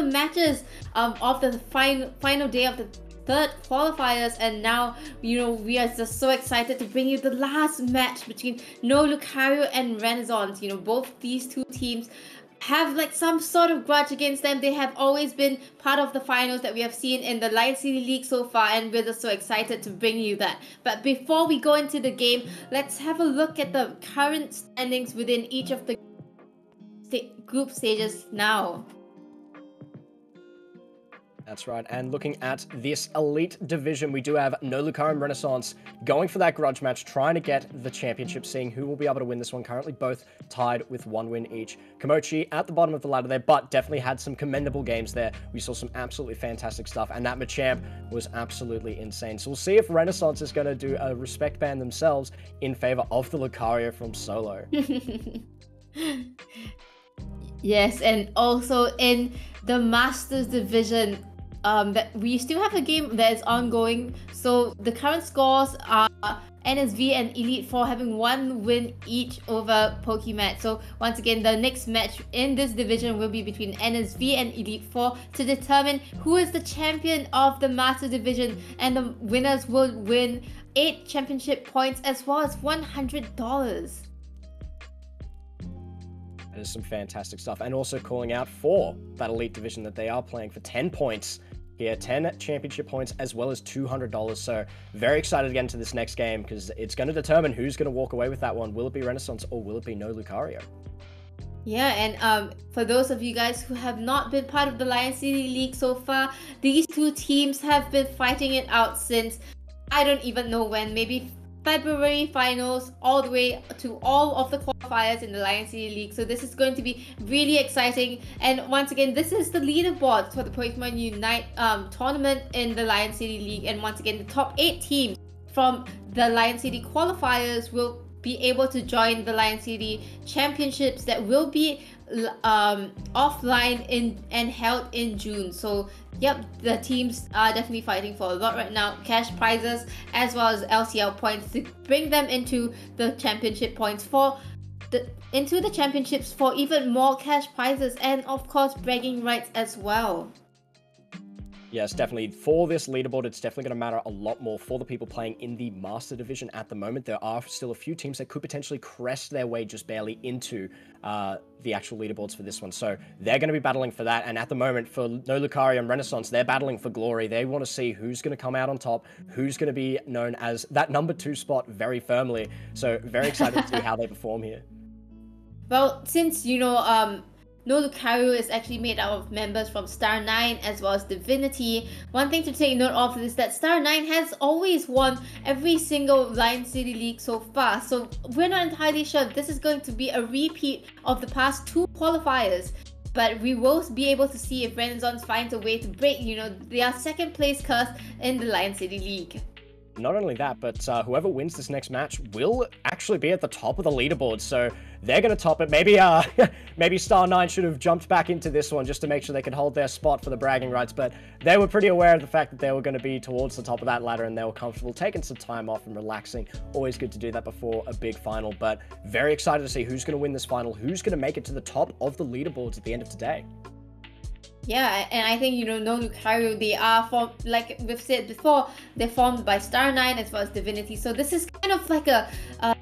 matches of the final day of the third qualifiers, and now we are just so excited to bring you the last match between No Lucario and Renaissance. Both these two teams have like some sort of grudge against them. They have always been part of the finals that we have seen in the Lion City League so far, and we're just so excited to bring you that. But before we go into the game, let's have a look at the current standings within each of the group stages now. That's right, and looking at this elite division, we do have No Lucario and Renaissance going for that grudge match, trying to get the championship, seeing who will be able to win this one. Currently both tied with 1 win each. Komochi at the bottom of the ladder there, but definitely had some commendable games there. We saw some absolutely fantastic stuff, and that Machamp was absolutely insane. So we'll see if Renaissance is going to do a respect band themselves in favor of the Lucario from Solo. Yes, and also in the Masters division, that we still have a game that is ongoing. So the current scores are NSV and Elite Four having 1 win each over Pokemon. So once again, the next match in this division will be between NSV and Elite Four to determine who is the champion of the Master division, and the winners will win 8 championship points as well as $100. That is some fantastic stuff, and also calling out for that elite division that they are playing for 10 points here, 10 championship points as well as $200. So very excited to get into this next game, because it's going to determine who's going to walk away with that one. Will it be Renaissance or will it be No Lucario? Yeah, and for those of you guys who have not been part of the Lion City League so far, these two teams have been fighting it out since I don't even know when, maybe February finals, all the way to all of the qualifiers in the Lion City League. So this is going to be really exciting. And once again, this is the leaderboard for the Pokemon Unite tournament in the Lion City League. And once again, the top 8 teams from the Lion City qualifiers will be able to join the Lion City Championships that will be offline and held in June. So yep, the teams are definitely fighting for a lot right now. Cash prizes as well as LCL points to bring them into the championship points into the championships for even more cash prizes, and of course bragging rights as well. Yes, definitely. For this leaderboard, it's definitely going to matter a lot more for the people playing in the Master Division at the moment. There are still a few teams that could potentially crest their way just barely into the actual leaderboards for this one. So they're going to be battling for that. And at the moment, for No Lucario and Renaissance, they're battling for glory. They want to see who's going to come out on top, who's going to be known as that number 2 spot very firmly. So very excited to see how they perform here. Well, since, No Lucario is actually made out of members from Star 9 as well as Divinity. One thing to take note of is that Star 9 has always won every single Lion City League so far. So we're not entirely sure if this is going to be a repeat of the past 2 qualifiers. But we will be able to see if Renaissance finds a way to break, their second place curse in the Lion City League. Not only that, but whoever wins this next match will actually be at the top of the leaderboard, so they're going to top it. Maybe maybe Star 9 should have jumped back into this one just to make sure they could hold their spot for the bragging rights, but they were pretty aware of the fact that they were going to be towards the top of that ladder, and they were comfortable taking some time off and relaxing. Always good to do that before a big final, but very excited to see who's going to win this final, who's going to make it to the top of the leaderboards at the end of today. Yeah, and I think, No Lucario, they are formed, like we've said before, they're formed by Star 9 as well as Divinity. So this is kind of like a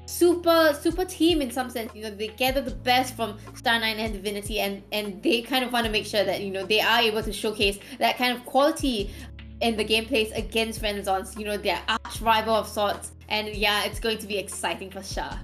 super team in some sense. They gather the best from Star 9 and Divinity, and they kind of want to make sure that, they are able to showcase that kind of quality in the gameplays against Renaissance, their arch rival of sorts. And yeah, it's going to be exciting for sure.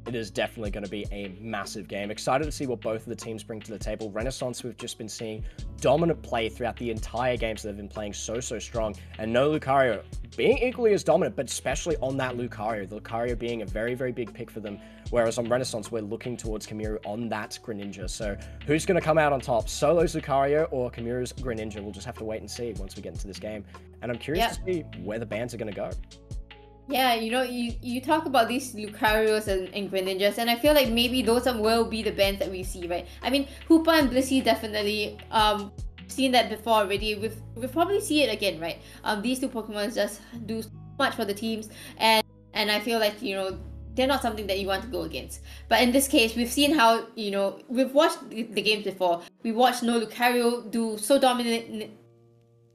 It is definitely going to be a massive game. Excited to see what both of the teams bring to the table. Renaissance, we've just been seeing dominant play throughout the entire game, so they've been playing so strong. And No Lucario being equally as dominant, but especially on that Lucario. The Lucario being a very big pick for them. Whereas on Renaissance, we're looking towards Kamiru on that Greninja. So who's going to come out on top? Solo's Lucario or Kamiru's Greninja? We'll just have to wait and see once we get into this game. And I'm curious to see where the bans are going to go. Yeah, you talk about these Lucarios and Greninjas, and I feel like maybe those will be the bands that we see, right? I mean, Hoopa and Blissey definitely seen that before already. We'll probably see it again, right? These two Pokemon just do so much for the teams, and I feel like they're not something that you want to go against. But in this case, we've seen how, we've watched the games before. We watched No Lucario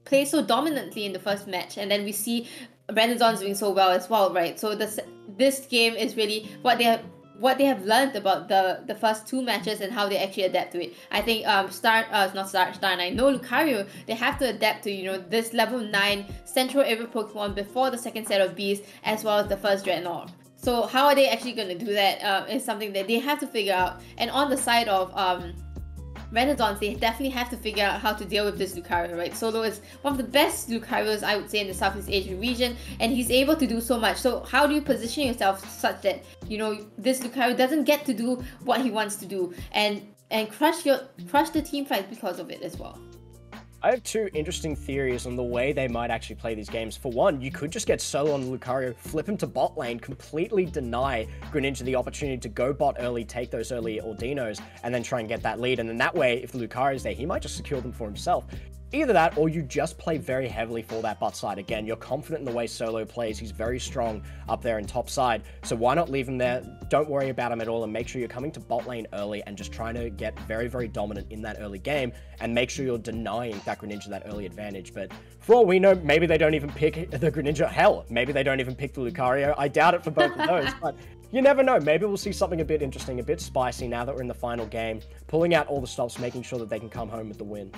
play so dominantly in the first match, and then we see Renaissance doing so well as well, right? So this game is really what they have learned about the first two matches and how they actually adapt to it. I think Star 9, No Lucario, they have to adapt to this level 9 Central Area Pokemon before the second set of Bees, as well as the first Dreadnought. So how are they actually going to do that is something that they have to figure out. And on the side of Renaissance, they definitely have to figure out how to deal with this Lucario, right? Solo is one of the best Lucarios, I would say, in the Southeast Asian region, and he's able to do so much. So how do you position yourself such that, this Lucario doesn't get to do what he wants to do and crush the team fight because of it as well? I have two interesting theories on the way they might actually play these games. For one, you could just get solo on Lucario, flip him to bot lane, completely deny Greninja the opportunity to go bot early, take those early Ordinos, and then try and get that lead. And then that way, if the Lucario is there, he might just secure them for himself. Either that, or you just play very heavily for that bot side. Again, you're confident in the way Solo plays. He's very strong up there in top side. So why not leave him there? Don't worry about him at all, and make sure you're coming to bot lane early and just trying to get very, very dominant in that early game, and make sure you're denying that Greninja that early advantage. But for all we know, maybe they don't even pick the Greninja. Hell, maybe they don't even pick the Lucario. I doubt it for both of those, but you never know. Maybe we'll see something a bit interesting, a bit spicy now that we're in the final game, pulling out all the stops, making sure that they can come home with the win.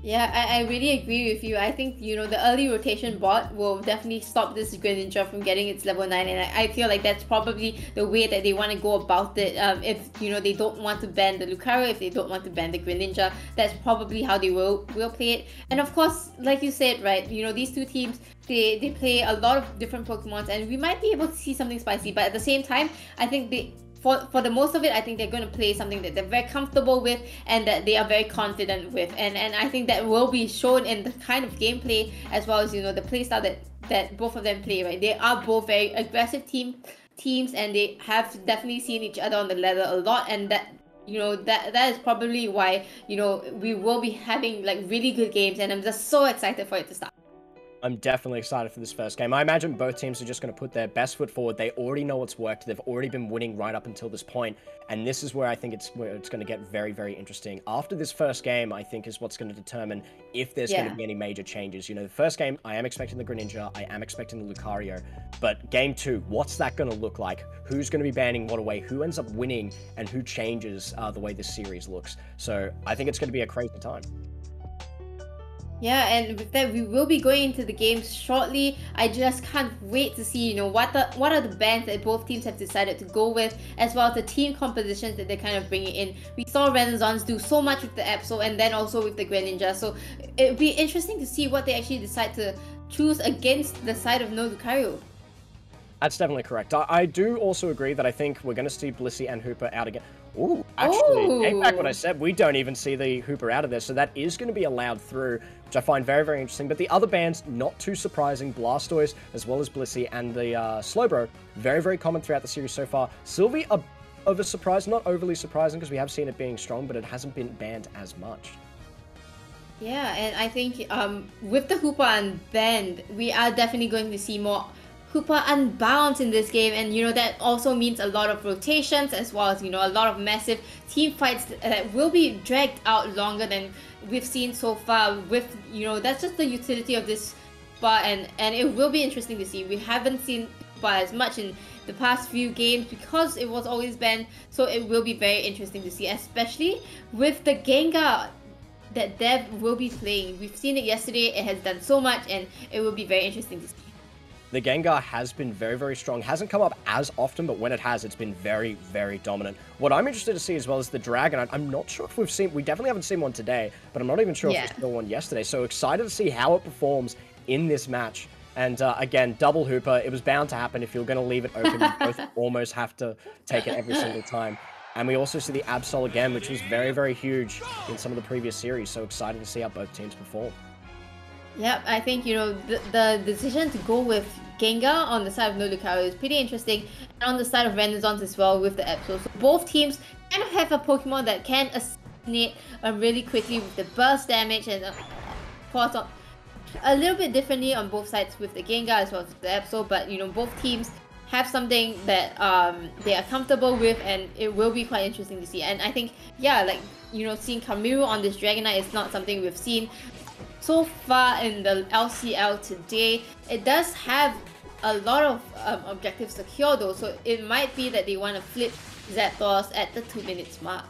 Yeah, I really agree with you. I think, the early rotation bot will definitely stop this Greninja from getting its level 9, and I feel like that's probably the way that they want to go about it. If, they don't want to ban the Lucario, if they don't want to ban the Greninja, that's probably how they will play it. And of course, like you said, right, these two teams, they play a lot of different Pokemons, and we might be able to see something spicy, but at the same time, I think for the most of it, I think they're going to play something that they're very comfortable with and that they are very confident with. And I think that will be shown in the kind of gameplay, as well as, the playstyle that both of them play, right? They are both very aggressive teams, and they have definitely seen each other on the ladder a lot, and that that is probably why we will be having like really good games, and I'm just so excited for it to start. I'm definitely excited for this first game. I imagine both teams are just going to put their best foot forward. They already know what's worked. They've already been winning right up until this point. And this is where I think it's going to get very, very interesting. After this first game, I think, is what's going to determine if there's going to be any major changes. The first game, I am expecting the Greninja. I am expecting the Lucario. But game 2, what's that going to look like? Who's going to be banning what away? Who ends up winning? And who changes the way this series looks? So I think it's going to be a crazy time. Yeah, and with that, we will be going into the games shortly. I just can't wait to see, what are the bans that both teams have decided to go with, as well as the team compositions that they're kind of bringing in. We saw Renaissance do so much with the Absol, and then also with the Greninja. So it'll be interesting to see what they actually decide to choose against the side of No Lucario. That's definitely correct. I do also agree that I think we're going to see Blissey and Hooper out again. Ooh, actually, take back what I said. We don't even see the Hooper out of there, so that is going to be allowed through, which I find very, very interesting. But the other bands, not too surprising. Blastoise, as well as Blissey, and the Slowbro, very, very common throughout the series so far. Sylvie, of a surprise, not overly surprising, because we have seen it being strong, but it hasn't been banned as much. Yeah, and I think with the Hooper unbanned, we are definitely going to see more Hooper unbound in this game, and that also means a lot of rotations, as well as a lot of massive team fights that will be dragged out longer than we've seen so far. With that's just the utility of this Hooper, and it will be interesting to see. We haven't seen Hooper as much in the past few games because it was always banned, so it will be very interesting to see, especially with the Gengar that Dev will be playing. We've seen it yesterday, it has done so much, and it will be very interesting to see. The Gengar has been very, very strong. Hasn't come up as often, but when it has, it's been very, very dominant. What I'm interested to see as well is the Dragon. I'm not sure if we definitely haven't seen one today, but I'm not even sure if we saw one yesterday. So excited to see how it performs in this match. And again, double Hooper, it was bound to happen. If you're going to leave it open, you both almost have to take it every single time. And we also see the Absol again, which was very, very huge in some of the previous series. So excited to see how both teams perform. Yep, I think, the decision to go with Gengar on the side of No Lucario is pretty interesting, and on the side of Renaissance as well with the Absol. So both teams kind of have a Pokemon that can assassinate really quickly with the burst damage, and of course a little bit differently on both sides with the Gengar as well as the Absol, but both teams have something that they are comfortable with, and it will be quite interesting to see. And I think, yeah, like, you know, seeing Kamiru on this Dragonite is not something we've seen so far in the LCL today. It does have a lot of objectives secure though, so it might be that they want to flip Zapdos at the 2 minutes mark.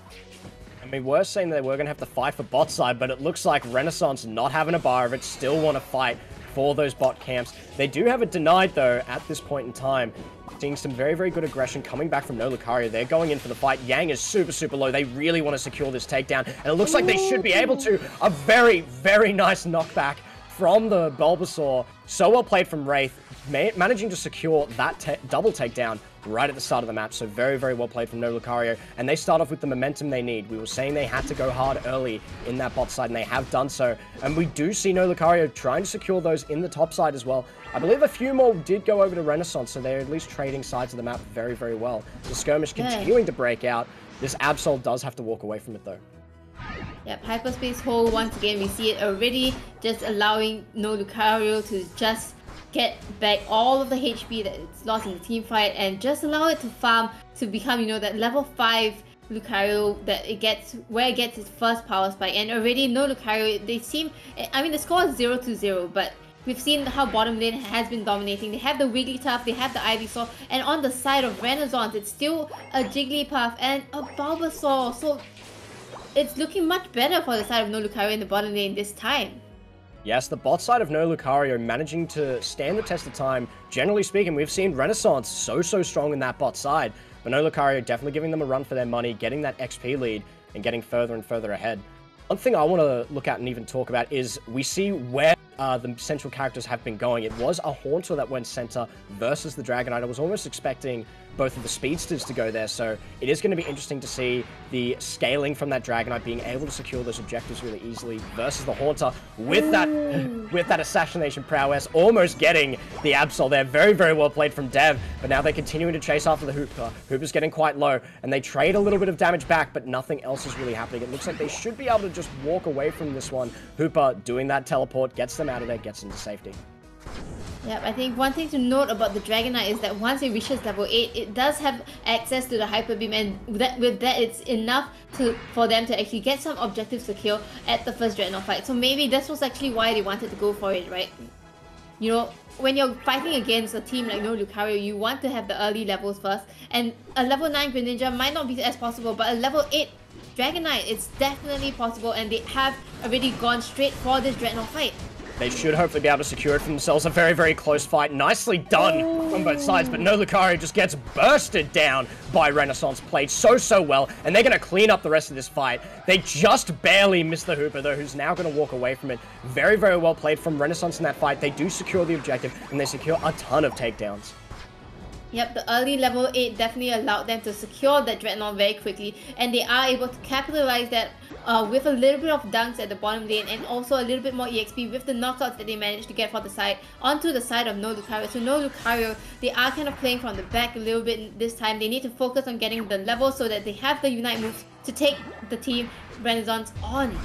I mean, we're saying that we're going to have to fight for bot side, but it looks like Renaissance, not having a bar of it, still want to fight for those bot camps. They do have it denied, though, at this point in time. Seeing some very, very good aggression coming back from No Lucario. They're going in for the fight. Yang is super, super low. They really want to secure this takedown, and it looks like they should be able to. A very, very nice knockback from the Bulbasaur. So well played from Wraith, managing to secure that double takedown right at the start of the match. So very, very well played from No Lucario. And they start off with the momentum they need. We were saying they had to go hard early in that bot side, and they have done so. And we do see No Lucario trying to secure those in the top side as well. I believe a few more did go over to Renaissance, so they're at least trading sides of the map very, very well. The skirmish continuing to break out. This Absol does have to walk away from it, though. Yep, Hyperspace Hole, once again, we see it already, just allowing No Lucario to just get back all of the HP that it's lost in the team fight and just allow it to farm to become, you know, that level 5 Lucario that it gets, where it gets its first power spike. And already No Lucario, they seem, I mean, the score is 0-0, but we've seen how bottom lane has been dominating. They have the Wigglytuff, they have the Ivysaur, and on the side of Renaissance, it's still a Jigglypuff and a Bulbasaur. So it's looking much better for the side of No Lucario in the bottom lane this time. Yes, the bot side of No Lucario managing to stand the test of time. Generally speaking, we've seen Renaissance so strong in that bot side, but No Lucario definitely giving them a run for their money, getting that XP lead, and getting further and further ahead. One thing I want to look at and even talk about is we see where the central characters have been going. It was a Haunter that went center versus the Dragonite. I was almost expecting both of the speedsters to go there, so it is going to be interesting to see the scaling from that Dragonite being able to secure those objectives really easily versus the Haunter with that assassination prowess, almost getting the Absol there. Very, very well played from Dev, but now they're continuing to chase after the Hooper. Hooper's getting quite low, and they trade a little bit of damage back, but nothing else is really happening. It looks like they should be able to just walk away from this one. Hooper doing that teleport, gets them out of there, gets them to safety. Yep, I think one thing to note about the Dragonite is that once it reaches level 8, it does have access to the Hyper Beam, and with that it's enough for them to actually get some objectives secure at the first Dreadnought fight. So maybe this was actually why they wanted to go for it, right? You know, when you're fighting against a team like No Lucario, you want to have the early levels first, and a level 9 Greninja might not be as possible, but a level 8 Dragonite, it's definitely possible, and they have already gone straight for this Dreadnought fight. They should hopefully be able to secure it for themselves. A very, very close fight. Nicely done on both sides, but No Lucario just gets bursted down by Renaissance. Played so well, and they're going to clean up the rest of this fight. They just barely missed the Hooper, though, who's now going to walk away from it. Very, very well played from Renaissance in that fight. They do secure the objective, and they secure a ton of takedowns. Yep, the early level 8 definitely allowed them to secure that Dreadnought very quickly, and they are able to capitalize that with a little bit of dunks at the bottom lane, and also a little bit more EXP with the knockouts that they managed to get for the side onto the side of No Lucario. So No Lucario, they are kind of playing from the back a little bit this time. They need to focus on getting the level so that they have the Unite moves to take the team Renaissance on.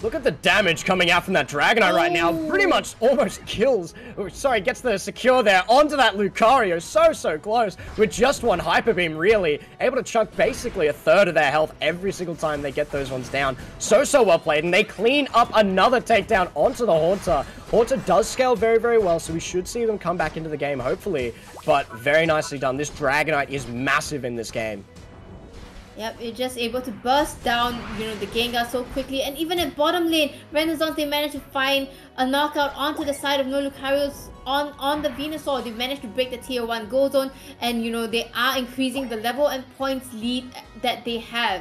Look at the damage coming out from that Dragonite right now. Pretty much almost kills. Sorry, gets the secure there onto that Lucario. So close with just one Hyper Beam, really. Able to chunk basically a third of their health every single time they get those ones down. So well played. And they clean up another takedown onto the Haunter. Haunter does scale very well, so we should see them come back into the game, hopefully. But very nicely done. This Dragonite is massive in this game. Yep, you're just able to burst down, you know, the Gengar so quickly. And even at bottom lane, Renaissance, they managed to find a knockout onto the side of No Lucario's on the Venusaur. They managed to break the tier 1 gold zone, and you know, they are increasing the level and points lead that they have.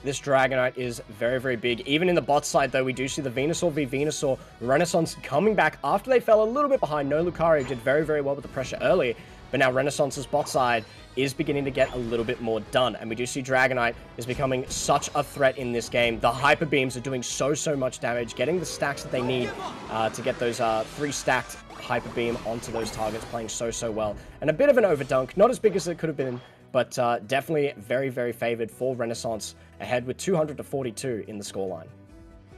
This Dragonite is very big. Even in the bot side, though, we do see the Venusaur v Venusaur. Renaissance coming back after they fell a little bit behind. No Lucario did very well with the pressure early, but now Renaissance's bot side is beginning to get a little bit more done. And we do see Dragonite is becoming such a threat in this game. The Hyper Beams are doing so much damage, getting the stacks that they need to get those 3 stacked Hyper Beam onto those targets, playing so well. And a bit of an overdunk, not as big as it could have been, but definitely very favored for Renaissance, ahead with 200 to 42 in the scoreline.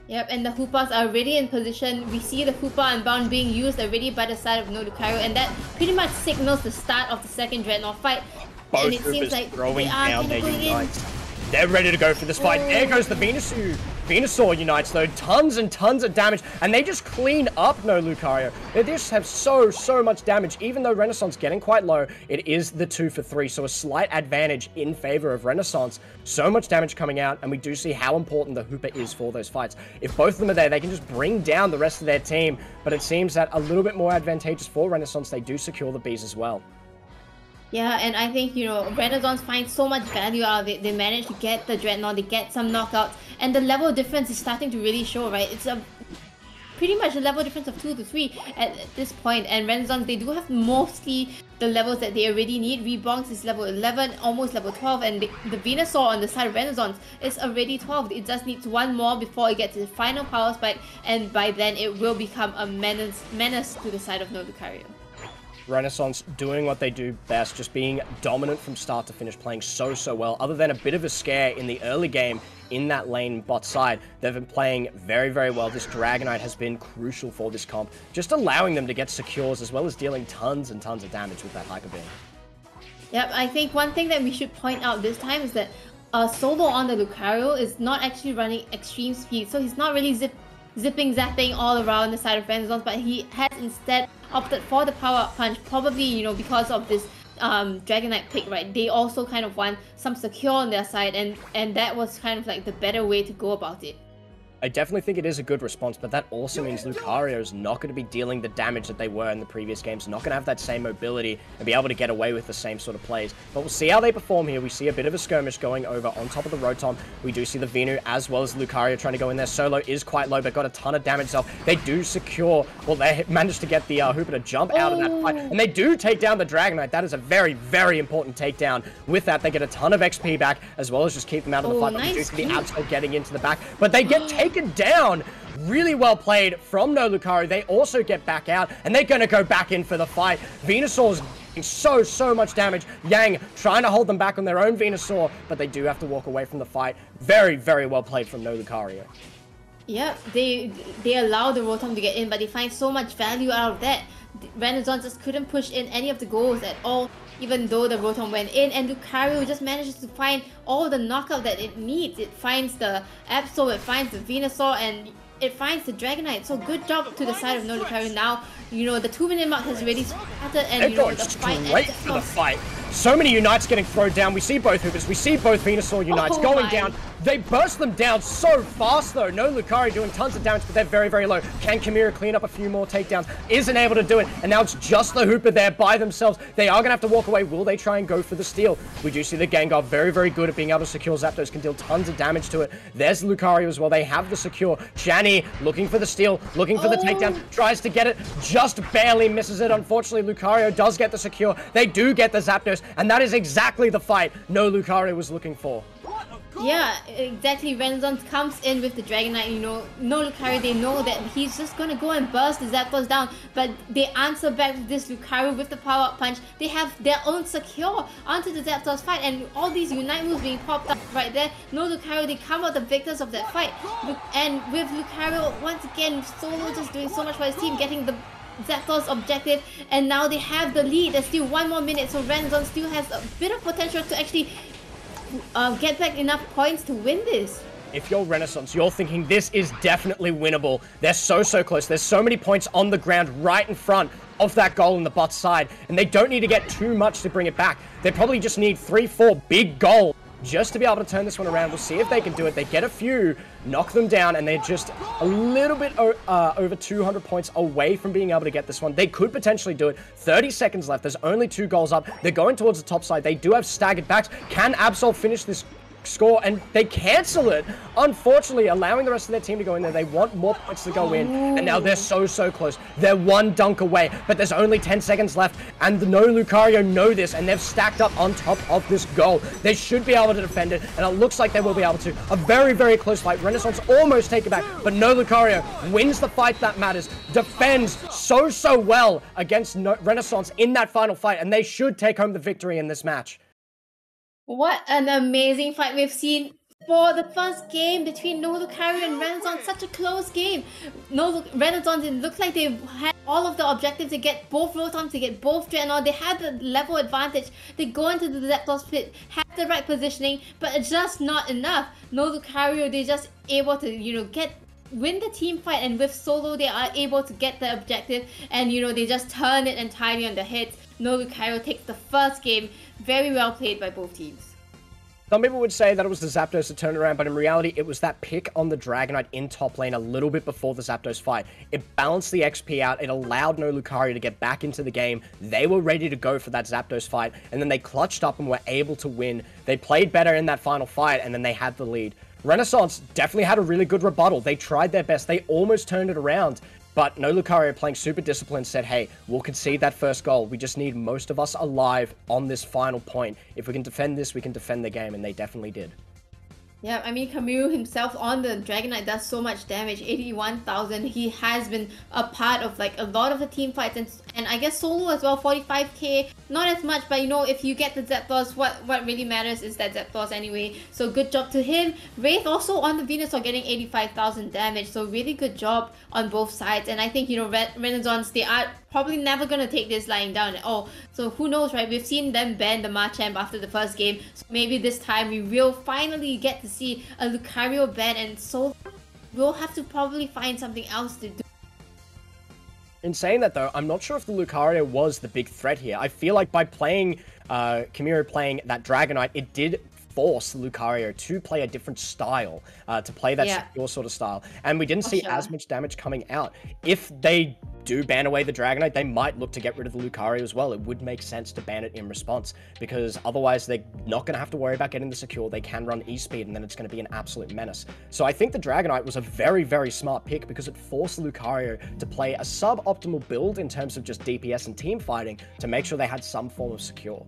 Yep, and the Hoopas are already in position. We see the Hoopa Unbound being used already by the side of No Lucario, and that pretty much signals the start of the second Dreadnought fight. Both and it seems like throwing they are down kind their of going unites. They're ready to go for this fight. There goes the Venusaur unites though. Tons and tons of damage. And they just clean up No Lucario. They just have so much damage. Even though Renaissance getting quite low, it is the 2 for 3. So a slight advantage in favor of Renaissance. So much damage coming out. And we do see how important the Hooper is for those fights. If both of them are there, they can just bring down the rest of their team. But it seems that a little bit more advantageous for Renaissance. They do secure the bees as well. Yeah, and I think, you know, Renaissance finds so much value out of it. They manage to get the Dreadnought, they get some knockouts, and the level difference is starting to really show, right? It's a pretty much a level difference of 2 to 3 at this point, and Renaissance, they do have mostly the levels that they already need. Rebonks is level 11, almost level 12, and the Venusaur on the side of Renaissance is already 12. It just needs one more before it gets to the final power spike, and by then it will become a menace to the side of No Lucario. Renaissance doing what they do best, just being dominant from start to finish, playing so well. Other than a bit of a scare in the early game in that lane bot side, they've been playing very well. This Dragonite has been crucial for this comp, just allowing them to get secures as well as dealing tons and tons of damage with that Hyper Beam. Yep, I think one thing that we should point out this time is that Solo on the Lucario is not actually running extreme speed, so he's not really zipping, zapping all around the side of Renaissance, but he has instead opted for the power-up punch, probably, you know, because of this Dragonite pick, right? They also kind of want some secure on their side, and that was kind of like the better way to go about it. I definitely think it is a good response, but that also means Lucario is not going to be dealing the damage that they were in the previous games, not going to have that same mobility and be able to get away with the same sort of plays. But we'll see how they perform here. We see a bit of a skirmish going over on top of the Rotom. We do see the Venu as well as Lucario trying to go in there. Solo is quite low, but got a ton of damage itself. They do secure, well, they managed to get the Hooper to jump out of that fight, and they do take down the Dragonite. That is a very important takedown. With that, they get a ton of XP back, as well as just keep them out of the fight. Nice. We do see the Absol getting into the back, but they get taken down. Really well played from No Lucario. They also get back out, and they're going to go back in for the fight. Venusaur's doing so much damage. Yang trying to hold them back on their own Venusaur, but they do have to walk away from the fight. Very well played from No Lucario. Yeah, they allow the Rotom to get in, but they find so much value out of that. Renaissance just couldn't push in any of the goals at all, even though the Rotom went in, and Lucario just manages to find all the knockout that it needs. It finds the Absol, it finds the Venusaur, and it finds the Dragonite. So good job to the side of No Lucario. Now, you know, the 2-minute mark has already started, and you know, the fight straight for the fight. So many unites getting thrown down. We see both Hoopers. We see both Venusaur unites going down. They burst them down so fast, though. No Lucario doing tons of damage, but they're very low. Can Chimera clean up a few more takedowns? Isn't able to do it. And now it's just the Hooper there by themselves. They are going to have to walk away. Will they try and go for the steal? We do see the Gengar very good at being able to secure Zapdos. Can deal tons of damage to it. There's Lucario as well. They have the secure. Chani looking for the steal, looking for the takedown. Tries to get it. Just barely misses it. Unfortunately, Lucario does get the secure. They do get the Zapdos. And that is exactly the fight No Lucario was looking for. Yeah, exactly. Renaissance comes in with the Dragonite, you know, No Lucario, they know that he's just gonna go and burst the Zapdos down, but they answer back with this Lucario with the power-up punch. They have their own secure onto the Zapdos fight, and all these Unite moves being popped up right there. No Lucario, they come out the victors of that fight. And with Lucario, once again, Solo just doing so much for his team, getting the Zapdos objective, and now they have the lead. There's still 1 more minute, so Renaissance still has a bit of potential to actually get back enough points to win this. If you're Renaissance, you're thinking this is definitely winnable. They're so close. There's so many points on the ground right in front of that goal in the bot side, and they don't need to get too much to bring it back. They probably just need 3-4 big goals just to be able to turn this one around. We'll see if they can do it. They get a few, knock them down, and they're just a little bit over 200 points away from being able to get this one. They could potentially do it. 30 seconds left. There's only 2 goals up. They're going towards the top side. They do have staggered backs. Can Absol finish this score? And they cancel it, unfortunately, allowing the rest of their team to go in there. They want more points to go in, and now they're so close. They're 1 dunk away, but there's only 10 seconds left, and the No Lucario know this, and they've stacked up on top of this goal. They should be able to defend it, and it looks like they will be able to. A very close fight. Renaissance almost take it back, but No Lucario wins the fight that matters, defends so well against Renaissance in that final fight, and they should take home the victory in this match. What an amazing fight we've seen. for the first game between No Lucario and Renaissance, such a close game. Renaissance, it looked like they had all of the objectives to get both Rotons, to get both Dreadnought. They had the level advantage. They go into the Zapdos split, have the right positioning, but it's just not enough. No Lucario, they just able to, win the team fight, and with solo they are able to get the objective, and they just turn it entirely on the hits. No Lucario takes the first game. Very well played by both teams. Some people would say that it was the Zapdos that turned it around, but in reality, it was that pick on the Dragonite in top lane a little bit before the Zapdos fight. It balanced the XP out, it allowed No Lucario to get back into the game. They were ready to go for that Zapdos fight, and then they clutched up and were able to win. They played better in that final fight, and then they had the lead. Renaissance definitely had a really good rebuttal. They tried their best. They almost turned it around. But No Lucario, playing super disciplined, said, hey, we'll concede that first goal. We just need most of us alive on this final point. If we can defend this, we can defend the game. And they definitely did. Yeah, I mean, Camus himself on the Dragonite does so much damage, 81,000. He has been a part of like a lot of the team fights, and I guess solo as well, 45k. Not as much, but if you get the Zapdos, what really matters is that Zapdos anyway. So good job to him. Wraith also on the Venusaur getting 85,000 damage, so really good job on both sides. And I think, Renaissance, they are probably never going to take this lying down at all. So who knows, right? We've seen them ban the Machamp after the first game, so maybe this time we will finally get to see a Lucario ban, and so we'll have to probably find something else to do. In saying that though, I'm not sure if the Lucario was the big threat here. I feel like by playing, Kimura playing that Dragonite, it did force Lucario to play a different style, to play that secure sort of style. And we didn't see as much damage coming out. If they do ban away the Dragonite, they might look to get rid of the Lucario as well. It would make sense to ban it in response, because otherwise they're not going to have to worry about getting the secure. They can run E-Speed, and then it's going to be an absolute menace. So I think the Dragonite was a very, very smart pick, because it forced Lucario to play a suboptimal build in terms of just DPS and team fighting to make sure they had some form of secure.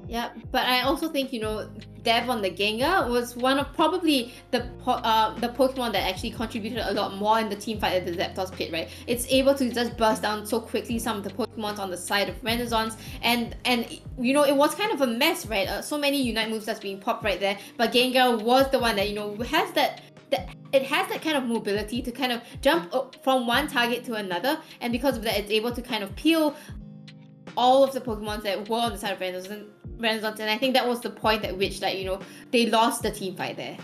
Yeah, but I also think, Dev on the Gengar was one of probably the Pokemon that actually contributed a lot more in the team fight at the Zapdos pit, right? It's able to just burst down so quickly some of the Pokemons on the side of Renaissance, and it was kind of a mess, right? So many Unite moves that's being popped right there, but Gengar was the one that, has it has that kind of mobility to kind of jump from one target to another, and because of that, it's able to kind of peel all of the Pokemons that were on the side of Renaissance, and I think that was the point at which they lost the team fight there.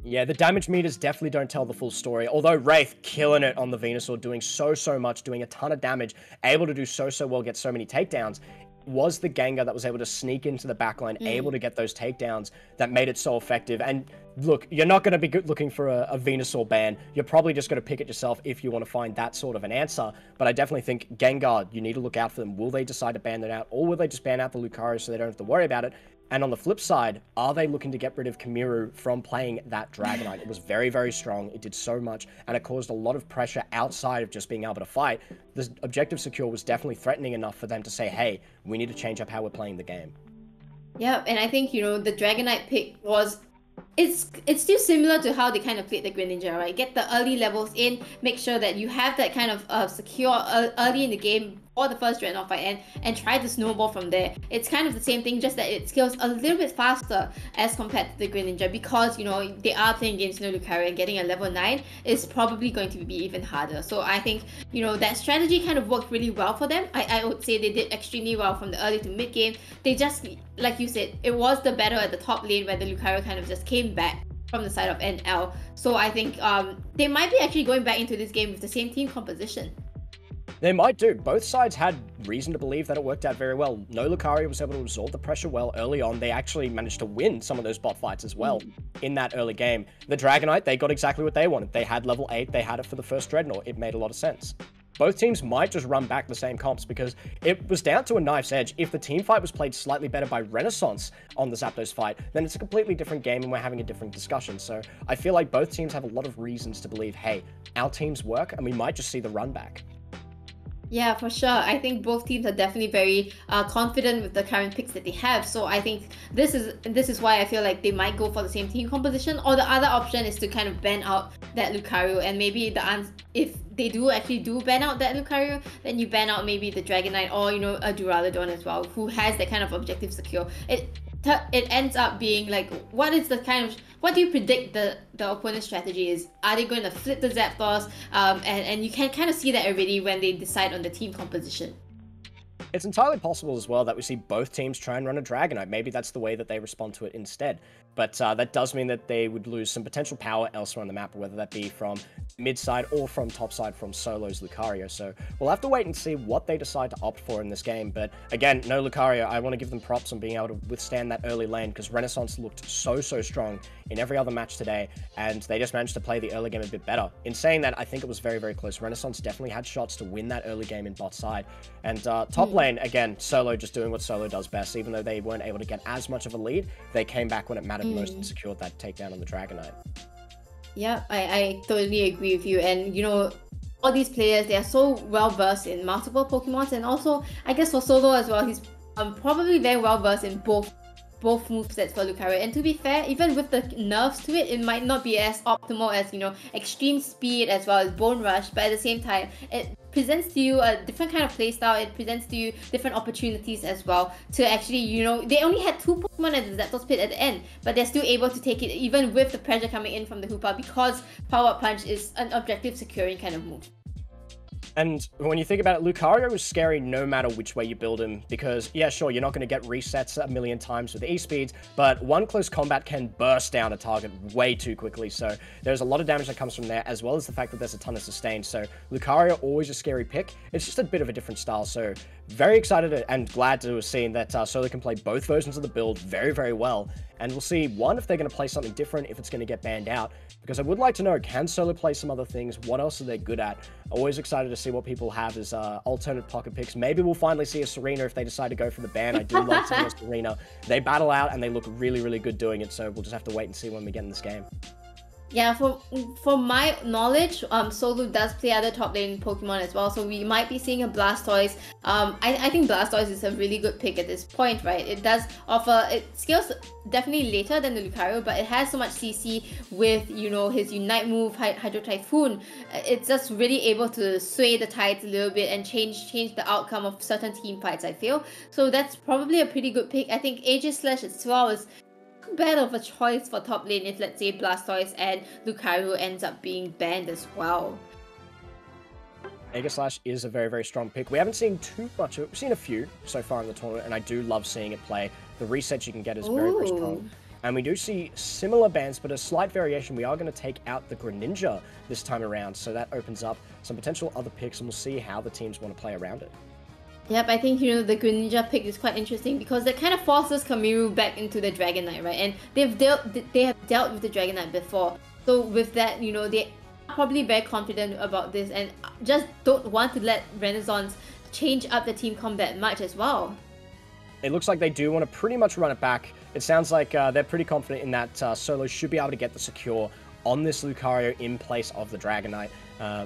Yeah, the damage meters definitely don't tell the full story, although Wraith killing it on the Venusaur, doing so much, doing a ton of damage, able to do so well, get so many takedowns. Was the Gengar that was able to sneak into the backline, able to get those takedowns that made it so effective. And look, you're not going to be looking for a Venusaur ban. You're probably just going to pick it yourself if you want to find that sort of an answer. But I definitely think Gengar, you need to look out for them. Will they decide to ban it out, or will they just ban out the Lucario so they don't have to worry about it? And on the flip side, are they looking to get rid of Kimura from playing that Dragonite? It was very, very strong. It did so much, and it caused a lot of pressure outside of just being able to fight. The objective secure was definitely threatening enough for them to say, hey, we need to change up how we're playing the game. Yeah, and I think, the Dragonite pick was... It's still similar to how they kind of played the Greninja, right? Get the early levels in, make sure that you have that kind of secure early in the game or the first Dreadnought fight, and try to snowball from there. It's kind of the same thing, just that it scales a little bit faster as compared to the Greninja, because they are playing against Lucario, and getting a level 9 is probably going to be even harder. So I think that strategy kind of worked really well for them. I would say they did extremely well from the early to mid game. They just, like you said, it was the battle at the top lane where the Lucario kind of just came back from the side of NL. So I think they might be actually going back into this game with the same team composition. They might do. Both sides had reason to believe that it worked out very well. No Lucario was able to absorb the pressure well early on. They actually managed to win some of those bot fights as well in that early game. The Dragonite, they got exactly what they wanted. They had level 8. They had it for the first Dreadnought. It made a lot of sense. Both teams might just run back the same comps, because it was down to a knife's edge. If the team fight was played slightly better by Renaissance on the Zapdos fight, then it's a completely different game and we're having a different discussion. So I feel like both teams have a lot of reasons to believe, hey, our teams work, and we might just see the run back. Yeah, for sure. I think both teams are definitely very confident with the current picks that they have. So I think this is why I feel like they might go for the same team composition. Or the other option is to kind of ban out that Lucario, and maybe if they actually ban out that Lucario, then you ban out maybe the Dragonite or a Duraludon as well, who has that kind of objective secure. it ends up being like, what do you predict the opponent's strategy is? Are they going to flip the Zapdos? And you can kind of see that already when they decide on the team composition. It's entirely possible as well that we see both teams try and run a Dragonite. Maybe that's the way that they respond to it instead. But that does mean that they would lose some potential power elsewhere on the map, whether that be from mid side or from top side from Solo's Lucario. So we'll have to wait and see what they decide to opt for in this game. But again, no Lucario. I want to give them props on being able to withstand that early lane, because Renaissance looked so strong in every other match today, and they just managed to play the early game a bit better. In saying that, I think it was very close. Renaissance definitely had shots to win that early game in bot side. And top lane, again, Solo just doing what Solo does best. Even though they weren't able to get as much of a lead, they came back when it mattered most and secured that takedown on the Dragonite. Yeah, I totally agree with you. And you know, all these players, they are so well versed in multiple Pokemons, and also I guess for Solo as well, he's probably very well versed in both movesets for Lucario. And to be fair, even with the nerfs to it, it might not be as optimal as, you know, Extreme Speed as well as Bone Rush, but at the same time, it presents to you a different kind of playstyle. It presents to you different opportunities as well to actually, you know, they only had 2 Pokemon at the Zapdos pit at the end, but they're still able to take it even with the pressure coming in from the Hoopa, because Power Up Punch is an objective securing kind of move. And when you think about it, Lucario is scary no matter which way you build him, because, yeah, sure, you're not going to get resets a million times with E-speeds, but one close combat can burst down a target way too quickly, so there's a lot of damage that comes from there, as well as the fact that there's a ton of sustain. So Lucario, always a scary pick. It's just a bit of a different style, so very excited and glad to have seen that Solo can play both versions of the build very well, and we'll see, one, if they're going to play something different, if it's going to get banned out, because I would like to know, can Solo play some other things? What else are they good at? Always excited to see what people have as alternate pocket picks. Maybe we'll finally see a Serena if they decide to go for the ban. I do love seeing a Serena. They battle out and they look really good doing it, so we'll just have to wait and see when we get in this game. Yeah, for my knowledge, Solo does play other top lane Pokemon as well, so we might be seeing a Blastoise. I think Blastoise is a really good pick at this point, right? It does offer, it scales definitely later than the Lucario, but it has so much CC with, you know, his Unite move, Hydro Typhoon. It's just really able to sway the tides a little bit and change the outcome of certain team fights, I feel. So that's probably a pretty good pick. I think Aegislash as well is bad of a choice for top lane if, let's say, Blastoise and Lucario ends up being banned as well. Aegislash is a very strong pick. We haven't seen too much of it. We've seen a few so far in the tournament, and I do love seeing it play. The resets you can get is very strong. And we do see similar bans, but a slight variation. We are going to take out the Greninja this time around, so that opens up some potential other picks, and we'll see how the teams want to play around it. Yep, I think, you know, the Greninja pick is quite interesting because that kind of forces Kamiru back into the Dragonite, right? And they have dealt with the Dragonite before. So with that, you know, they are probably very confident about this and just don't want to let Renaissance change up the team combat much as well. It looks like they do want to pretty much run it back. It sounds like they're pretty confident in that Solo should be able to get the secure on this Lucario in place of the Dragonite.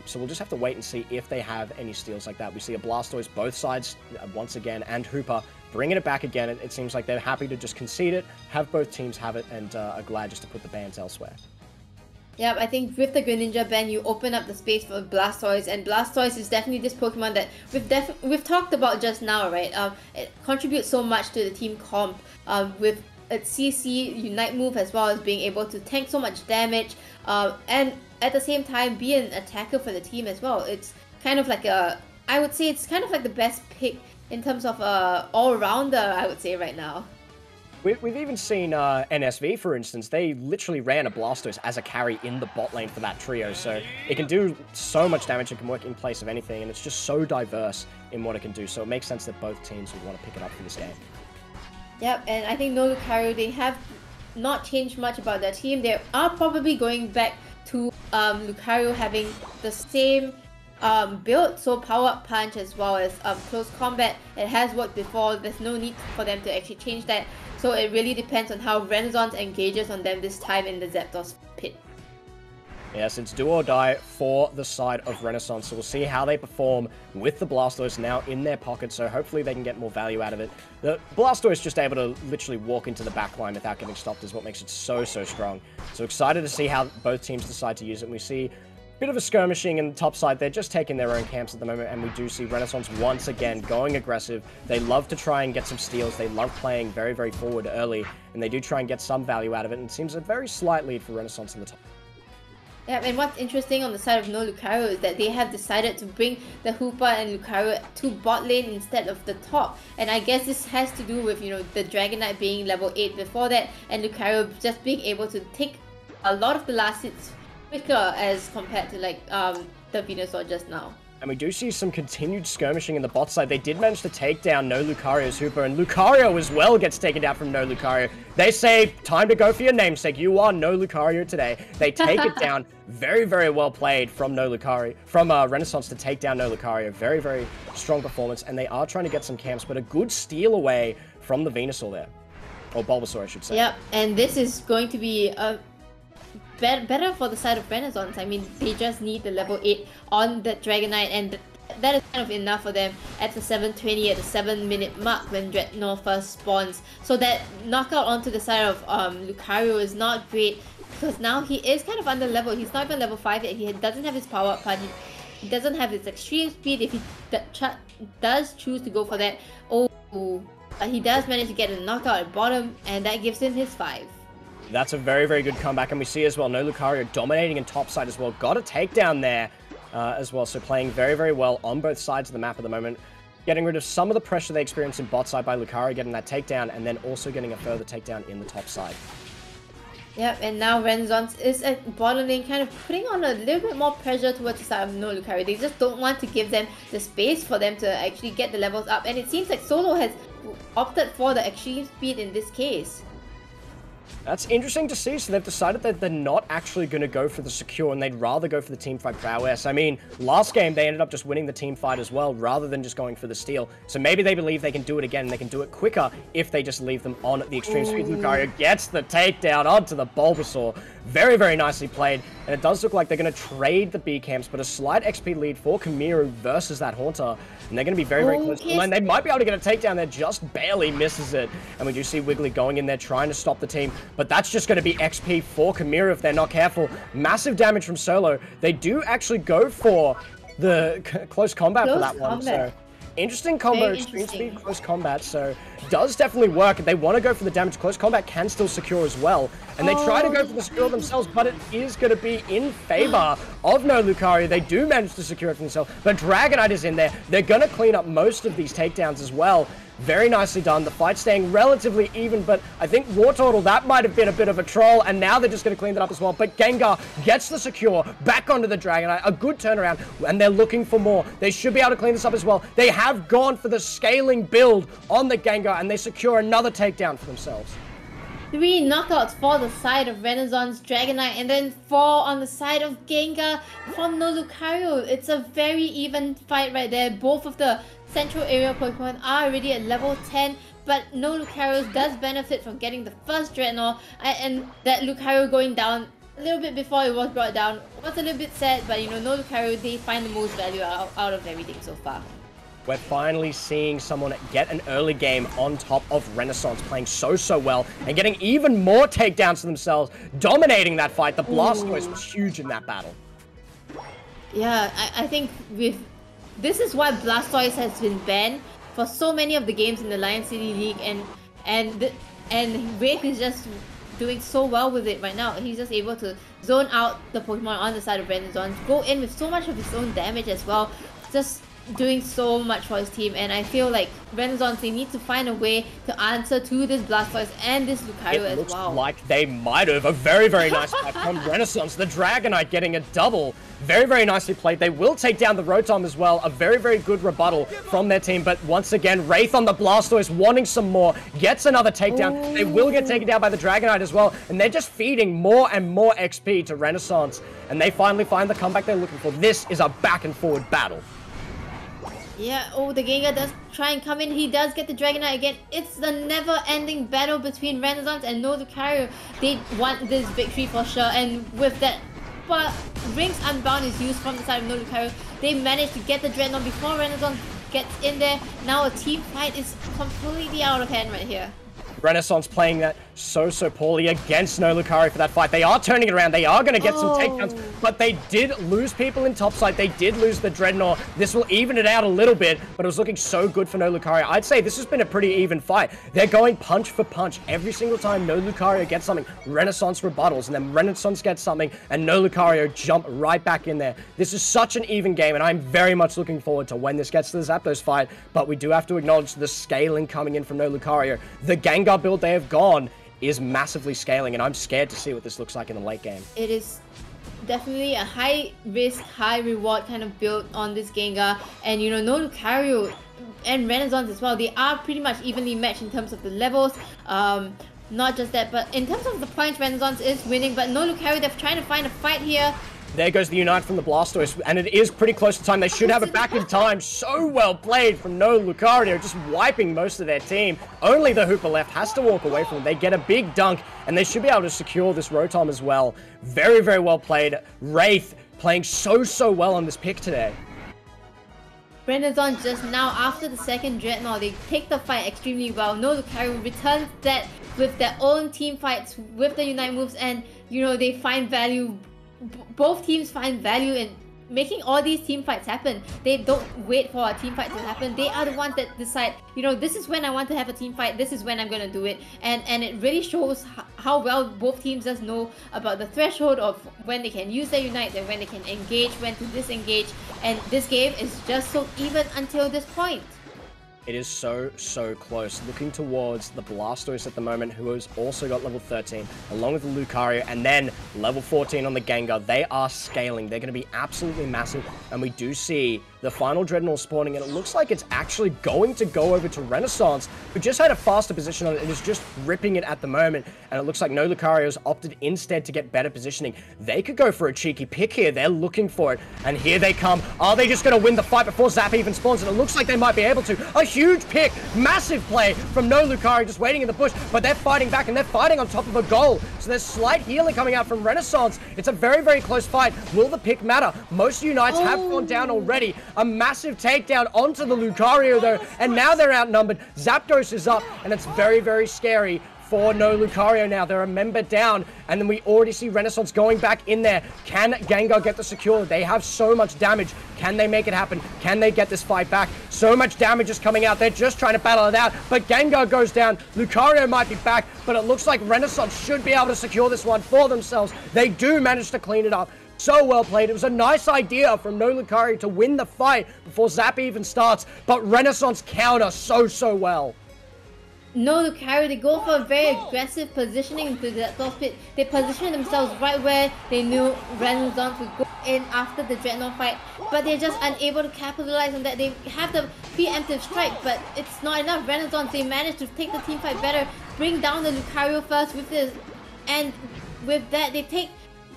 So we'll just have to wait and see if they have any steals like that. We see a Blastoise both sides once again, and Hoopa bringing it back again. It seems like they're happy to just concede it, have both teams have it, and are glad just to put the bans elsewhere. Yeah, I think with the Greninja ban, you open up the space for Blastoise, and Blastoise is definitely this Pokemon that we've talked about just now, right? It contributes so much to the team comp with its CC, Unite move, as well as being able to tank so much damage, and at the same time be an attacker for the team as well. It's kind of like I would say it's kind of like the best pick in terms of all-rounder, I would say right now. We've even seen NSV, for instance. They literally ran a Blastoise as a carry in the bot lane for that trio, so it can do so much damage. It can work in place of anything, and it's just so diverse in what it can do, so it makes sense that both teams would want to pick it up for this game. Yep, and I think no Lucario, they have not changed much about their team. They are probably going back to Lucario having the same build, so Power Up Punch as well as Close Combat. It has worked before. There's no need for them to actually change that. So it really depends on how Renaissance engages on them this time in the Zapdos pit. Yes, it's do or die for the side of Renaissance, so we'll see how they perform with the Blastoise now in their pocket, so hopefully they can get more value out of it. The Blastoise just able to literally walk into the backline without getting stopped is what makes it so strong. So excited to see how both teams decide to use it, and we see Bit of a skirmishing in the top side. They're just taking their own camps at the moment, and we do see Renaissance once again going aggressive. They love to try and get some steals. They love playing very, very forward early, and they do try and get some value out of it, and it seems a very slight lead for Renaissance in the top. Yeah, and what's interesting on the side of no Lucario is that they have decided to bring the Hooper and Lucario to bot lane instead of the top. And I guess this has to do with, you know, the Dragonite being level 8 before that, and Lucario just being able to take a lot of the last hits quicker as compared to like the Venusaur just now. And we do see some continued skirmishing in the bot side. They did manage to take down No Lucario's Hooper, and Lucario as well gets taken down from No Lucario. They say, time to go for your namesake. You are No Lucario today. They take it down. Very, very well played from No Lucario, from Renaissance to take down No Lucario. Very, very strong performance, and they are trying to get some camps, but a good steal away from the Venusaur there. Or Bulbasaur, I should say. Yep, and this is going to be a better for the side of Renaissance. I mean, they just need the level 8 on the Dragonite, and that is kind of enough for them at the 7:20 at the 7-minute mark when Dreadnought first spawns. So that knockout onto the side of Lucario is not great, because now he is kind of under level. He's not even level 5 yet. He doesn't have his power up punch. He doesn't have his extreme speed if he does choose to go for that. He does manage to get a knockout at bottom, and that gives him his 5. That's a very, very good comeback, and we see as well No Lucario dominating in top side as well. Got a takedown there as well, so playing very, very well on both sides of the map at the moment. Getting rid of some of the pressure they experience in bot side by Lucario, getting that takedown, and then also getting a further takedown in the top side. Yep, and now Renaissance is at bottom lane, kind of putting on a little bit more pressure towards the side of No Lucario. They just don't want to give them the space for them to actually get the levels up, and it seems like Solo has opted for the extreme speed in this case. That's interesting to see. So they've decided that they're not actually going to go for the secure, and they'd rather go for the teamfight prowess. I mean, last game they ended up just winning the teamfight as well, rather than just going for the steal. So maybe they believe they can do it again, and they can do it quicker if they just leave them on the extreme speed. Lucario gets the takedown onto the Bulbasaur. Very, very nicely played. And it does look like they're going to trade the B camps, but a slight XP lead for Kamiru versus that Haunter. And they're going to be very, very close to the line. They might be able to get a takedown there, just barely misses it. And we do see Wiggly going in there trying to stop the team, but that's just going to be XP for Kamiru if they're not careful. Massive damage from Solo. They do actually go for the close combat for that one. So interesting combo, extreme speed, close combat, so does definitely work. They want to go for the damage. Close combat can still secure as well. And they try to go for the secure themselves, but it is going to be in favor of No Lucario. They do manage to secure it for themselves, but Dragonite is in there. They're going to clean up most of these takedowns as well. Very nicely done. The fight staying relatively even, but I think Wartortle, that might have been a bit of a troll, and now they're just going to clean that up as well. But Gengar gets the secure back onto the Dragonite. A good turnaround, and they're looking for more. They should be able to clean this up as well. They have gone for the scaling build on the Gengar, and they secure another takedown for themselves. 3 knockouts for the side of Renaissance Dragonite, and then 4 on the side of Gengar from No Lucario. It's a very even fight right there. Both of the Central Area Pokemon are already at level 10, but No Lucario does benefit from getting the first Dreadnought, and that Lucario going down a little bit before it was brought down was a little bit sad, but you know, No Lucario, they find the most value out of everything so far. We're finally seeing someone get an early game on top of Renaissance, playing so well, and getting even more takedowns to themselves, dominating that fight. The Blastoise was huge in that battle. Yeah, I think this is why Blastoise has been banned for so many of the games in the Lion City League, and Wraith is just doing so well with it right now. He's just able to zone out the Pokemon on the side of Renaissance, go in with so much of his own damage as well, just doing so much for his team. And I feel like Renaissance, they need to find a way to answer to this Blastoise and this Lucario as well. It looks like they might have. A very nice fight from Renaissance. The Dragonite getting a double. Very nicely played. They will take down the Rotom as well. A very good rebuttal from their team. But once again, Wraith on the Blastoise wanting some more. Gets another takedown. They will get taken down by the Dragonite as well. And they're just feeding more and more XP to Renaissance. And they finally find the comeback they're looking for. This is a back and forward battle. Yeah, the Gengar does try and come in. He does get the Dragonite again. It's the never-ending battle between Renaissance and No Lucario. They want this victory for sure, and with that, but Rings Unbound is used from the side of No Lucario. They managed to get the Dreadnought before Renaissance gets in there. Now a team fight is completely out of hand right here. Renaissance playing that so poorly against No Lucario for that fight. They are turning it around. They are going to get some takedowns, but they did lose people in topside. They did lose the Dreadnought. This will even it out a little bit, but it was looking so good for No Lucario. I'd say this has been a pretty even fight. They're going punch for punch. Every single time No Lucario gets something, Renaissance rebuttals, and then Renaissance gets something, and No Lucario jump right back in there. This is such an even game, and I'm very much looking forward to when this gets to the Zapdos fight, but we do have to acknowledge the scaling coming in from No Lucario. The Gengar build they have gone is massively scaling, and I'm scared to see what this looks like in the late game. It is definitely a high risk, high reward kind of build on this Gengar, and you know, No Lucario and Renaissance as well, they are pretty much evenly matched in terms of the levels. Not just that, but in terms of the points, Renaissance is winning, but No Lucario, they're trying to find a fight here. There goes the Unite from the Blastoise, and it is pretty close to time. They should have it back in time. So well played from No Lucario, just wiping most of their team. Only the Hooper left has to walk away from them. They get a big dunk, and they should be able to secure this Rotom as well. Very, very well played. Wraith playing so well on this pick today. Renaissance just now, after the second Dreadnought, they take the fight extremely well. No Lucario returns that with their own team fights, with the Unite moves, and you know, they find value. Both teams find value in making all these team fights happen. They don't wait for a team fight to happen. They are the ones that decide, you know, this is when I want to have a team fight, this is when I'm gonna do it. And it really shows how well both teams just know about the threshold of when they can use their Unite and when they can engage, when to disengage. And this game is just so even until this point. It is so close. Looking towards the Blastoise at the moment, who has also got level 13, along with the Lucario, and then level 14 on the Gengar. They are scaling. They're going to be absolutely massive, and we do see the final Dreadnought spawning, and it looks like it's actually going to go over to Renaissance, who just had a faster position on it and is just ripping it at the moment, and it looks like No Lucario's opted instead to get better positioning. They could go for a cheeky pick here. They're looking for it, and here they come. Are they just going to win the fight before Zap even spawns? And it looks like they might be able to. A huge pick, massive play from No Lucario, just waiting in the bush, but they're fighting back, and they're fighting on top of a goal, so there's slight healing coming out from Renaissance. It's a very close fight. Will the pick matter? Most Unites have gone down already. A massive takedown onto the Lucario though, and now they're outnumbered. Zapdos is up, and it's very scary for No Lucario now. They're a member down, and then we already see Renaissance going back in there. Can Gengar get the secure? They have so much damage. Can they make it happen? Can they get this fight back? So much damage is coming out. They're just trying to battle it out, but Gengar goes down. Lucario might be back, but it looks like Renaissance should be able to secure this one for themselves. They do manage to clean it up. So well played. It was a nice idea from No Lucario to win the fight before Zap even starts, but Renaissance counter so well. No Lucario, they go for a very aggressive positioning into that top pit. They position themselves right where they knew Renaissance would go in after the Dreadnought fight, but they're just unable to capitalize on that. They have the preemptive strike, but it's not enough. Renaissance, they managed to take the team fight better, bring down the Lucario first with this, and with that, they take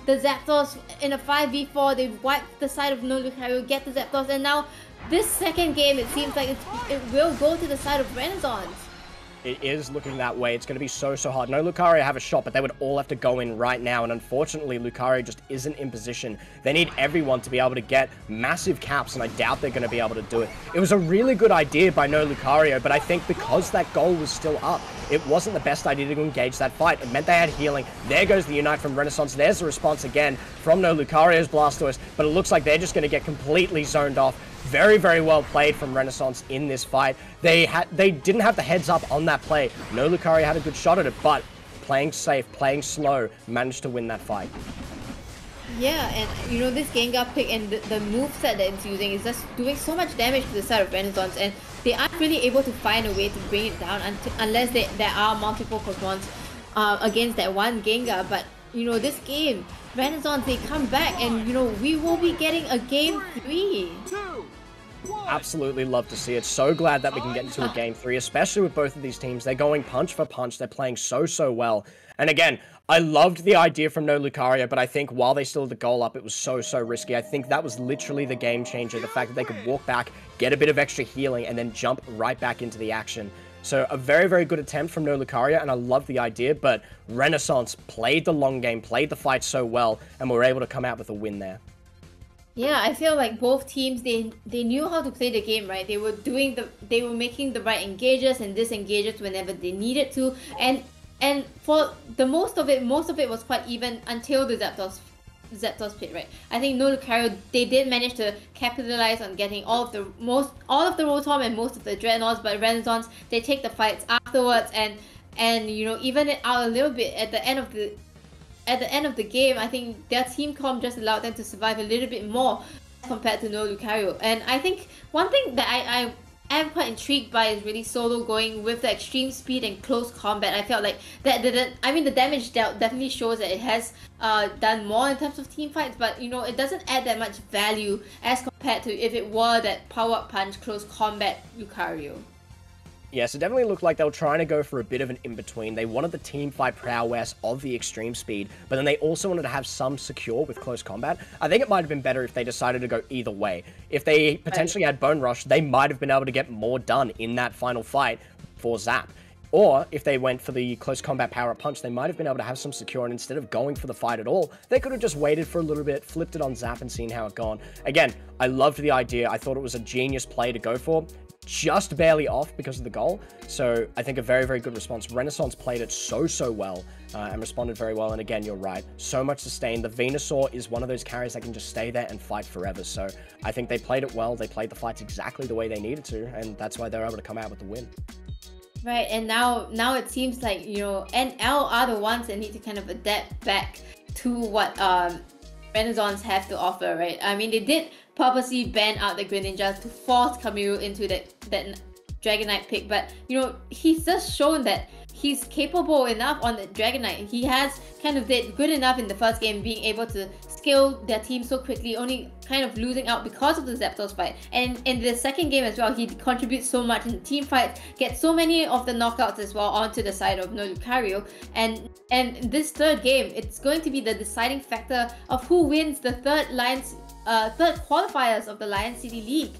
the Zapdos in a 5v4. They wipe the side of No Lucario, get the Zapdos, and now this second game, it seems like it will go to the side of Renaissance. It is looking that way. It's going to be so hard. No Lucario have a shot, but they would all have to go in right now, and unfortunately, Lucario just isn't in position. They need everyone to be able to get massive caps, and I doubt they're going to be able to do it. It was a really good idea by No Lucario, but I think because that goal was still up, it wasn't the best idea to engage that fight. It meant they had healing. There goes the Unite from Renaissance. There's the response again from No Lucario's Blastoise, but it looks like they're just going to get completely zoned off. Very well played from Renaissance in this fight. They didn't have the heads up on that play. No Lucario had a good shot at it, but playing safe, playing slow, managed to win that fight. Yeah, and you know, this Gengar pick and the moveset that it's using is just doing so much damage to the side of Renaissance, and they aren't really able to find a way to bring it down unless there are multiple Pokemons against that one Gengar. But you know, this game, Renaissance, they come back, and you know, we will be getting a game 3. Absolutely love to see it. So glad that we can get into a game 3, especially with both of these teams. They're going punch for punch. They're playing so well. And again, I loved the idea from No Lucario, but I think while they still had the goal up, it was so risky. I think that was literally the game changer. The fact that they could walk back, get a bit of extra healing, and then jump right back into the action. So a very good attempt from No Lucario, and I love the idea, but Renaissance played the long game, played the fight so well, and were able to come out with a win there. Yeah, I feel like both teams they knew how to play the game, right? They were making the right engages and disengages whenever they needed to, and for the most of it was quite even until the Zapdos pit, right? I think No Lucario, they did manage to capitalize on getting all of the Rotom and most of the Dreadnoughts, but Renaissance, they take the fights afterwards and you know, even it out a little bit at the end of the game. I think their team comp just allowed them to survive a little bit more compared to No Lucario. And I think one thing that I am quite intrigued by is really Solo going with the extreme speed and close combat. I felt like that didn't, I mean, the damage dealt definitely shows that it has done more in terms of team fights, but you know, it doesn't add that much value as compared to if it were that power punch close combat Lucario. Yes, it definitely looked like they were trying to go for a bit of an in-between. They wanted the team fight prowess of the extreme speed, but then they also wanted to have some secure with close combat. I think it might have been better if they decided to go either way. If they potentially had Bone Rush, they might have been able to get more done in that final fight for Zap. Or if they went for the close combat power-up punch, they might have been able to have some secure, and instead of going for the fight at all, they could have just waited for a little bit, flipped it on Zap, and seen how it gone. Again, I loved the idea. I thought it was a genius play to go for. Just barely off because of the goal, so I think a very, very good response. Renaissance played it so well and responded very well, and again, you're right, so much sustain. The Venusaur is one of those carries that can just stay there and fight forever, so I think they played it well. They played the fights exactly the way they needed to, and that's why they're able to come out with the win. Right, and now it seems like, you know, NL are the ones that need to kind of adapt back to what Renaissance have to offer, right? I mean, they did purposely ban out the Greninja to force Camille into that Dragonite pick, but you know, he's just shown that he's capable enough on the Dragonite. He has kind of did good enough in the first game, being able to scale their team so quickly, only kind of losing out because of the Zapdos fight. And in the second game as well, he contributes so much in the team fights, gets so many of the knockouts as well onto the side of No Lucario. And this third game, it's going to be the deciding factor of who wins the third qualifiers of the Lion City League.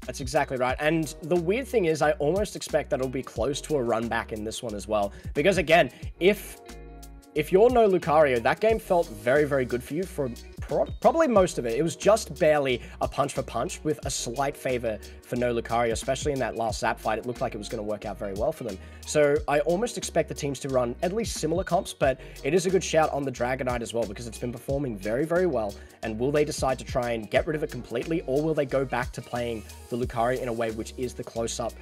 That's exactly right. And the weird thing is, I almost expect that it'll be close to a run back in this one as well. Because again, if you're No Lucario, that game felt very, very good for you for probably most of it. It was just barely a punch for punch with a slight favor for No Lucario, especially in that last Zap fight. It looked like it was going to work out very well for them. So I almost expect the teams to run at least similar comps, but it is a good shout on the Dragonite as well, because it's been performing very, very well. And will they decide to try and get rid of it completely, or will they go back to playing the Lucario in a way which is the close-up,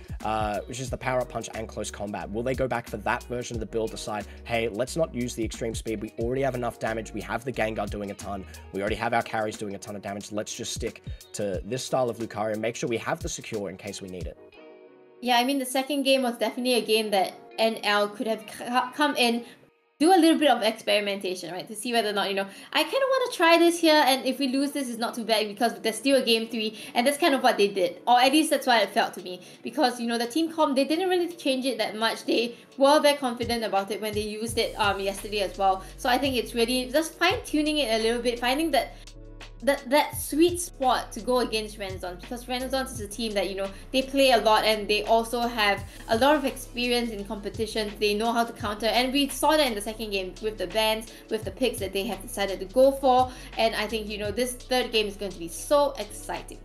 which is the power-up punch and close combat? Will they go back for that version of the build, decide, hey, let's not use the extreme speed, we already have enough damage, we have the Gengar doing a ton, we already have our carries doing a ton of damage, let's just stick to this style of Lucario, make sure we have the secure in case we need it. Yeah, I mean, the second game was definitely a game that NL could have come in, do a little bit of experimentation, right? To see whether or not, you know, I kind of want to try this here, and if we lose this, it's not too bad because there's still a game 3, and that's kind of what they did. Or at least that's what it felt to me. Because, you know, the team comp, they didn't really change it that much. They were very confident about it when they used it yesterday as well. So I think it's really just fine-tuning it a little bit, finding that sweet spot to go against Renaissance, because Renaissance is a team that, you know, they play a lot and they also have a lot of experience in competition. They know how to counter, and we saw that in the second game with the bans, with the picks that they have decided to go for. And I think, you know, this third game is going to be so exciting.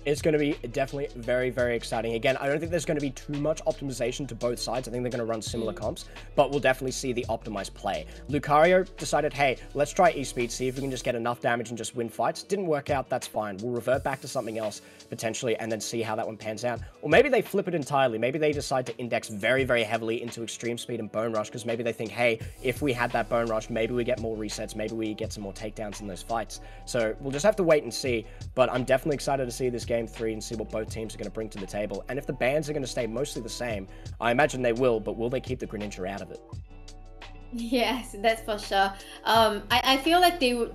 It's going to be definitely very, very exciting. Again, I don't think there's going to be too much optimization to both sides. I think they're going to run similar comps, but we'll definitely see the optimized play. Lucario decided, hey, let's try E-Speed, see if we can just get enough damage and just win fights. Didn't work out, that's fine. We'll revert back to something else, potentially, and then see how that one pans out. Or maybe they flip it entirely. Maybe they decide to index very, very heavily into Extreme Speed and Bone Rush, because maybe they think, hey, if we had that Bone Rush, maybe we get more resets, maybe we get some more takedowns in those fights. So we'll just have to wait and see, but I'm definitely excited to see this Game 3 and see what both teams are going to bring to the table. And if the bans are going to stay mostly the same, I imagine they will, but will they keep the Greninja out of it? Yes, that's for sure. I feel like they would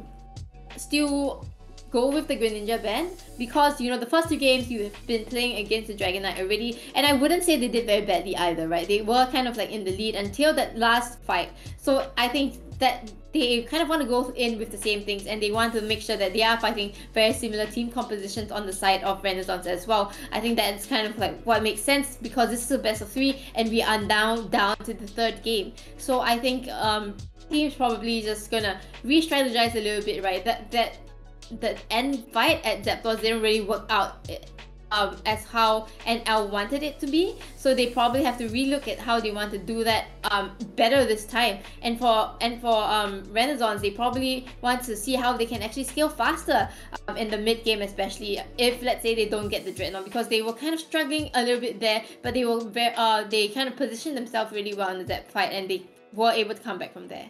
still go with the Greninja ban, because, you know, the first 2 games you've been playing against the Dragonite already, and I wouldn't say they did very badly either, right? They were kind of like in the lead until that last fight. So I think that they kind of want to go in with the same things, and they want to make sure that they are fighting very similar team compositions on the side of Renaissance as well. I think that's kind of like what makes sense, because this is a best of 3 and we are down to the third game. So I think teams probably just gonna re-strategize a little bit, right? That the end fight at Zapdos didn't really work out as how NL wanted it to be, so they probably have to relook at how they want to do that better this time. And for Renaissance, they probably want to see how they can actually scale faster in the mid game, especially if, let's say, they don't get the Dreadnought, because they were kind of struggling a little bit there, but they kind of positioned themselves really well in the Zap fight, and they were able to come back from there.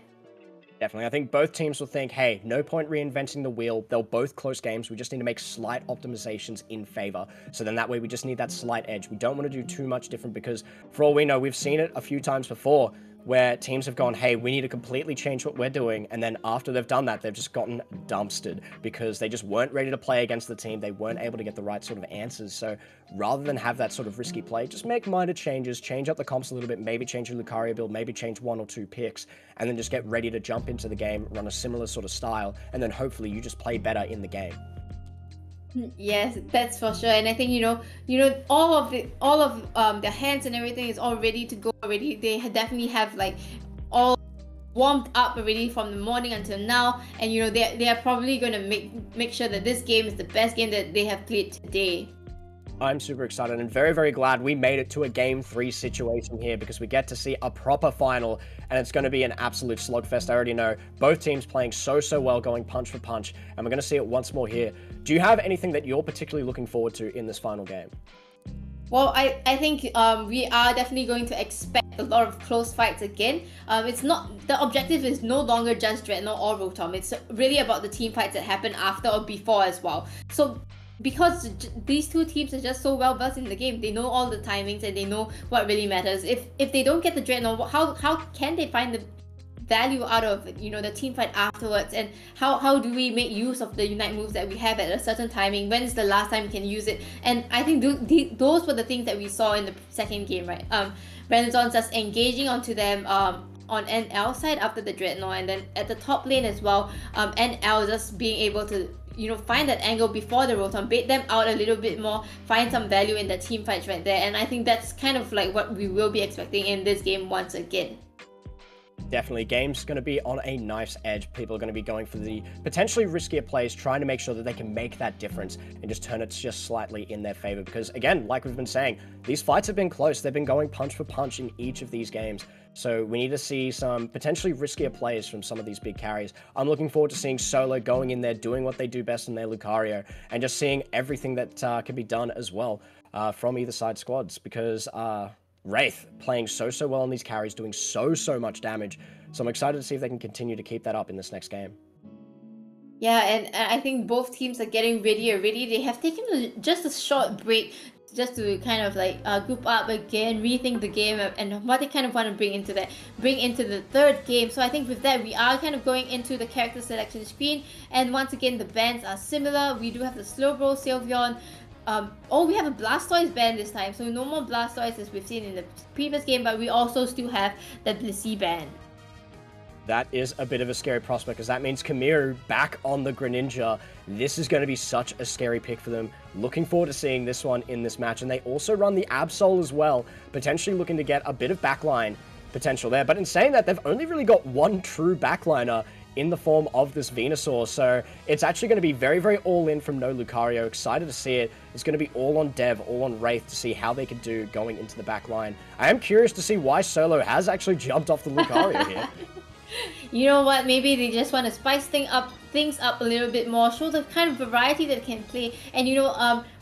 Definitely. I think both teams will think, hey, no point reinventing the wheel. They're both close games. We just need to make slight optimizations in favor. So then that way we just need that slight edge. We don't want to do too much different, because for all we know, we've seen it a few times before where teams have gone, hey, we need to completely change what we're doing. And then after they've done that, they've just gotten dumpstered because they just weren't ready to play against the team. They weren't able to get the right sort of answers. So rather than have that sort of risky play, just make minor changes, change up the comps a little bit, maybe change your Lucario build, maybe change 1 or 2 picks, and then just get ready to jump into the game, run a similar sort of style, and then hopefully you just play better in the game. Yes, that's for sure. And I think all of their hands and everything is all ready to go already. They definitely have like all warmed up already from the morning until now, and they are probably going to make sure that this game is the best game that they have played today. I'm super excited and very, very glad we made it to a Game 3 situation here, because we get to see a proper final, and it's going to be an absolute slugfest. I already know both teams playing so well, going punch for punch, and we're going to see it once more here. Do you have anything that you're particularly looking forward to in this final game? Well, I think we are definitely going to expect a lot of close fights again. It's not, the objective is no longer just Dreadnought or Rotom. It's really about the team fights that happen after or before as well. So because these two teams are just so well versed in the game, they know all the timings and they know what really matters. If they don't get the Dreadnought, how can they find the value out of the team fight afterwards? And how do we make use of the Unite moves that we have at a certain timing? When is the last time we can use it? And I think those were the things that we saw in the second game, right? Renaissance just engaging onto them on NL side after the Dreadnought, and then at the top lane as well, NL just being able to find that angle before the Rotom, bait them out a little bit more, find some value in the team fights right there. And I think that's kind of like what we will be expecting in this game once again. Definitely, game's going to be on a knife's edge. People are going to be going for the potentially riskier plays, trying to make sure that they can make that difference and just turn it just slightly in their favor. Because again, like we've been saying, these fights have been close. They've been going punch for punch in each of these games. So we need to see some potentially riskier plays from some of these big carries. I'm looking forward to seeing Solo going in there, doing what they do best in their Lucario, and just seeing everything that can be done as well from either side squads, because Wraith playing so well on these carries, doing so much damage. So I'm excited to see if they can continue to keep that up in this next game. Yeah, and I think both teams are getting ready already. They have taken just a short break just to kind of like group up again, rethink the game and what they kind of want to bring into the third game. So I think with that, we are kind of going into the character selection screen, and once again the bands are similar. We do have the Slowbro, Sylveon. We have a Blastoise band this time, so no more Blastoise as we've seen in the previous game, but we also still have the Blissey band. That is a bit of a scary prospect, because that means Kamiru back on the Greninja. This is going to be such a scary pick for them. Looking forward to seeing this one in this match. And they also run the Absol as well, potentially looking to get a bit of backline potential there. But in saying that, they've only really got one true backliner in the form of this Venusaur. So it's actually going to be very all-in from no Lucario. Excited to see it. It's going to be all on Dev, all on Wraith to see how they could do going into the back line. I am curious to see why Solo has actually jumped off the Lucario here. You know what, maybe they just want to spice things up a little bit more, show the kind of variety that can play. And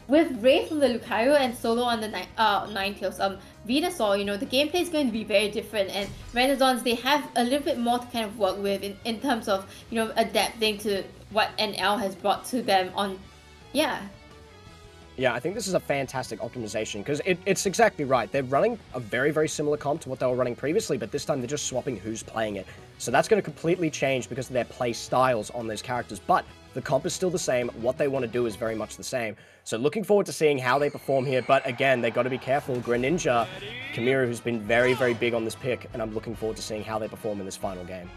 with Wraith from the Lucario and Solo on the Ninetales, Venusaur, the gameplay is going to be very different. And Renaissance, they have a little bit more to kind of work with in terms of, adapting to what NL has brought to them on, Yeah, I think this is a fantastic optimization, because it's exactly right. They're running a very similar comp to what they were running previously, but this time they're just swapping who's playing it. So that's going to completely change because of their play styles on those characters, but the comp is still the same. What they want to do is very much the same. So looking forward to seeing how they perform here, but again, they got to be careful. Greninja, Kamiru, who's been very big on this pick, and I'm looking forward to seeing how they perform in this final game.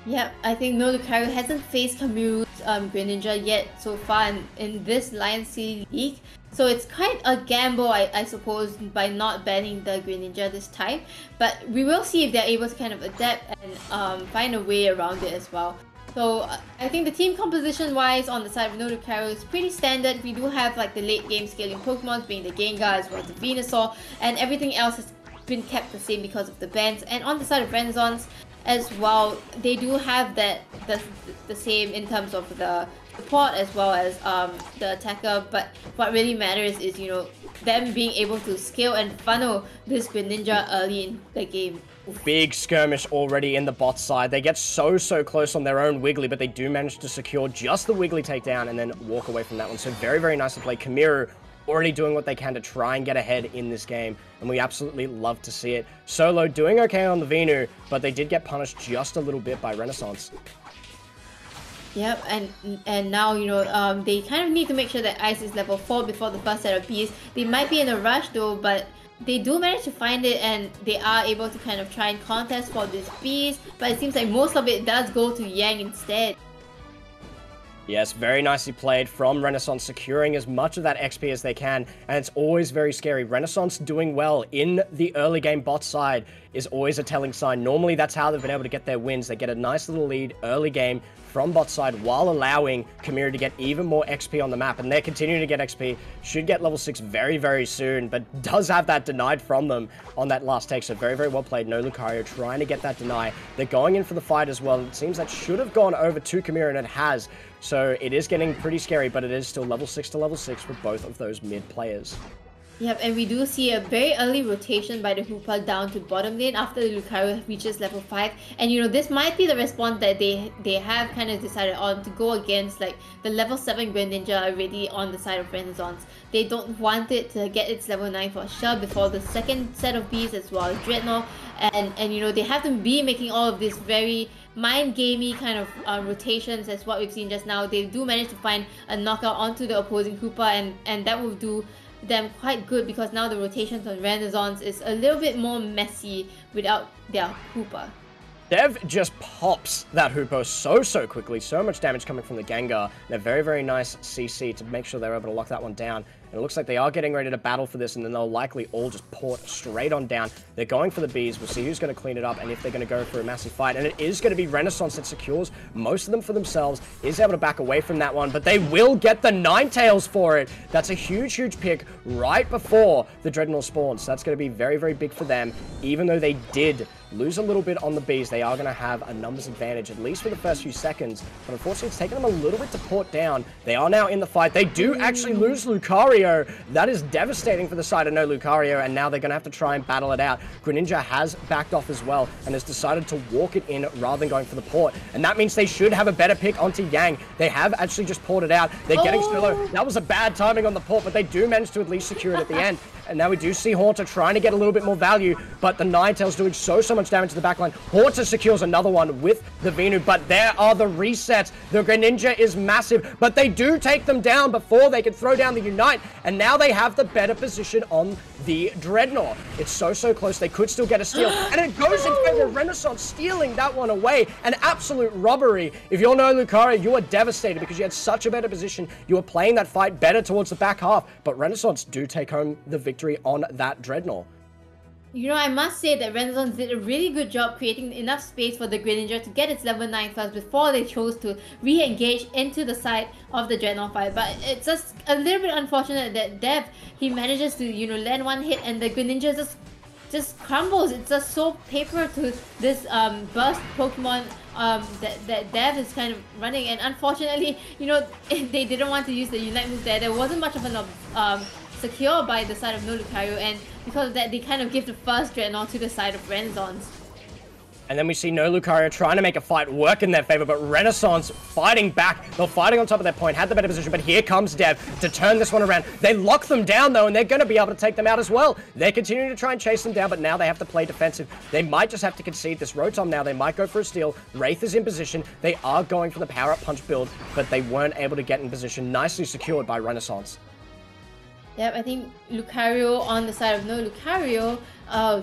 Yeah, I think no Lucario hasn't faced Kamiru's Greninja yet so far in this Lion City League. So it's quite a gamble, I suppose, by not banning the Greninja this time. But we will see if they're able to kind of adapt and find a way around it as well. So I think the team composition wise on the side of No Lucario is pretty standard. We do have like the late game scaling Pokemon being the Gengar as well as the Venusaur, and everything else has been kept the same because of the bans. And on the side of Renaissance as well, they do have that the same in terms of the support as well as the attacker. But what really matters is, you know, them being able to scale and funnel this Greninja early in the game. Big skirmish already in the bot side. They get so close on their own Wiggly, but they do manage to secure just the Wiggly takedown and then walk away from that one. So very nice to play. Kamiru already doing what they can to try and get ahead in this game, and we absolutely love to see it. Solo doing okay on the Venu, but they did get punished just a little bit by Renaissance. Yep, and now, you know, they kind of need to make sure that Ice is level 4 before the first set of Bees. They might be in a rush though, but they do manage to find it, and they are able to kind of try and contest for this Bees, but it seems like most of it does go to Yang instead. Yes, very nicely played from Renaissance, securing as much of that XP as they can, and it's always very scary. Renaissance doing well in the early game bot side is always a telling sign. Normally, that's how they've been able to get their wins. They get a nice little lead early game from bot side while allowing Kamiru to get even more XP on the map, and they're continuing to get XP. Should get level 6 very soon, but does have that denied from them on that last take. So very well played. No Lucario trying to get that deny. They're going in for the fight as well. It seems that should have gone over to Kamiru, and it has. So it is getting pretty scary, but it is still level 6 to level 6 for both of those mid players. Yep, and we do see a very early rotation by the Hoopa down to bottom lane after the Lucario reaches level 5. And you know, this might be the response that they have kind of decided on to go against like the level 7 Greninja already on the side of Renaissance. They don't want it to get its level 9 for sure before the second set of Bees as well as Dreadnought. And you know, they have to be making all of this very mind-gamey kind of rotations as what we've seen just now. They do manage to find a knockout onto the opposing Hoopa, and that will do them quite good because now the rotations on Renaissance is a little bit more messy without their Hoopa. Dev just pops that Hoopa so quickly. So much damage coming from the Gengar. And a very nice CC to make sure they're able to lock that one down. And it looks like they are getting ready to battle for this, and then they'll likely all just port straight on down. They're going for the Bees. We'll see who's going to clean it up and if they're going to go for a massive fight. And it is going to be Renaissance that secures most of them for themselves. Is able to back away from that one, but they will get the Ninetales for it. That's a huge pick right before the Dreadnought spawns. So that's going to be very big for them. Even though they did lose a little bit on the Bees, they are going to have a numbers advantage, at least for the first few seconds. But unfortunately, it's taken them a little bit to port down. They are now in the fight. They do actually lose Lucario. That is devastating for the side of No Lucario, and now they're going to have to try and battle it out. Greninja has backed off as well, and has decided to walk it in rather than going for the port. And that means they should have a better pick onto Yang. They have actually just ported out. They're getting solo. That was a bad timing on the port, but they do manage to at least secure it at the end. And now we do see Haunter trying to get a little bit more value, but the Ninetales doing so much damage to the backline. Haunter secures another one with the Venu, but there are the resets. The Greninja is massive, but they do take them down before they can throw down the Unite, and now they have the better position on the Dreadnought. It's so close. They could still get a steal, and it goes in favor of Renaissance, stealing that one away. An absolute robbery. If you're No Lucario, you are devastated because you had such a better position. You were playing that fight better towards the back half, but Renaissance do take home the victory on that Dreadnought. You know, I must say that Renaissance did a really good job creating enough space for the Greninja to get its level 9 first before they chose to re-engage into the side of the Dreadnought fight. But it's just a little bit unfortunate that Dev, he manages to, you know, land one hit and the Greninja just crumbles. It's just so paper to this burst Pokemon that Dev is kind of running. And unfortunately, you know, they didn't want to use the Unite move there. There wasn't much of an secure by the side of No Lucario, and because of that, they kind of give the first Dreadnought to the side of Renaissance. And then we see No Lucario trying to make a fight work in their favor, but Renaissance fighting back. They're fighting on top of their point, had the better position, but here comes Dev to turn this one around. They lock them down, though, and they're going to be able to take them out as well. They're continuing to try and chase them down, but now they have to play defensive. They might just have to concede this Rotom now. They might go for a steal. Wraith is in position. They are going for the power-up punch build, but they weren't able to get in position. Nicely secured by Renaissance. Yep, I think Lucario on the side of no Lucario.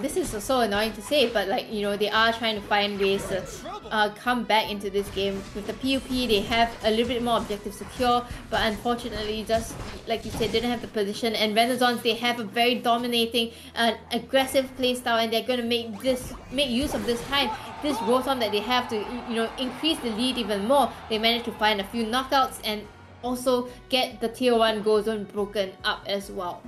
This is so annoying to say, but like, you know, they are trying to find ways to come back into this game. With the PUP, they have a little bit more objective secure, but unfortunately, just like you said, didn't have the position. And Renaissance, they have a very dominating and aggressive playstyle, and they're going to make use of this time. This Rotom that they have to, you know, increase the lead even more. They managed to find a few knockouts and also get the tier 1 goal zone broken up as well.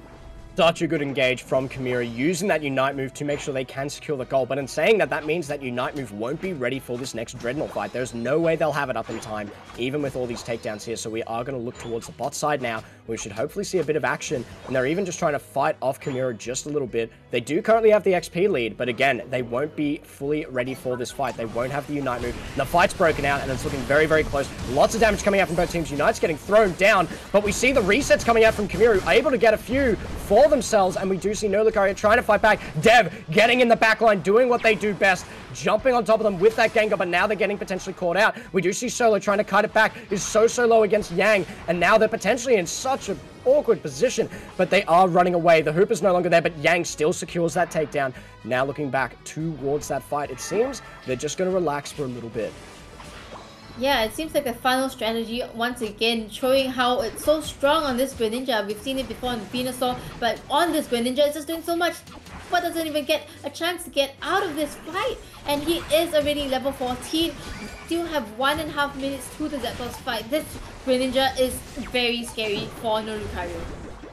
Such a good engage from Chimera, using that Unite move to make sure they can secure the goal. But in saying that, that means that Unite move won't be ready for this next Dreadnought fight. There's no way they'll have it up in time, even with all these takedowns here. So we are going to look towards the bot side now. We should hopefully see a bit of action. And they're even just trying to fight off Chimera just a little bit. They do currently have the XP lead, but again, they won't be fully ready for this fight. They won't have the Unite move. And the fight's broken out, and it's looking very, very close. Lots of damage coming out from both teams. Unite's getting thrown down, but we see the resets coming out from Chimera, able to get a few for themselves, and we do see no Lucario trying to fight back. Dev getting in the back line, doing what they do best, jumping on top of them with that Gengar, but now they're getting potentially caught out. We do see Solo trying to cut it back, is so low against Yang, and now they're potentially in such an awkward position, but they are running away. The Hooper's no longer there, but Yang still secures that takedown. Now looking back towards that fight, it seems they're just going to relax for a little bit. Yeah, it seems like the final strategy, once again, showing how it's so strong on this Greninja. We've seen it before on the Venusaur, but on this Greninja, it's just doing so much, but doesn't even get a chance to get out of this fight. And he is already level 14. Still have 1.5 minutes to the Zapdos fight. This Greninja is very scary for no Lucario.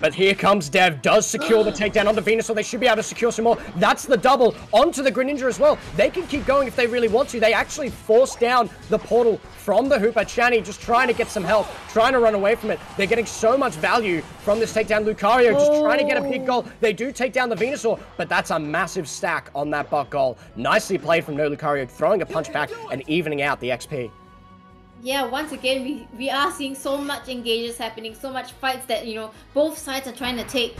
But here comes Dev, does secure the takedown on the Venusaur. They should be able to secure some more. That's the double onto the Greninja as well. They can keep going if they really want to. They actually force down the portal from the Hooper. Chani just trying to get some health, trying to run away from it. They're getting so much value from this takedown. Lucario just trying to get a big goal. They do take down the Venusaur, but that's a massive stack on that buck goal. Nicely played from no Lucario, throwing a punch back and evening out the XP. Yeah, once again, we are seeing so much engages happening, so much fights that, you know, both sides are trying to take.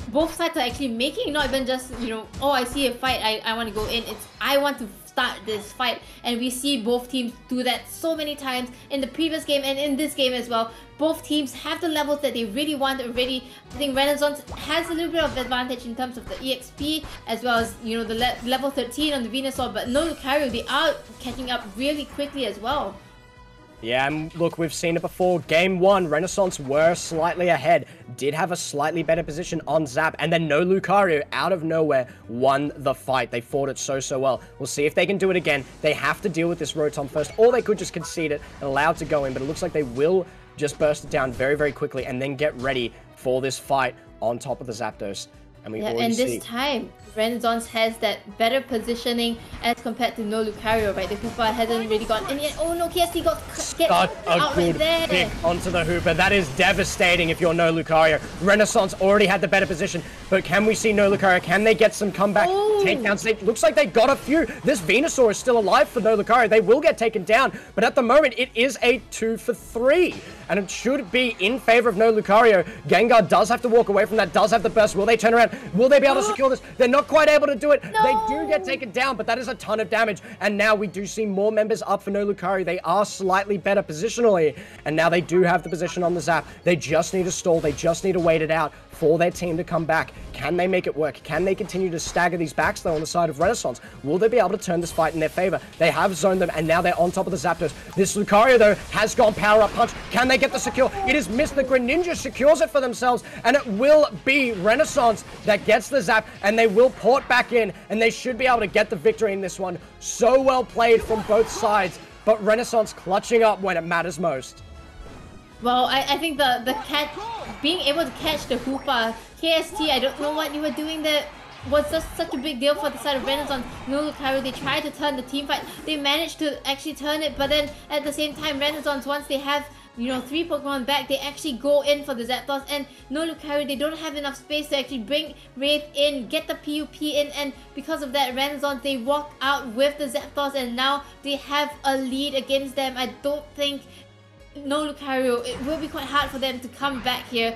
Both sides are actually making, not even just, you know, oh, I see a fight, I want to go in. It's, I want to start this fight. And we see both teams do that so many times in the previous game and in this game as well. Both teams have the levels that they really want already. I think Renaissance has a little bit of advantage in terms of the EXP, as well as, you know, the level 13 on the Venusaur, but no Lucario, they are catching up really quickly as well. Yeah, and look, we've seen it before. Game 1, Renaissance were slightly ahead, did have a slightly better position on Zap, and then no Lucario, out of nowhere, won the fight. They fought it so well. We'll see if they can do it again. They have to deal with this Rotom first, or they could just concede it and allow it to go in, but it looks like they will just burst it down very quickly and then get ready for this fight on top of the Zapdos. And we already see... this time, Renaissance has that better positioning as compared to no Lucario, right? The Hooper hasn't really gone in yet. Oh no, KST got Such a good pick onto the Hooper. That is devastating if you're no Lucario. Renaissance already had the better position, but can we see no Lucario? Can they get some comeback takedowns? It looks like they got a few. This Venusaur is still alive for no Lucario. They will get taken down, but at the moment, it is a 2 for 3. And it should be in favor of no Lucario. Gengar does have to walk away from that, does have the burst. Will they turn around? Will they be able to secure this? They're not quite able to do it. No. They do get taken down, but that is a ton of damage. And now we do see more members up for no Lucario. They are slightly better positionally. And now they do have the position on the Zap. They just need to stall. They just need to wait it out for their team to come back. Can they make it work? Can they continue to stagger these backs though on the side of Renaissance? Will they be able to turn this fight in their favor? They have zoned them, and now they're on top of the Zapdos. This Lucario though has gone power up punch. Can they get the secure? It is missed. The Greninja secures it for themselves, and it will be Renaissance that gets the Zap, and they will port back in, and they should be able to get the victory in this one. So well played from both sides, but Renaissance clutching up when it matters most. Well, I think the cat being able to catch the Hoopa, KST, I don't know what you were doing there, was just such a big deal for the side of Renaissance. No Lucario, they tried to turn the team fight. They managed to actually turn it, but then at the same time, Renaissance, once they have, you know, 3 Pokemon back, they actually go in for the Zapdos, and no Lucario, they don't have enough space to actually bring Wraith in, get the PUP in, and because of that, Renaissance, they walk out with the Zapdos, and now they have a lead against them. I don't think no Lucario, it will be quite hard for them to come back here.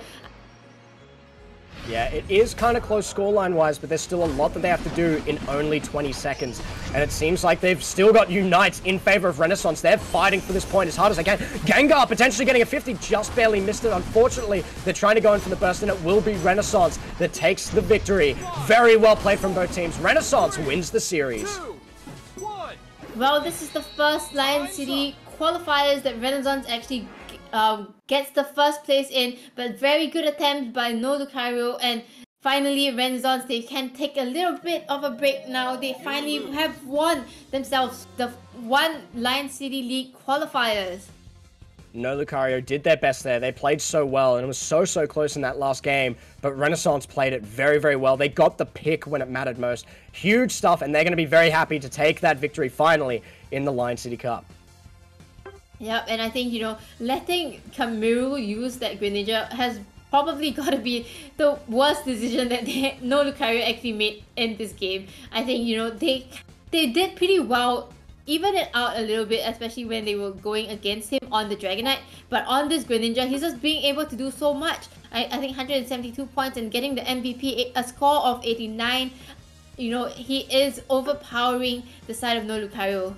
Yeah, it is kind of close scoreline-wise, but there's still a lot that they have to do in only 20 seconds. And it seems like they've still got Unites in favor of Renaissance. They're fighting for this point as hard as they can. Gengar potentially getting a 50, just barely missed it. Unfortunately, they're trying to go in for the burst, and it will be Renaissance that takes the victory. Very well played from both teams. Renaissance wins the series. Well, this is the first Lion City qualifiers that Renaissance actually gets the first place in, but very good attempt by No Lucario, and finally Renaissance, they can take a little bit of a break now. They finally have won themselves the one Lion City League qualifiers. No Lucario did their best there. They played so well, and it was so close in that last game, but Renaissance played it very well. They got the pick when it mattered most. Huge stuff, and they're going to be very happy to take that victory finally in the Lion City Cup. Yep, and I think, letting Kamiru use that Greninja has probably got to be the worst decision that No Lucario actually made in this game. I think, they did pretty well, even it out a little bit, especially when they were going against him on the Dragonite. But on this Greninja, he's just being able to do so much. I think 172 points and getting the MVP, a score of 89. He is overpowering the side of No Lucario.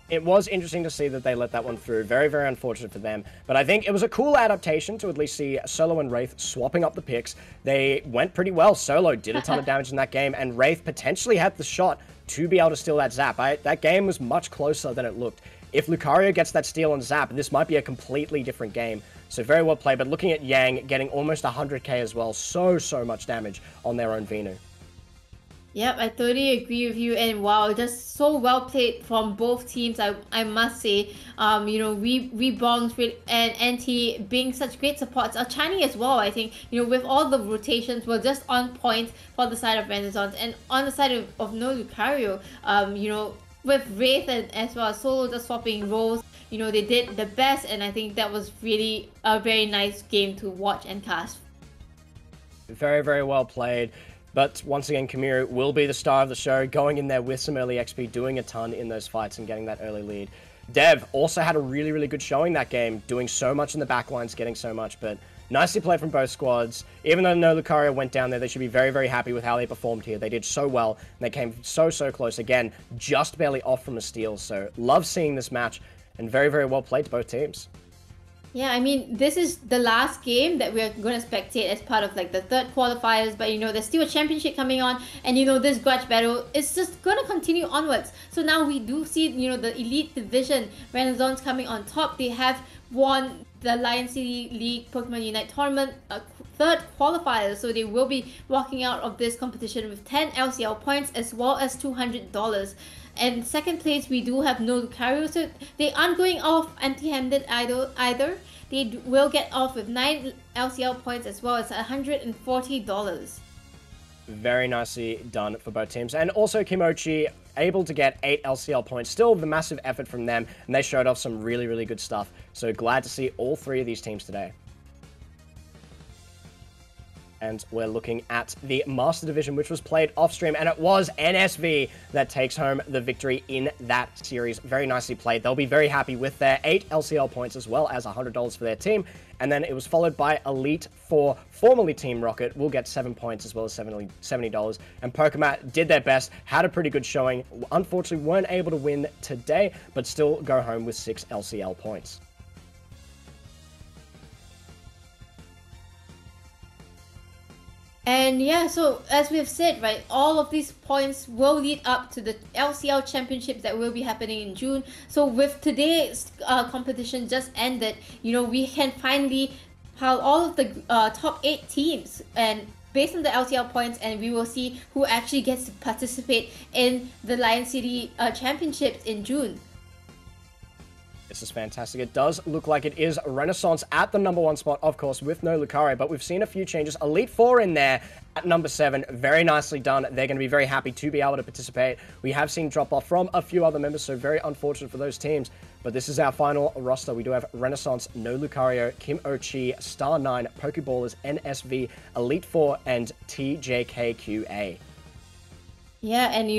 It was interesting to see that they let that one through. Very unfortunate for them. But I think it was a cool adaptation to at least see Solo and Wraith swapping up the picks. They went pretty well. Solo did a ton of damage in that game, and Wraith potentially had the shot to be able to steal that Zap. That game was much closer than it looked. If Lucario gets that steal on Zap, this might be a completely different game. So very well played. But looking at Yang getting almost 100k as well. So much damage on their own Venu. Yep, I totally agree with you, and wow, just so well played from both teams, I must say. Rebongs and NT being such great supports. Chani as well, I think, with all the rotations were just on point for the side of Renaissance, and on the side of No Lucario, with Wraith and as well as Solo just swapping roles, they did the best, and I think that was really a very nice game to watch and cast. Very well played. But once again, Kamiru will be the star of the show, going in there with some early XP, doing a ton in those fights and getting that early lead. Dev also had a really good showing that game, doing so much in the backlines, getting so much, but nicely played from both squads. Even though No Lucario went down there, they should be very happy with how they performed here. They did so well, and they came so close. Again, just barely off from a steal, so love seeing this match, and very well played to both teams. Yeah, I mean, this is the last game that we're going to spectate as part of the third qualifiers, but there's still a championship coming on, and this grudge battle is just going to continue onwards. So now we do see, the Elite Division, Renaissance coming on top. They have won the Lion City League Pokemon Unite Tournament third qualifier, so they will be walking out of this competition with 10 LCL points as well as $200. And second place, we do have No Lucario, so they aren't going off empty-handed either. They will get off with 9 LCL points as well as $140. Very nicely done for both teams. And also Kimochi able to get 8 LCL points. Still the massive effort from them, and they showed off some really good stuff. So glad to see all three of these teams today. And we're looking at the Master Division, which was played off-stream, and it was NSV that takes home the victory in that series. Very nicely played. They'll be very happy with their 8 LCL points as well as $100 for their team. And then it was followed by Elite 4, formerly Team Rocket, will get 7 points as well as $70. And Pokemon did their best, had a pretty good showing. Unfortunately, weren't able to win today, but still go home with 6 LCL points. And yeah, so as we've said, right, all of these points will lead up to the LCL Championships that will be happening in June. So with today's competition just ended, we can finally pile all of the top 8 teams and based on the LCL points, and we will see who actually gets to participate in the Lion City Championships in June. This is fantastic. It does look like it is Renaissance at the number 1 spot, of course, with No Lucario, but we've seen a few changes. Elite 4 in there at number 7. Very nicely done. They're going to be very happy to be able to participate. We have seen drop-off from a few other members, so very unfortunate for those teams. But this is our final roster. We do have Renaissance, No Lucario, Kimochi, Star 9, Pokeballers, NSV, Elite 4, and TJKQA. Yeah, and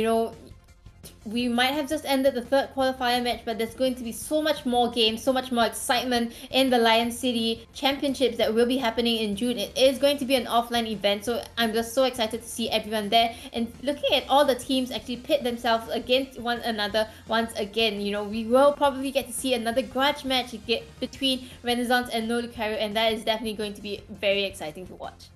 we might have just ended the third qualifier match, but there's going to be so much more games, so much more excitement in the Lion City Championships that will be happening in June. It is going to be an offline event, so I'm just so excited to see everyone there and looking at all the teams actually pit themselves against one another once again. You know, we will probably get to see another grudge match between Renaissance and No Lucario, and that is definitely going to be very exciting to watch.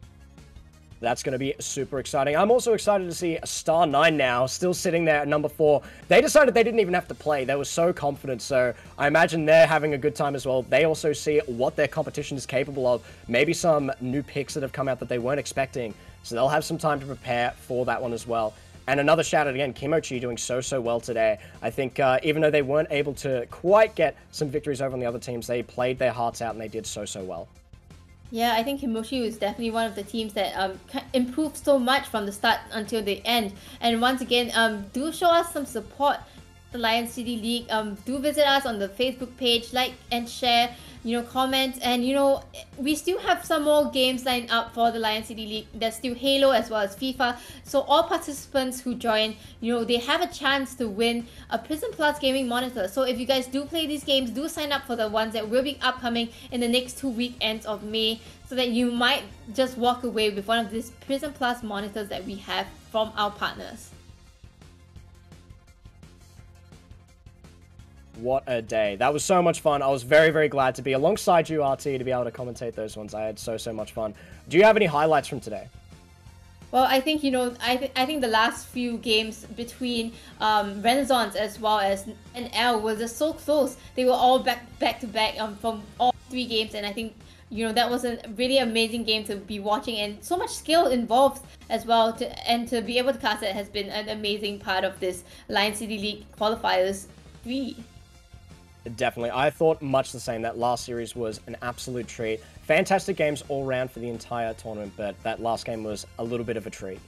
That's going to be super exciting. I'm also excited to see Star 9 now, still sitting there at number 4. They decided they didn't even have to play. They were so confident, so I imagine they're having a good time as well. They also see what their competition is capable of. Maybe some new picks that have come out that they weren't expecting, so they'll have some time to prepare for that one as well. And another shout out again, Kimochi doing so well today. I think even though they weren't able to quite get some victories over on the other teams, they played their hearts out and they did so well. Yeah, I think Kimochi was definitely one of the teams that improved so much from the start until the end. And once again, do show us some support, the Lion City League. Do visit us on the Facebook page, like and share, you know, comment. And you know, we still have some more games lined up for the Lion City League. There's still Halo as well as FIFA. So all participants who join, you know, they have a chance to win a Prism Plus gaming monitor. So if you guys do play these games, do sign up for the ones that will be upcoming in the next 2 weekends of May, so that you might just walk away with one of these Prism Plus monitors that we have from our partners. What a day. That was so much fun. I was very glad to be alongside you, RT, to be able to commentate those ones. I had so much fun. Do you have any highlights from today? Well, I think, you know, I think the last few games between Renaissance as well as NL were just so close. They were all back to back from all 3 games, and I think, you know, that was a really amazing game to be watching, and so much skill involved as well. To be able to cast it has been an amazing part of this Lion City League Qualifiers 3. Definitely. I thought much the same. That last series was an absolute treat. Fantastic games all round for the entire tournament, but that last game was a little bit of a treat.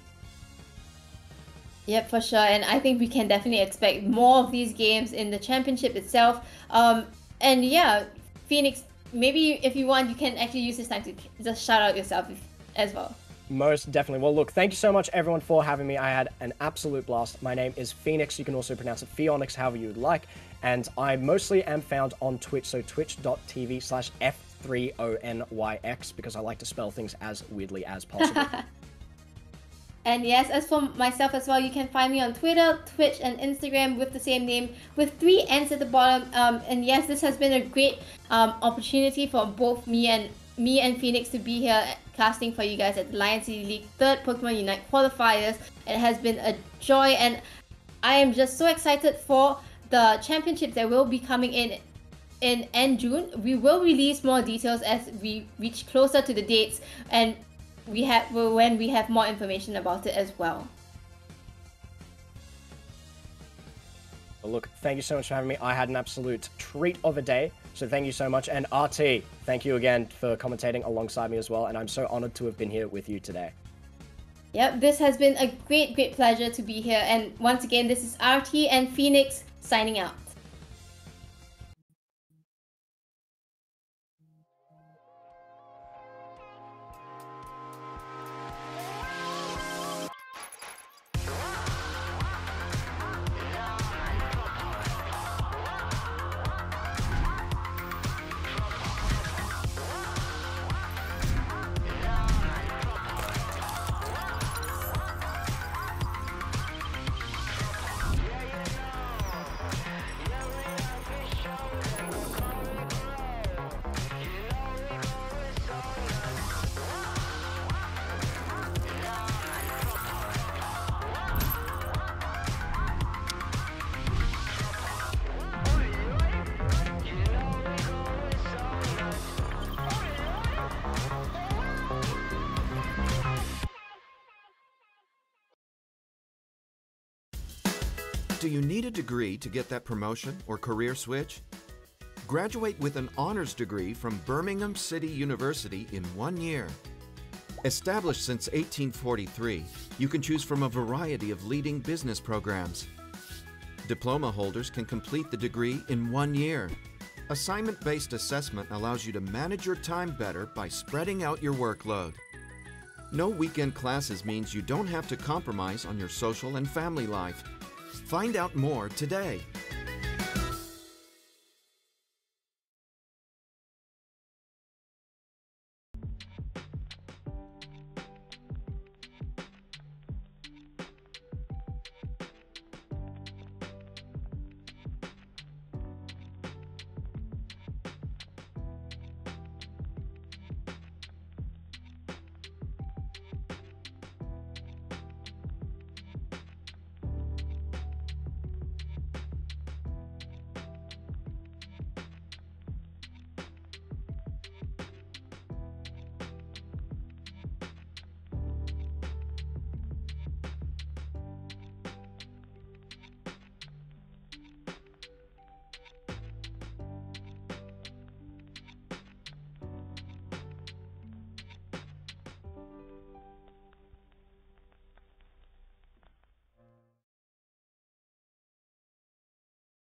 Yep, for sure. And I think we can definitely expect more of these games in the championship itself. And yeah, Phoenix, maybe if you want, you can actually use this time to just shout out yourself as well. Most definitely. Well, look, thank you so much, everyone, for having me. I had an absolute blast. My name is Phoenix. You can also pronounce it Phoenix, however you would like. And I mostly am found on Twitch, so twitch.tv/F3ONYX, because I like to spell things as weirdly as possible. And yes, as for myself as well, you can find me on Twitter, Twitch, and Instagram with the same name, with 3 N's at the bottom. And yes, this has been a great opportunity for both me and Phoenix to be here casting for you guys at the Lion City League 3rd Pokemon Unite Qualifiers. It has been a joy, and I am just so excited for the championships that will be coming in end June. We will release more details as we reach closer to the dates, and when we have more information about it as well. Well, look, thank you so much for having me. I had an absolute treat of a day, so thank you so much. And RT, thank you again for commentating alongside me as well, and I'm so honored to have been here with you today. Yep, this has been a great pleasure to be here, and once again, this is RT and Phoenix signing out. Do you need a degree to get that promotion or career switch? Graduate with an honors degree from Birmingham City University in 1 year. Established since 1843, you can choose from a variety of leading business programs. Diploma holders can complete the degree in 1 year. Assignment-based assessment allows you to manage your time better by spreading out your workload. No weekend classes means you don't have to compromise on your social and family life. Find out more today.